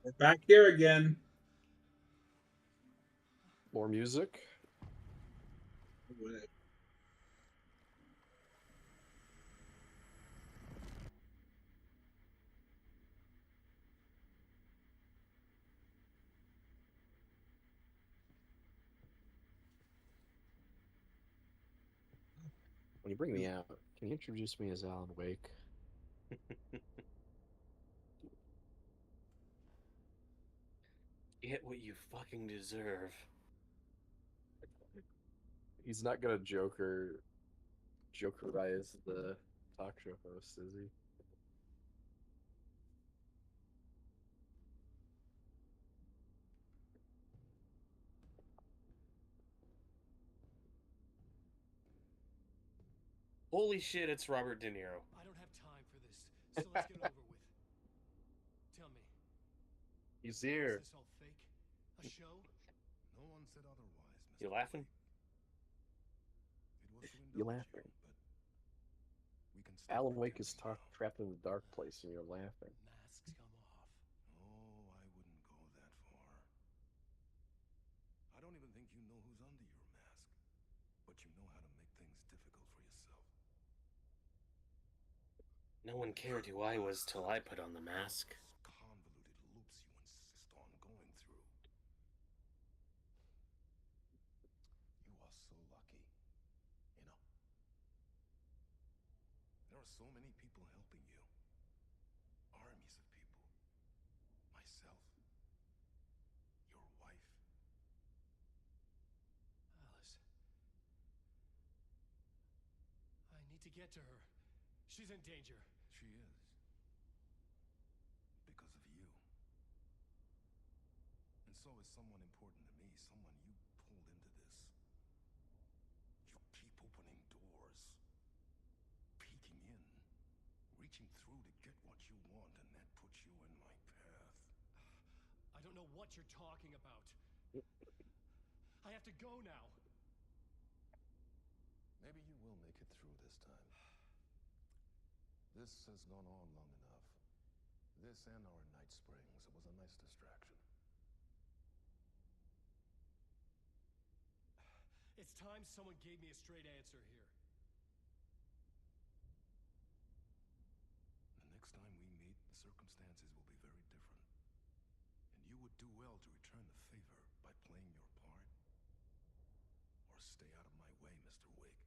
We're back here again. More music. When you bring me out, can you introduce me as Alan Wake? Get what you fucking deserve. He's not gonna Jokerize the talk show host, is he? Holy shit, it's Robert De Niro. I don't have time for this, so let's get it over with. Tell me, He's is here. this all fake? A show? No one said otherwise, Mr. You laughing? It was to You indulge laughing? but we can still Alan Wake pretend is we know. trapped in the dark place, and you're laughing. Masks come off. Oh, I wouldn't go that far. I don't even think you know who's under your mask, but you know how to make things difficult for yourself. No one cared who I was till I put on the mask. Convoluted loops you insist on going through. You are so lucky. You know. There are so many people helping you. Armies of people. Myself. Your wife. Alice. I need to get to her. She's in danger. She is. Because of you. And so is someone important to me, someone you pulled into this. You keep opening doors, peeking in, reaching through to get what you want, and that puts you in my path. I don't know what you're talking about. I have to go now. Maybe you will make it through this time. This has gone on long enough. This and our Night Springs. It was a nice distraction. It's time someone gave me a straight answer here. The next time we meet, the circumstances will be very different. And you would do well to return the favor by playing your part. Or stay out of my way, Mr. Wake.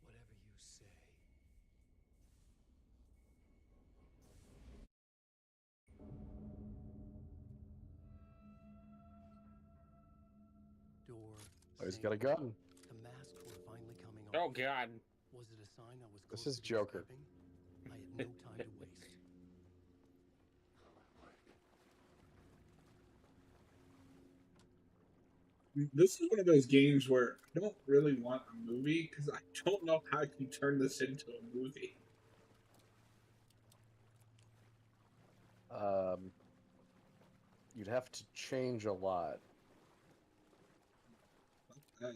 Whatever you say. Door. Oh, he's same. got a gun. The masks were finally coming off. Oh god. Was it a sign I was This closer is to Joker. escaping? I had no time to waste. This is one of those games where I don't really want a movie because I don't know how I can turn this into a movie. You'd have to change a lot. Uh,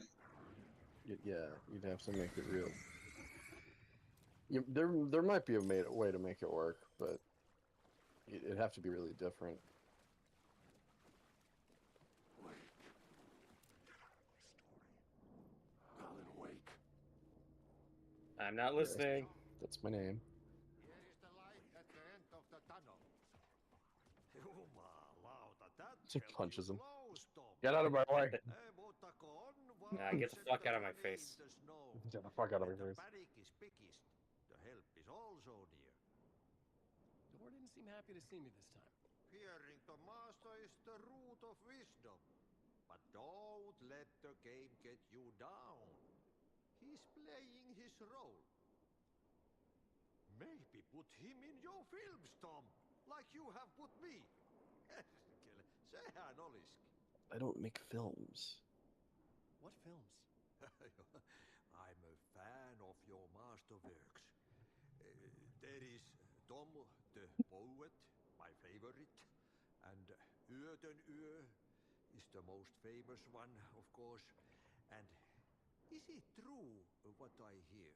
Yeah, you'd have to make it real. There might be a way to make it work, but it'd have to be really different. Alan Wake. I'm not listening. That's my name. Here is the light at the end of the tunnel. He punches him. Get out of my way. Nah, get the fuck out of my face. Get the fuck out of my face. The help is also near. Door didn't seem happy to see me this time. Fearing the master is the root of wisdom. But don't let the game get you down. He's playing his role. Maybe put him in your films, Tom, like you have put me. Sehän olisikin. I don't make films. What films? I'm a fan of your masterworks. There is Tom the Poet, my favorite, and Yöden Yö is the most famous one, of course. And is it true what I hear,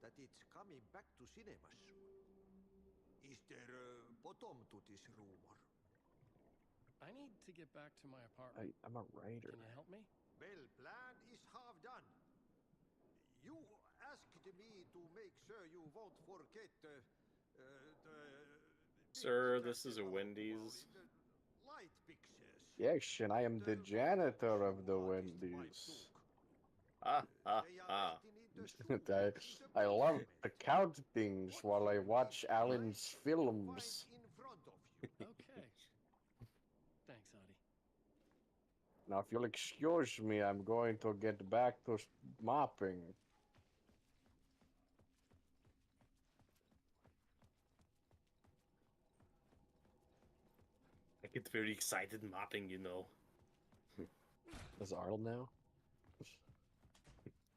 that it's coming back to cinemas? Is there a bottom to this rumor? I need to get back to my apartment. I'm a writer. Can you help me? Well, plan is half done. You asked me to make sure you won't forget the Sir, this is a Wendy's. light fixtures. Yes, and I am the janitor of the Wendy's. Ah, ah, ah. I love to count things while I watch Alan's films. Okay. Thanks, Audie. Now, if you'll excuse me, I'm going to get back to mopping. I get very excited mopping, you know. Is Arnold now?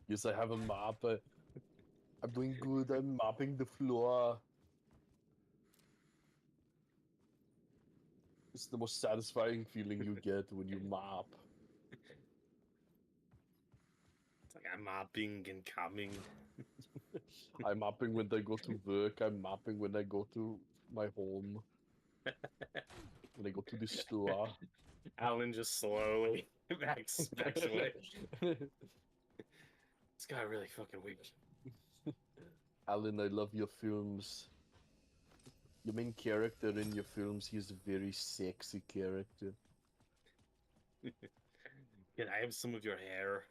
Yes, I have a mop. I'm doing good. I'm mopping the floor. It's the most satisfying feeling you get when you mop. It's like I'm mopping and coming. I'm mopping when I go to work. I'm mopping when I go to my home. When I go to the store. Alan just slowly backs away. This guy really fucking weak. Alan, I love your films. Your main character in your films, he's a very sexy character. Can I have some of your hair?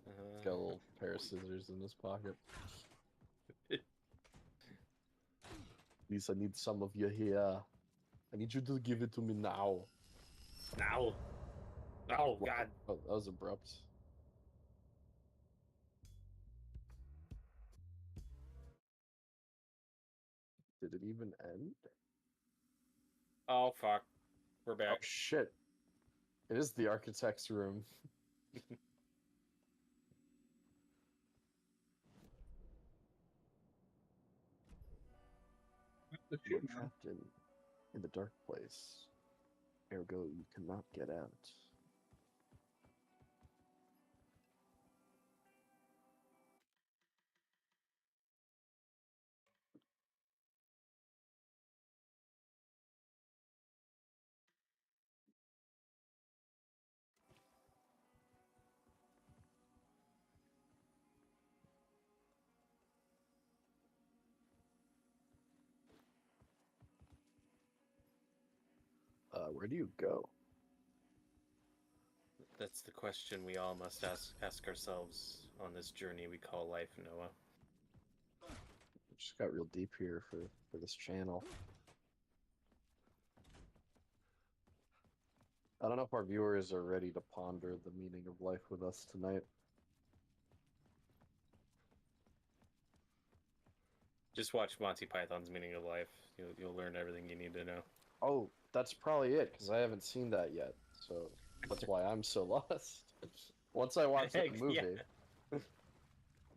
He's got a little pair of scissors in his pocket. Please, I need some of your hair. I need you to give it to me now. Now. Oh God. Oh, that was abrupt. Did it even end? Oh fuck. We're Oh back. shit. It is the architect's room. The You are shoot, man. trapped in the dark place. Ergo, you cannot get out. Where do you go? That's the question we all must ask ourselves on this journey we call life, Noah. Just got real deep here for this channel. I don't know if our viewers are ready to ponder the meaning of life with us tonight. Just watch Monty Python's Meaning of Life. You'll learn everything you need to know. Oh, that's probably it, because I haven't seen that yet. So that's why I'm so lost. Once I watch the Heck, movie, yeah.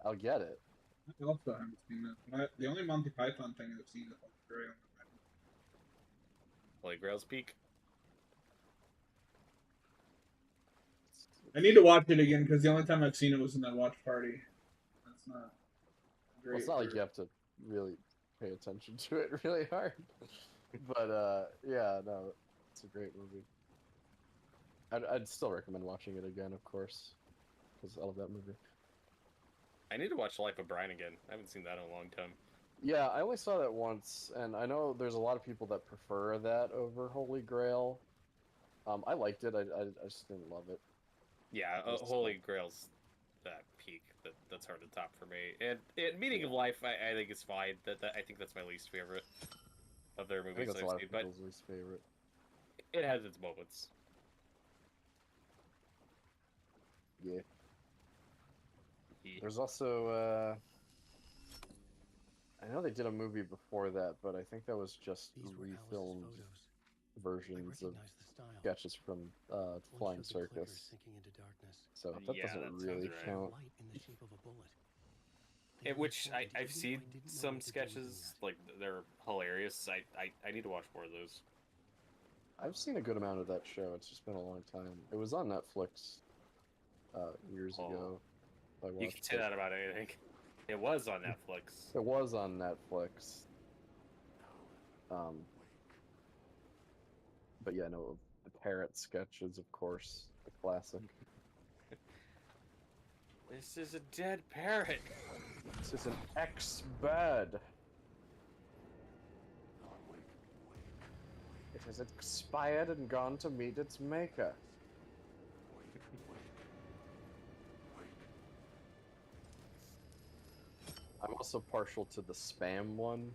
I'll get it. I also haven't seen it. But the only Monty Python thing I've seen is Holy Grail. Holy Grail's Peak. I need to watch it again because the only time I've seen it was in that watch party. That's not great. Well, it's not like for- you have to really pay attention to it really hard. But yeah, no, it's a great movie. I'd still recommend watching it again, of course, because I love that movie. I need to watch Life of Brian again. I haven't seen that in a long time. Yeah, I only saw that once, and I know there's a lot of people that prefer that over Holy Grail. I liked it. I just didn't love it. Yeah, Just- Holy Grail's that peak. That's hard to top for me. And Meaning of Life, I think is fine. I think that's my least favorite of their I think movies that's a I've lot of seen, but people's least favorite. it has its moments. Yeah. Yeah. There's also I know they did a movie before that, but I think that was just These were Alice's refilmed photos. I versions of recognize the style. sketches from One Flying showed the clicker Circus. sinking into darkness. So that Yeah, that doesn't sounds really right. count. Light in the shape of a bullet. Which I've Even seen if I didn't know some what to do with sketches, that. like they're hilarious. I need to watch more of those. I've seen a good amount of that show. It's just been a long time. It was on Netflix years Oh. ago. I You watched can say it. that about anything. It was on Netflix. It was on Netflix. But yeah, no, the parrot sketches, of course, the classic. This is a dead parrot. This is an ex-bed. has expired and gone to meet its maker. I'm also partial to the spam one,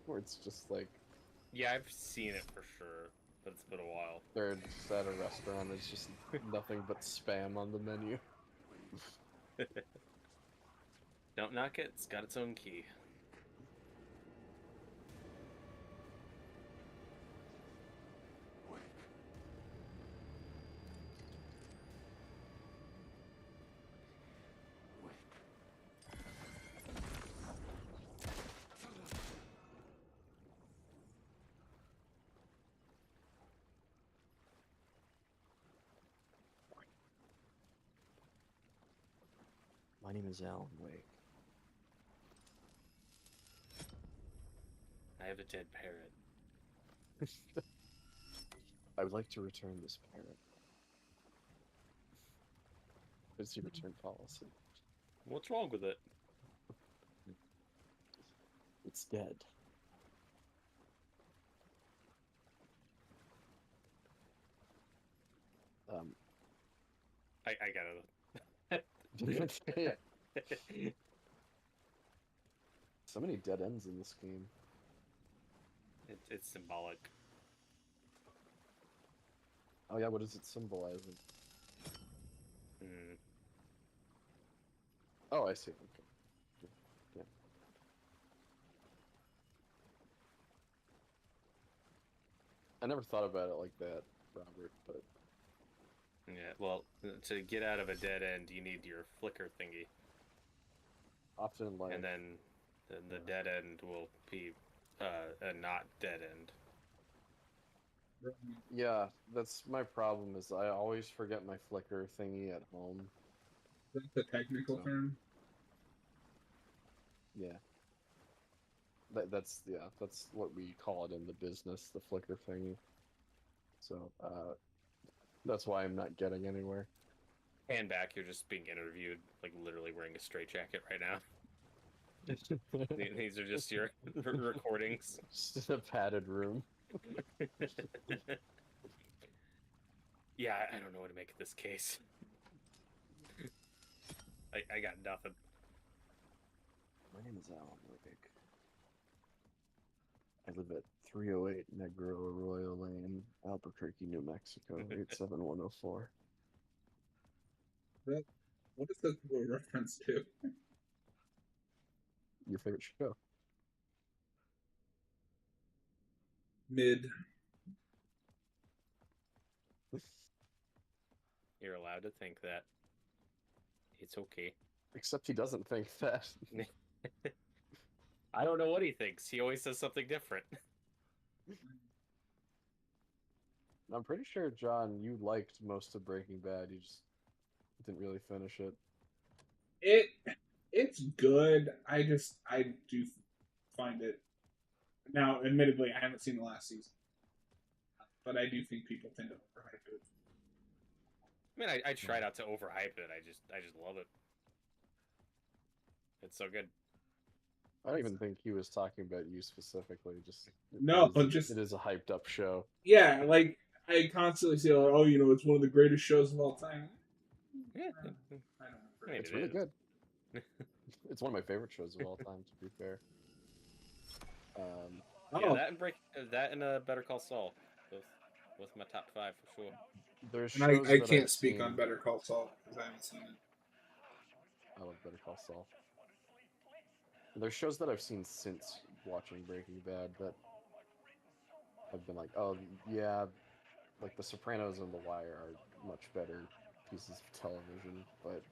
where it's just like Yeah, I've seen it for sure, but it's been a while. they're just at a restaurant. It's just nothing but spam on the menu. Don't knock it. It's got its own key. My name is Alan Wake. I have a dead parrot. I would like to return this parrot. What's your return policy? What's wrong with it? It's dead. I gotta. So many dead ends in this game. It's symbolic. Oh yeah, what is it symbolizing? Hmm. Oh, I see. Okay. Yeah. I never thought about it like that, Robert, but Yeah, well, to get out of a dead end, you need your flicker thingy. often like And then the dead end will be a not dead end. yeah, that's my problem is I always forget my flicker thingy at home. That's the technical So- term. Yeah. That's what we call it in the business, the flicker thingy. So, that's why I'm not getting anywhere. Hand back, you're just being interviewed, like literally wearing a straitjacket right now. These are just your recordings. Just in a padded room. Yeah, I don't know what to make of this case. I got nothing. My name is Alan Wake. I live at 308 Negro Arroyo Lane, Albuquerque, New Mexico, 87104. What is this a reference to? Your favorite show? Mid. You're allowed to think that. It's okay. Except he doesn't think that. I don't know what he thinks. He always says something different. I'm pretty sure, John, you liked most of Breaking Bad. You just didn't really finish it. It's good. I do find it. Now, admittedly, I haven't seen the last season, but I do think people tend to overhype it. I mean, I try not to overhype it. I just love it. It's so good. I don't even think he was talking about you specifically. Just No, it is, just- it is a hyped up show. Yeah, like I constantly say, like, "Oh, it's one of the greatest shows of all time." Yeah. I don't know. I mean, It's it really is. good. It's one of my favorite shows of all time, to be fair. Yeah, Oh, that and Better Call Saul, both my top 5 for sure. There's and shows I that can't I've speak seen- on Better Call Saul because I haven't seen it. I love Better Call Saul. There's shows that I've seen since watching Breaking Bad that have been like, oh yeah, like The Sopranos and The Wire are much better pieces of television, but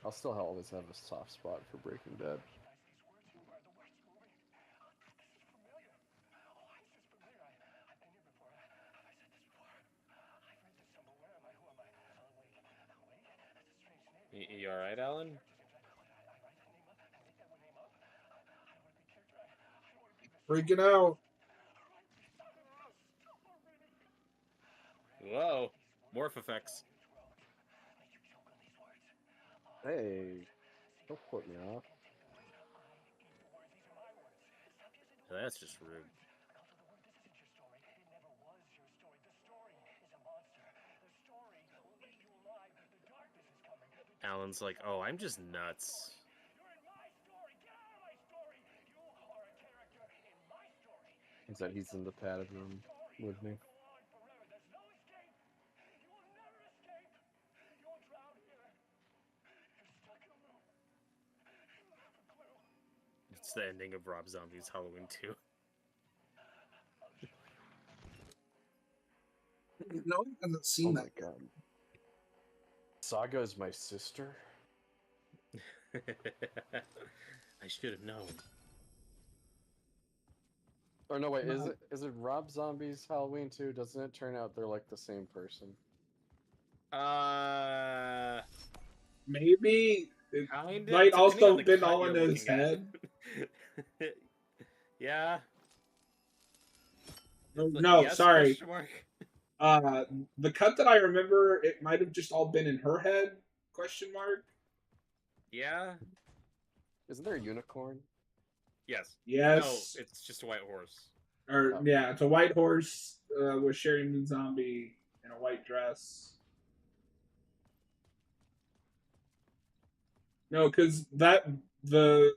I'll still always have a soft spot for Breaking Bad. You alright, Alan? Freaking out. Whoa! Morph effects. Hey, don't put me off. That's just rude. Alan's like, oh, I'm just nuts. Is that he's in the padded room with me? It's the ending of Rob Zombie's Halloween 2. No, I haven't seen Oh that. my god. Saga is my sister? I should have known. Or no, wait, No. is it Rob Zombie's Halloween 2? Doesn't it turn out they're like the same person? Maybe it Kinda, might depending on also the been cut all you're in his looking at. head. Yeah. No, Yes, sorry. question mark? The cut that I remember, it might have just all been in her head? Question mark. Yeah. Isn't there a unicorn? Yes. Yes. No, it's just a white horse. Or Oh. yeah, it's a white horse with Sherry Moon Zombie in a white dress. No, because that the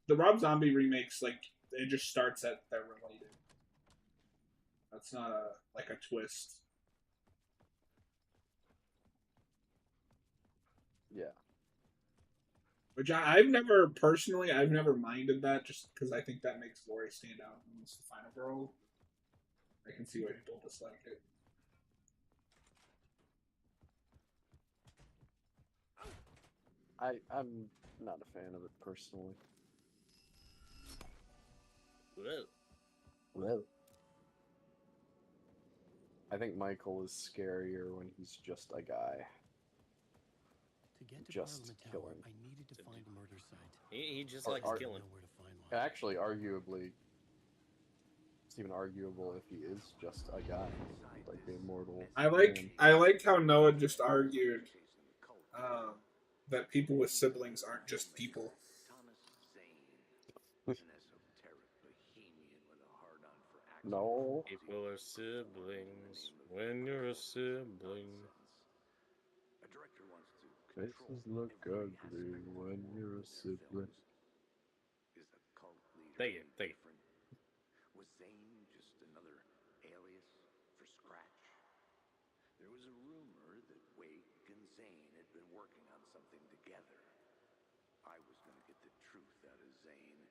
Rob Zombie remakes, like, it just starts at they're related. That's not a twist. Yeah. Which I've never minded that, just because I think that makes Laurie stand out amongst the final girl. I can see why people dislike it. I'm not a fan of it personally. Whoa. Well, I think Michael is scarier when he's just a guy. To get to Just Parliament Tower, killing. I needed to find a murder site. He just Or likes art. I killing. know where to find one. Actually, arguably, it's even arguable if he is just a guy, like the immortal. I like how Noah just argued that people with siblings aren't just people. No. People are siblings when you're a sibling. Faces look ugly when you're a sibling. Thank you. Thank you. Was Zane just another alias for Scratch? There was a rumor that Wake and Zane had been working on something together. I was going to get the truth out of Zane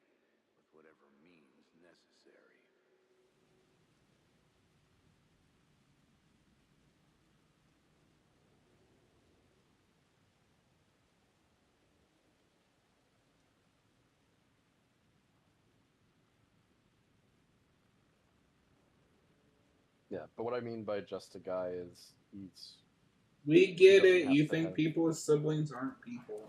with whatever means necessary. Yeah, but what I mean by just a guy is he's We get doesn't it. have You to think have- people with siblings aren't people.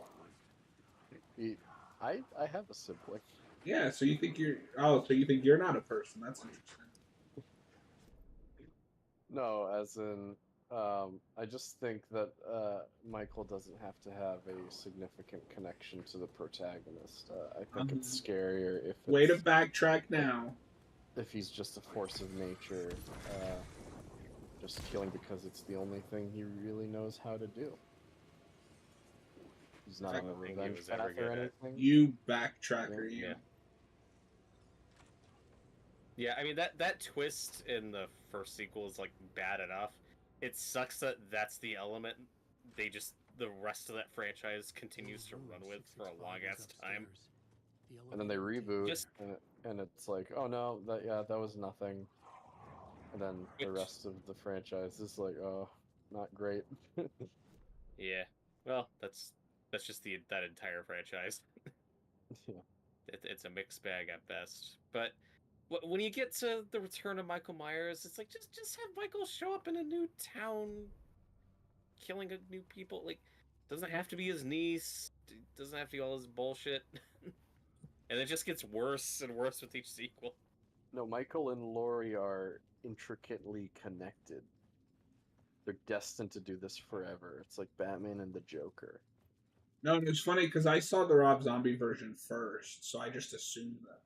I have a sibling. Yeah, so you think you're not a person. That's interesting. No, as in, I just think that Michael doesn't have to have a significant connection to the protagonist. I think it's scarier if Way to it's, backtrack now. if he's just a force of nature, just killing because it's the only thing he really knows how to do. He's not I on a don't think he revenge was ever path or good at- anything. You backtracker, you. Yeah. Yeah, I mean that twist in the first sequel is like bad enough. It sucks that that's the element the rest of that franchise continues to run with for a long ass time. And then they reboot, Just- and it's like, oh no, that was nothing. And then the Which- rest of the franchise is like, oh, not great. Yeah. Well, that's just that entire franchise. Yeah. It's a mixed bag at best. But when you get to the return of Michael Myers, it's like just have Michael show up in a new town, killing new people. Like, doesn't have to be his niece. Doesn't have to be all his bullshit. And it just gets worse and worse with each sequel. No, Michael and Laurie are intricately connected. They're destined to do this forever. It's like Batman and the Joker. No, and it's funny because I saw the Rob Zombie version first, so I just assumed that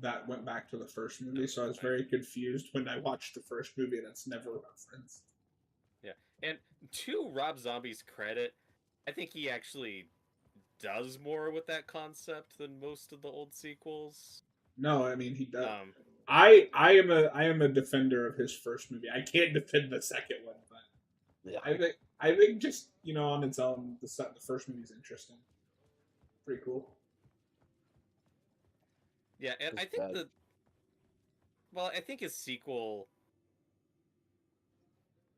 that went back to the first movie. So I was very confused when I watched the first movie, and it's never referenced. Yeah, and to Rob Zombie's credit, I think he actually does more with that concept than most of the old sequels. No, I mean he does. Um, I am a defender of his first movie. I can't defend the second one, but Yeah. I think just on its own, the first movie is interesting, pretty cool. yeah, and It's I think bad. I think his sequel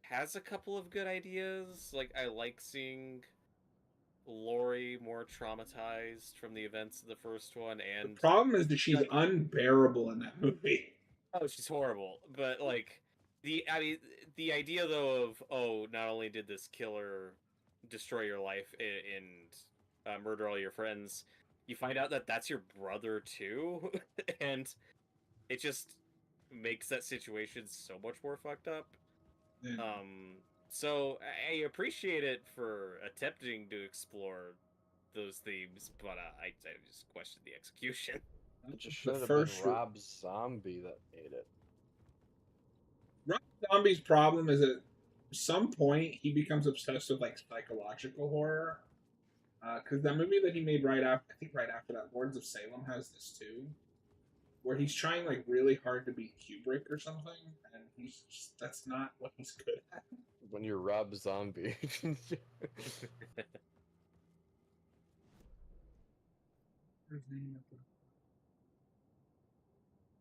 has a couple of good ideas. Like, I like seeing Lori more traumatized from the events of the first one, The and problem is that she's like, unbearable in that movie. oh, she's horrible. But like the idea though of, oh, not only did this killer destroy your life and murder all your friends, you find out that that's your brother too, and it just makes that situation so much more fucked up. Yeah. So I appreciate it for attempting to explore those themes, but I just question the execution. It just The should have first been Rob Zombie that made it. Rob Zombie's problem is at some point he becomes obsessed with like psychological horror. Because that movie that he made right after that, Lords of Salem, has this too, where he's trying like really hard to beat Kubrick or something, and that's not what he's good at. When you're Rob Zombie.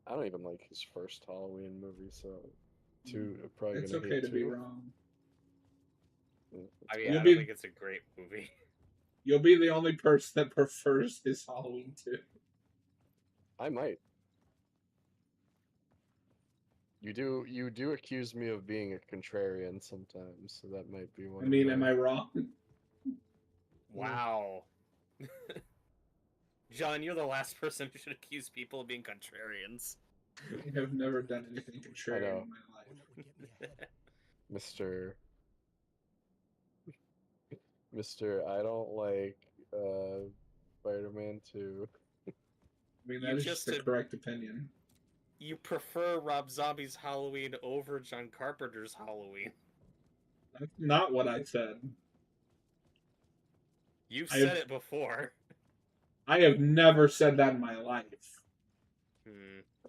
I don't even like his first Halloween movie, so probably It's gonna okay hate to be two. wrong. I mean, You'll I be- don't think it's a great movie. You'll be the only person that prefers his Halloween too. I might. You do accuse me of being a contrarian sometimes, so that might be one. I mean, of am my... I wrong? Wow. John, you're the last person who should accuse people of being contrarians. I have never done anything contrarian in my life. One that would get me ahead. Mr. I don't like Spider-Man 2. I mean, You that is just just the said- correct opinion. You prefer Rob Zombie's Halloween over John Carpenter's Halloween. That's not what I said. You've I said have- it before. I have never said that in my life.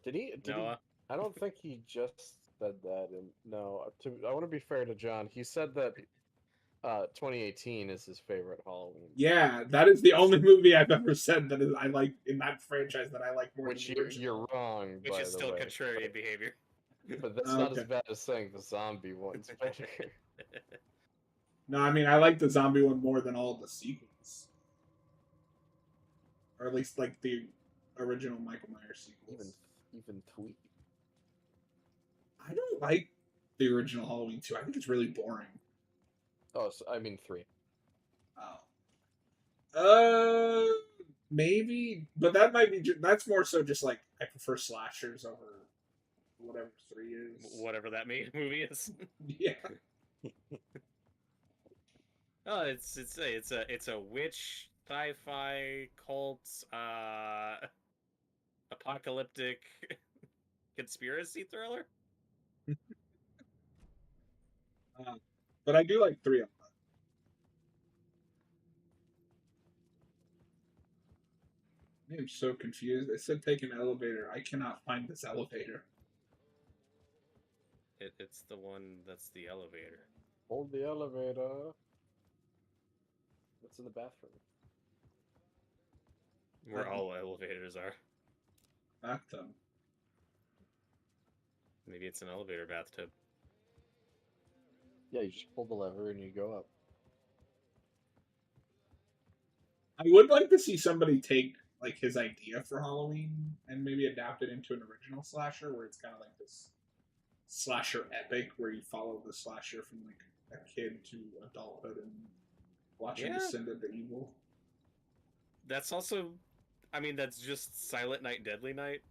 Did he? Noah? I don't think he just said that. And no, I want to be fair to John. He said that 2018 is his favorite Halloween. Yeah, that is the only movie I've ever said that I like in that franchise that I like more Which than the original. you're wrong, Which by is the still way. contrarian behavior. But that's not as Okay. bad as saying the zombie one's better. No, I mean I like the zombie one more than all the sequels, or at least like the original Michael Myers sequels. Even Tweet. I don't like the original Halloween 2. I think it's really boring. Oh, so, I mean 3. Oh. Maybe, but that might be. That's more so just like I prefer slashers over whatever 3 is. Whatever that movie is. Yeah. Oh, it's a witch sci-fi cult apocalyptic conspiracy thriller. But I do like 3 of them. I'm so confused. It said take an elevator. I cannot find this elevator. It's the one that's the elevator. Hold the elevator. What's in the bathroom? Where all elevators are. Bathtub. Maybe it's an elevator bathtub. Yeah, you just pull the lever and you go up. I would like to see somebody take like his idea for Halloween and maybe adapt it into an original slasher where it's kind of like this slasher epic where you follow the slasher from like a kid to adulthood and watch him Yeah. descend into evil. That's also, I mean, that's just Silent Night, Deadly Night.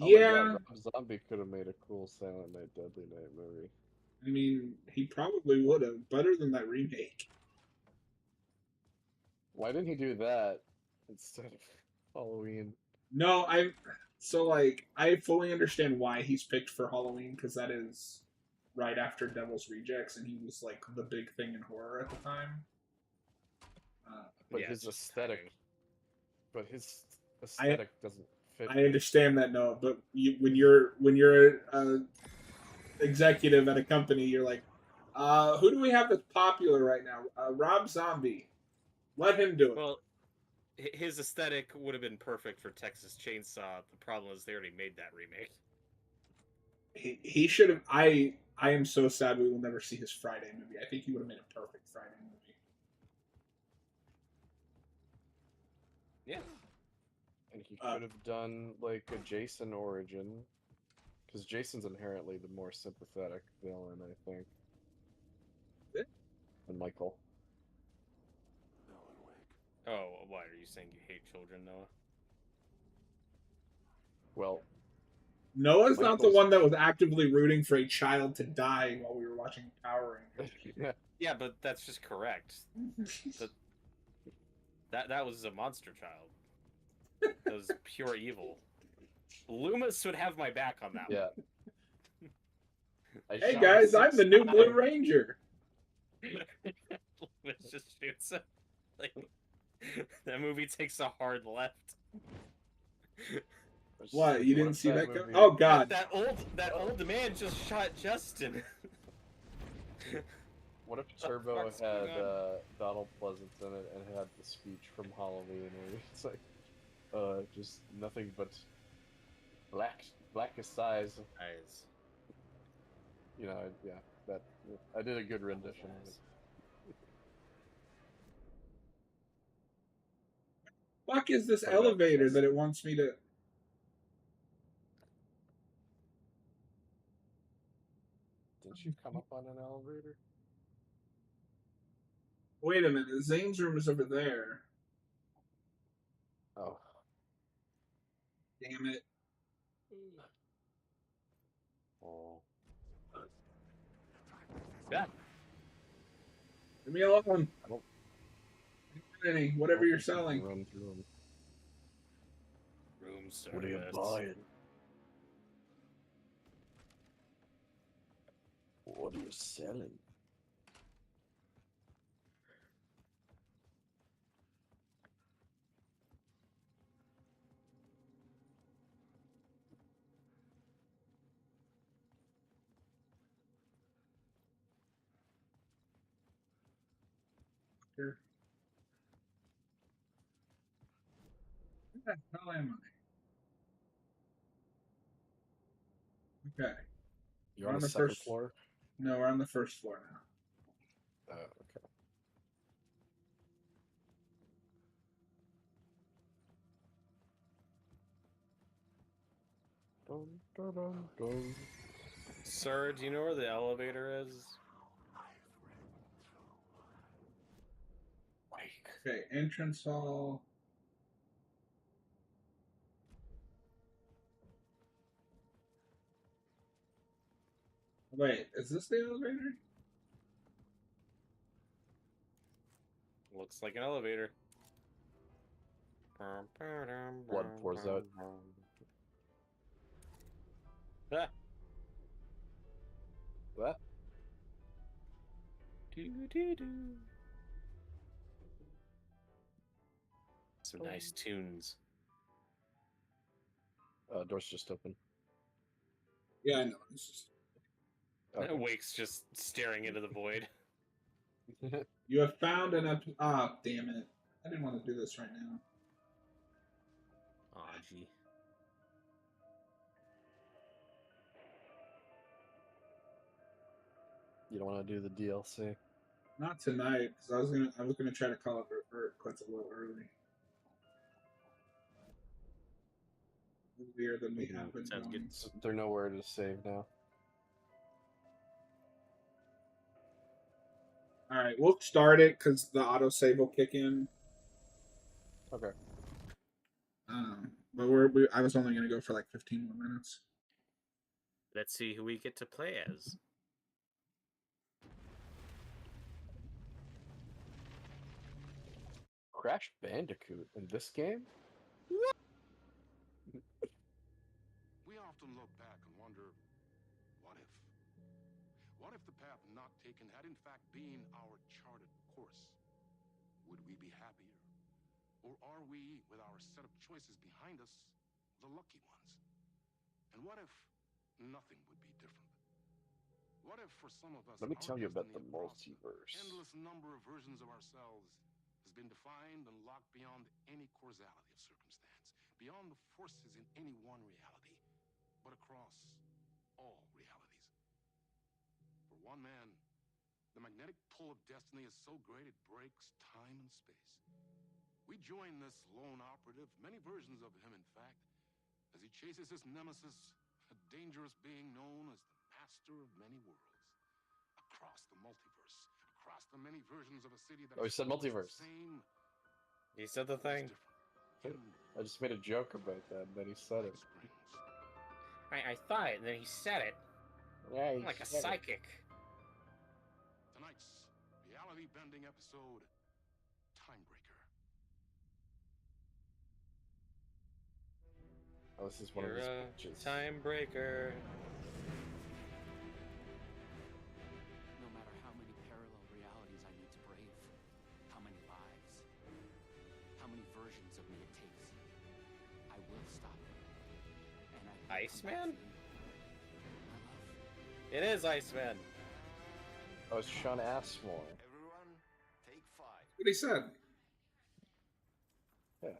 Oh my Yeah, God, Rob Zombie could have made a cool Silent Night, Deadly Night movie. I mean, he probably would have. Better than that remake. Why didn't he do that instead of Halloween? No, I fully understand why he's picked for Halloween because that is right after Devil's Rejects, and he was like the big thing in horror at the time. But Yeah, his it's just aesthetic, timing. but his aesthetic doesn't fit. I understand that, no, but when you're executive at a company, you're like, who do we have that's popular right now? Rob Zombie. Let him do it. Well, his aesthetic would have been perfect for Texas Chainsaw. The problem is they already made that remake. He should have. I am so sad we will never see his Friday movie. I think he would have made a perfect Friday movie. Yeah. And he could have done like a Jason origin, because Jason's inherently the more sympathetic villain, I think, than Michael. Oh, why are you saying you hate children, Noah? Well, Noah's not the Michael's- one that was actively rooting for a child to die while we were watching Power Rangers. Yeah, but that's just correct. That was a monster child. That was pure evil. Loomis would have my back on that yeah. I Hey shot guys, him I'm the 6 new Blue times. Ranger. one. Loomis just shoots him. Like, that movie takes a hard left. It's What? like, You what didn't if see that? movie- Oh God! That old man just shot Justin. What if What the Turbo fuck's had going on? Donald Pleasance in it and had the speech from Halloween where it's like, just nothing but blackest eyes. Eyes. You know, yeah, that I did a good rendition of it. Fuck is this What about elevator this? that it wants me to? Didn't you come up on an elevator? Wait a minute. Zane's room is over there. Oh, Damn it! oh. Yeah. Leave me alone. I don't- Any, whatever you're selling. Run through 'em. Room service. What are you buying? What are you selling? Here. Where the hell am I? Okay. You're On on the the second first- floor? No, we're on the first floor now. Oh, okay. Dun, dun, dun, dun. Sir, do you know where the elevator is? Okay, entrance hall. Wait, is this the elevator? Looks like an elevator. Blood pours out. Ah. What? Some nice tunes. Door's just open. Yeah, I know. It's just, Okay. Wake's just staring into the void. you have found an damn it. I didn't want to do this right now. Aw, gee. You don't want to do the DLC. Not tonight, because I was gonna try to call it quits a little early. Earlier than we have been Sounds going. good. So they're nowhere to save now. All right, we'll start it because the autosave will kick in. Okay. But I was only gonna go for like 15 more minutes. Let's see who we get to play as. Crash Bandicoot in this game? We often look back and wonder, what if? path not taken had in fact been our charted course, would we be happier? Or are we, with our set of choices behind us, the lucky ones? And what if nothing would be different? What if for some of us, Let me our tell you about the destiny across an multiverse. endless number of versions of ourselves has been defined and locked beyond any causality of circumstance, beyond the forces in any one reality, but across all realities. For one man, the magnetic pull of destiny is so great it breaks time and space. We join this lone operative, many versions of him in fact, as he chases his nemesis, a dangerous being known as the master of many worlds. Across the multiverse, across the many versions of a city that Oh, he said multiverse. Same, He said the thing. I just made a joke about that, and then he said it. I thought it, and then he said it. Yeah, I'm like a psychic. Tonight's reality-bending episode, Timebreaker. Oh, this is one You're of his a pitches. time breaker. No matter how many parallel realities I need to brave, how many lives, how many versions of me it takes, I will stop it. And I will come back Iceman? for you. My love. It is Iceman. Oh, it's Sean Ashmore. Everyone, take 5. What he said. Yeah.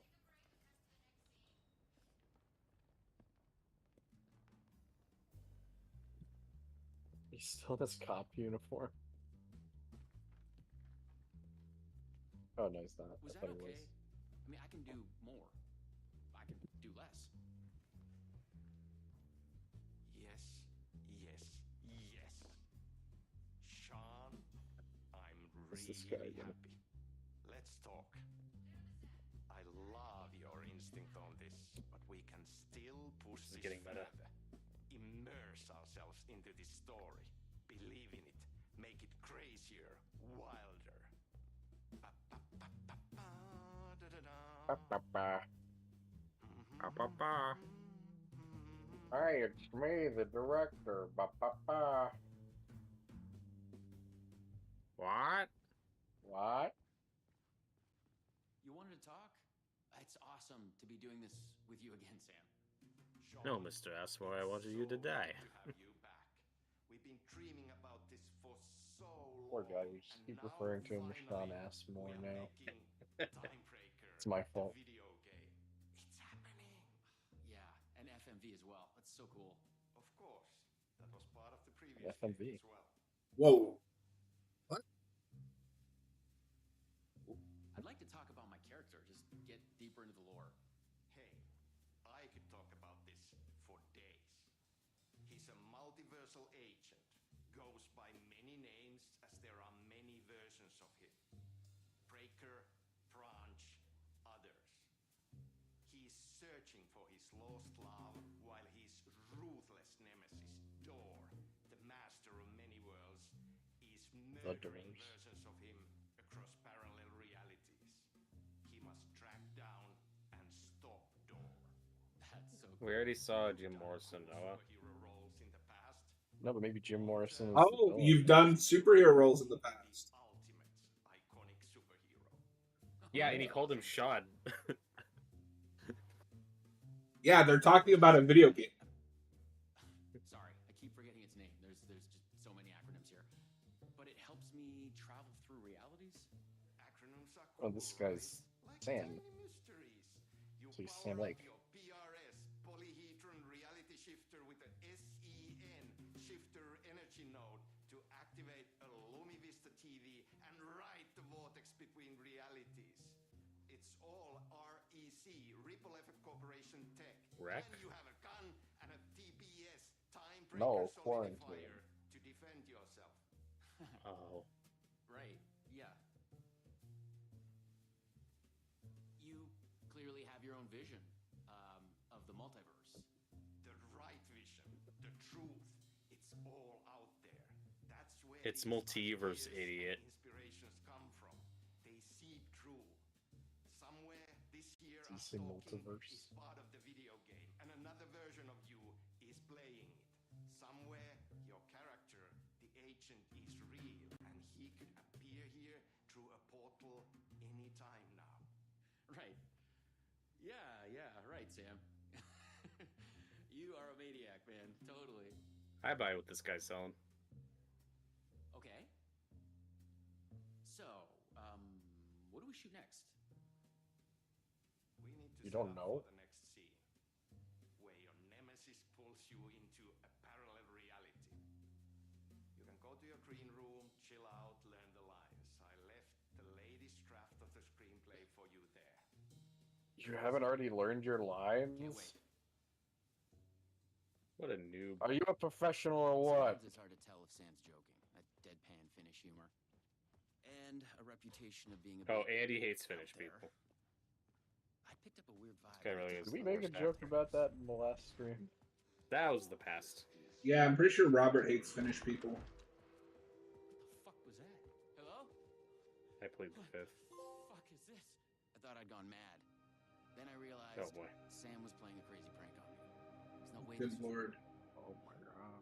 He still has cop uniform. Oh no, he's not. Was I that thought he okay? was. I mean, I can do more. I can do less. Yes, yes, yes. Sean, I'm What's really this guy happy. doing? Let's talk. I love your instinct on this, but we can still push This is this getting better. further. Immerse ourselves into this story. Believe in it. Make it crazier, wilder. Ba, ba, ba. Hey, it's me, the director. Ba, ba, ba. What? What? You wanted to talk? It's awesome to be doing this with you again, Sam. No, Mr. Ashmore, I wanted you to die. have you back. We've been dreaming about this for so long. Poor guy, we just and keep now referring to him as Sean finally Ashmore we are now. making Timebreaker, It's my fault. the video game. It's happening. Yeah, and FMV as well. That's so cool. Of course. That was part of the previous FMV. game as well. Whoa. I'd like to talk about my character, just get deeper into the lore. Hey, I could talk about this for days. He's a multiversal agent, goes by many names as there are many versions of him. Breaker, Branch, others. He's searching for his lost love while his ruthless nemesis, Door, the master of many worlds, is murdering Doors. versions of him across parallel realities. He must track down and stop Door. That's so cool. We already saw Jim Morrison, Noah. Superhero roles in the past. No, but maybe Jim Morrison is Oh, the you've villain. done superhero roles in the past. The ultimate iconic superhero. Yeah, and he called him Sean. Yeah, they're talking about a video game. Sorry, I keep forgetting its name. There's just so many acronyms here. But it helps me travel through realities. Acronyms are Oh, this cool, guy's right? Like Sam. tiny mysteries. You So he's power Sam up Lake. your PRS, polyhedron reality shifter with a SEN shifter energy node to activate a LumiVista TV and ride the vortex between realities. It's all REC, Ripple Effect Corporation tech. Wreck? And you have a gun and a TPS, Timebreaker No, solidifier, quarantine. to defend yourself. Oh. Right, yeah. You clearly have your own vision of the multiverse. The right vision, the truth, it's all out there. That's where It's these multiverse, ideas and idiot. Inspirations come from. They seep through. Somewhere this year, Did you us say talking multiverse? is part of the video game, and another version of you is playing it. Somewhere, your character, the agent is real, and he could appear here through a portal anytime now. Right. Yeah, right, Sam. You are a maniac, man. Totally. I buy what this guy's selling. Okay. So, what do we shoot next? We need to You set don't up know? for the next scene, where your nemesis pulls you into a parallel reality. You can go to your green room, chill out, learn the lines. I left the latest draft of the screenplay for you there. You haven't already learned your lines? Can't wait. What a noob. Are you a professional or what? Sometimes it's hard to tell if Sam's joking. That deadpan Finnish humor. And a reputation of being a Oh, bit Andy hates out Finnish there. people. I picked up a weird vibe. guy really is Did we the make a worst joke actor. about that in the last stream? That was the past. Yeah, I'm pretty sure Robert hates Finnish people. What the fuck was that? Hello? I plead the fifth. Fuck is this? I thought I'd gone mad. Then I realized Oh boy. Sam was playing a crazy prank on me. There's no way Good this was lord. Oh my god.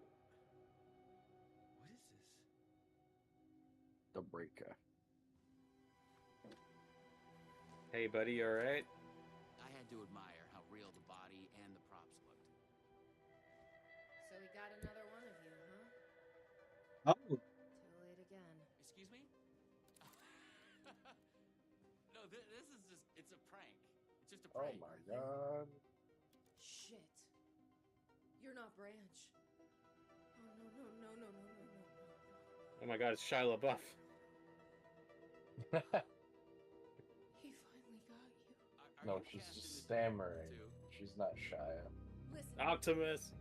What is this? The breaker. Hey, buddy, you alright? I had to admire how real the body and the props looked. So we got another one of you, huh? Oh, Too late again. Excuse me? No, this is just, it's a prank. It's just a Oh prank. my god. Shit. You're not Branch. Oh no. Oh my god, it's Shia LaBeouf. He finally got you. No, you she's cast in just this stammering. too? She's not Shia. Listen, Optimus.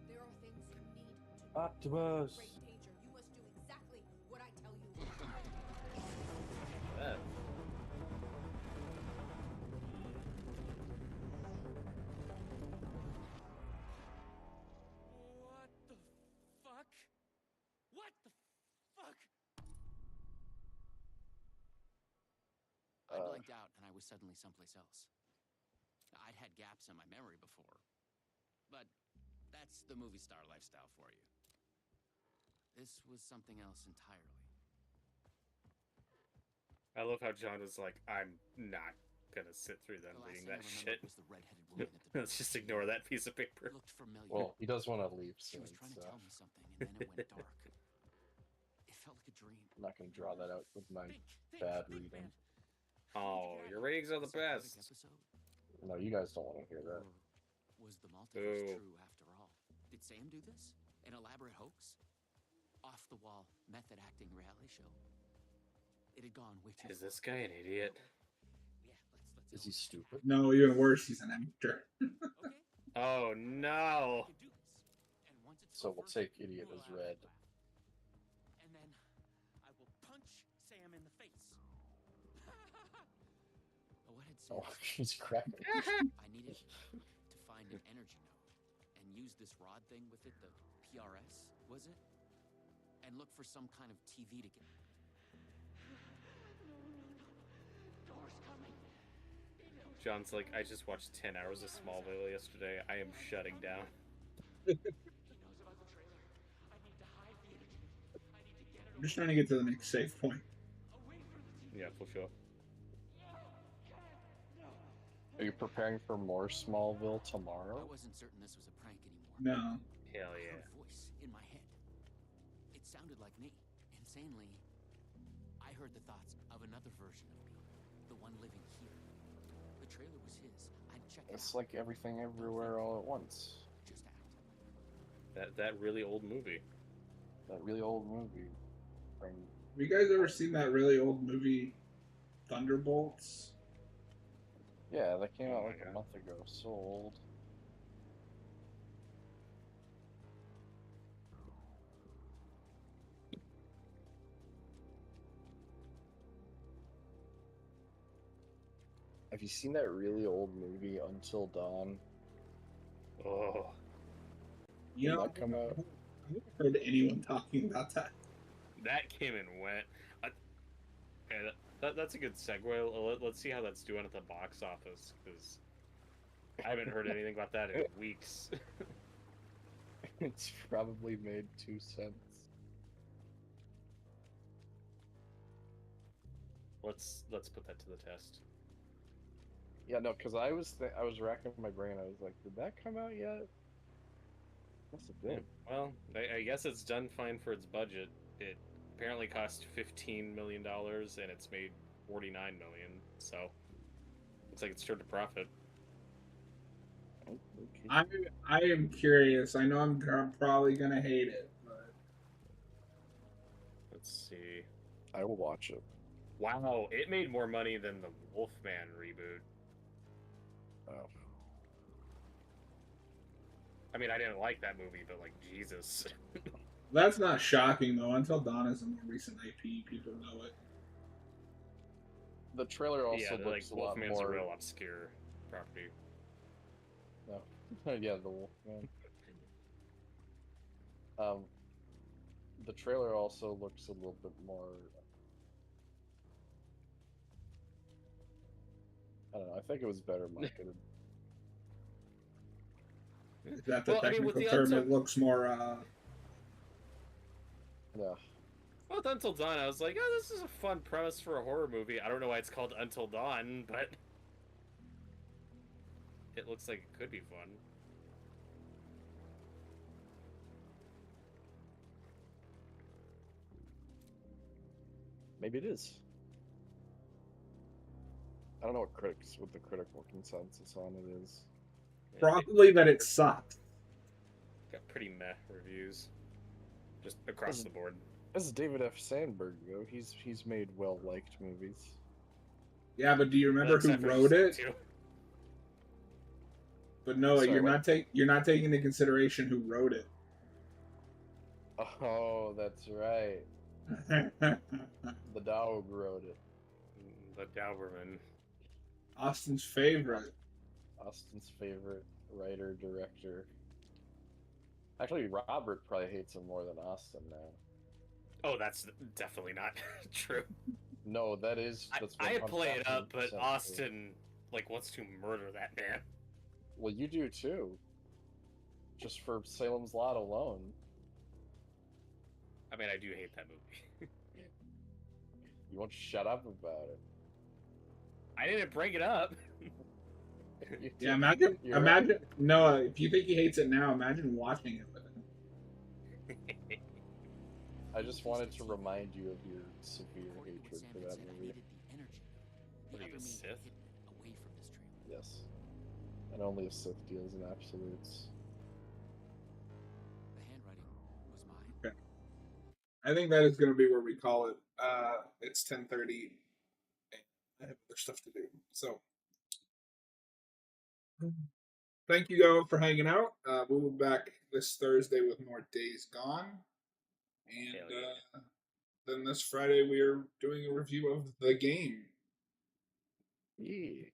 there are things you need to do. Optimus. Great danger. You must do exactly what I tell you. That. What the fuck? What the fuck? I blanked out and I was suddenly someplace else. I'd had gaps in my memory before. But that's the movie star lifestyle for you. This was something else entirely. I love how John was like, I'm not gonna sit through them The last reading thing I that remembered shit. was the redheaded woman at the Let's just ignore that piece of paper. It looked familiar. Well, he does want to leave She soon, was trying to so tell me something, and then it went dark. It felt like a dream. I'm not going to draw that out with my Think, bad think, reading. man. How Oh, did you get your out of ratings are the a psychotic best. episode? No, you guys don't want to hear that. Or was the multiverse Boo. true after all? Did Sam do this? An elaborate hoax? Off the wall, method acting reality show. It had gone way too Is far. this guy an idiot? Yeah, let's Is he stupid? no, even worse, he's an actor. Okay. Oh no. I can do this. And once it's So we'll over, take idiot we'll as laugh red. and laugh. And then I will punch Sam in the face. What had Sam Oh, he's cracking. I needed to find an energy node and use this rod thing with it, the PRS, was it? And look for some kind of TV to get. Door's coming. John's like, I just watched 10 hours of Smallville yesterday. I am shutting down. He knows about the trailer. I need to hide the energy. I need to get it I'm just trying to get to the next safe point. away from the TV. Yeah, for sure. Are you preparing for more Smallville I tomorrow? wasn't certain this was a prank anymore. No. Hell I yeah. heard a voice in my head. It sounded like me. Insanely, I heard the thoughts of another version of me, the one living here. The trailer was his. I'd check it It's out. like everything everywhere all at once. Just act. That really old movie. That really old movie. From Have you guys ever seen that really old movie, Thunderbolts? yeah, that came Oh out my like God. a month ago. So old. Have you seen that really old movie Until Dawn? Oh. You Did know, that come out? I've never heard anyone talking about that. That came and went. Yeah, that's a good segue. Let's see how that's doing at the box office, because I haven't heard anything about that in weeks. It's probably made 2 cents. Let's put that to the test. Yeah, no, because I was racking my brain. I was like, did that come out yet? Yes, it did. Well, I guess it's done fine for its budget. It apparently cost $15 million and it's made $49 million. So looks like it's turned a profit. Oh, okay. I am curious. I know I'm probably gonna hate it, but Let's see. I will watch it. Wow, it made more money than the Wolfman reboot. Oh. I mean, I didn't like that movie, but like, Jesus. that's not shocking though. Until Dawn is a more recent IP, people know it. The trailer also yeah, like looks a lot Wolfman's more. a real obscure property. No. Yeah, the Wolfman. The trailer also looks a little bit more. I don't know. I think it was better marketed. Is that the Well, I mean, with technical the term? It looks more. Yeah. Well, with Until Dawn, I was like, oh, this is a fun premise for a horror movie. I don't know why it's called Until Dawn, but it looks like it could be fun. Maybe it is. I don't know what the critical consensus on it is. Probably that it sucked. Got pretty meh reviews, just across the board. This is David F. Sandberg, though. He's made well-liked movies. Yeah, but do you remember who Except for wrote it? Two. But no, Sorry, you're what? you're not taking into consideration who wrote it. Oh, that's right. The Dog wrote it. The Dauberman. Austin's favorite. Austin's favorite writer, director. Actually, Robert probably hates him more than Austin now. Oh, that's definitely not true. No, that's I play it up, 1,000% but true. Austin wants to murder that man. Well, you do too. Just for Salem's Lot alone. I mean, I do hate that movie. You won't shut up about it. I didn't bring it up. You Yeah, did. You're right. imagine. Noah, if you think he hates it now, imagine watching it with him. I just wanted to remind you of your severe According to what hatred for Sam that said, I movie. needed the energy, What the are you, a Evermeet Sith? hidden away from this trail. Yes. And only a Sith deals in absolutes. The handwriting was mine. I think that is going to be where we call it. It's 10:30. I have other stuff to do. So, thank you, all for hanging out. We'll be back this Thursday with more Days Gone. And Hell yeah. then this Friday, we are doing a review of The Game. Yeah.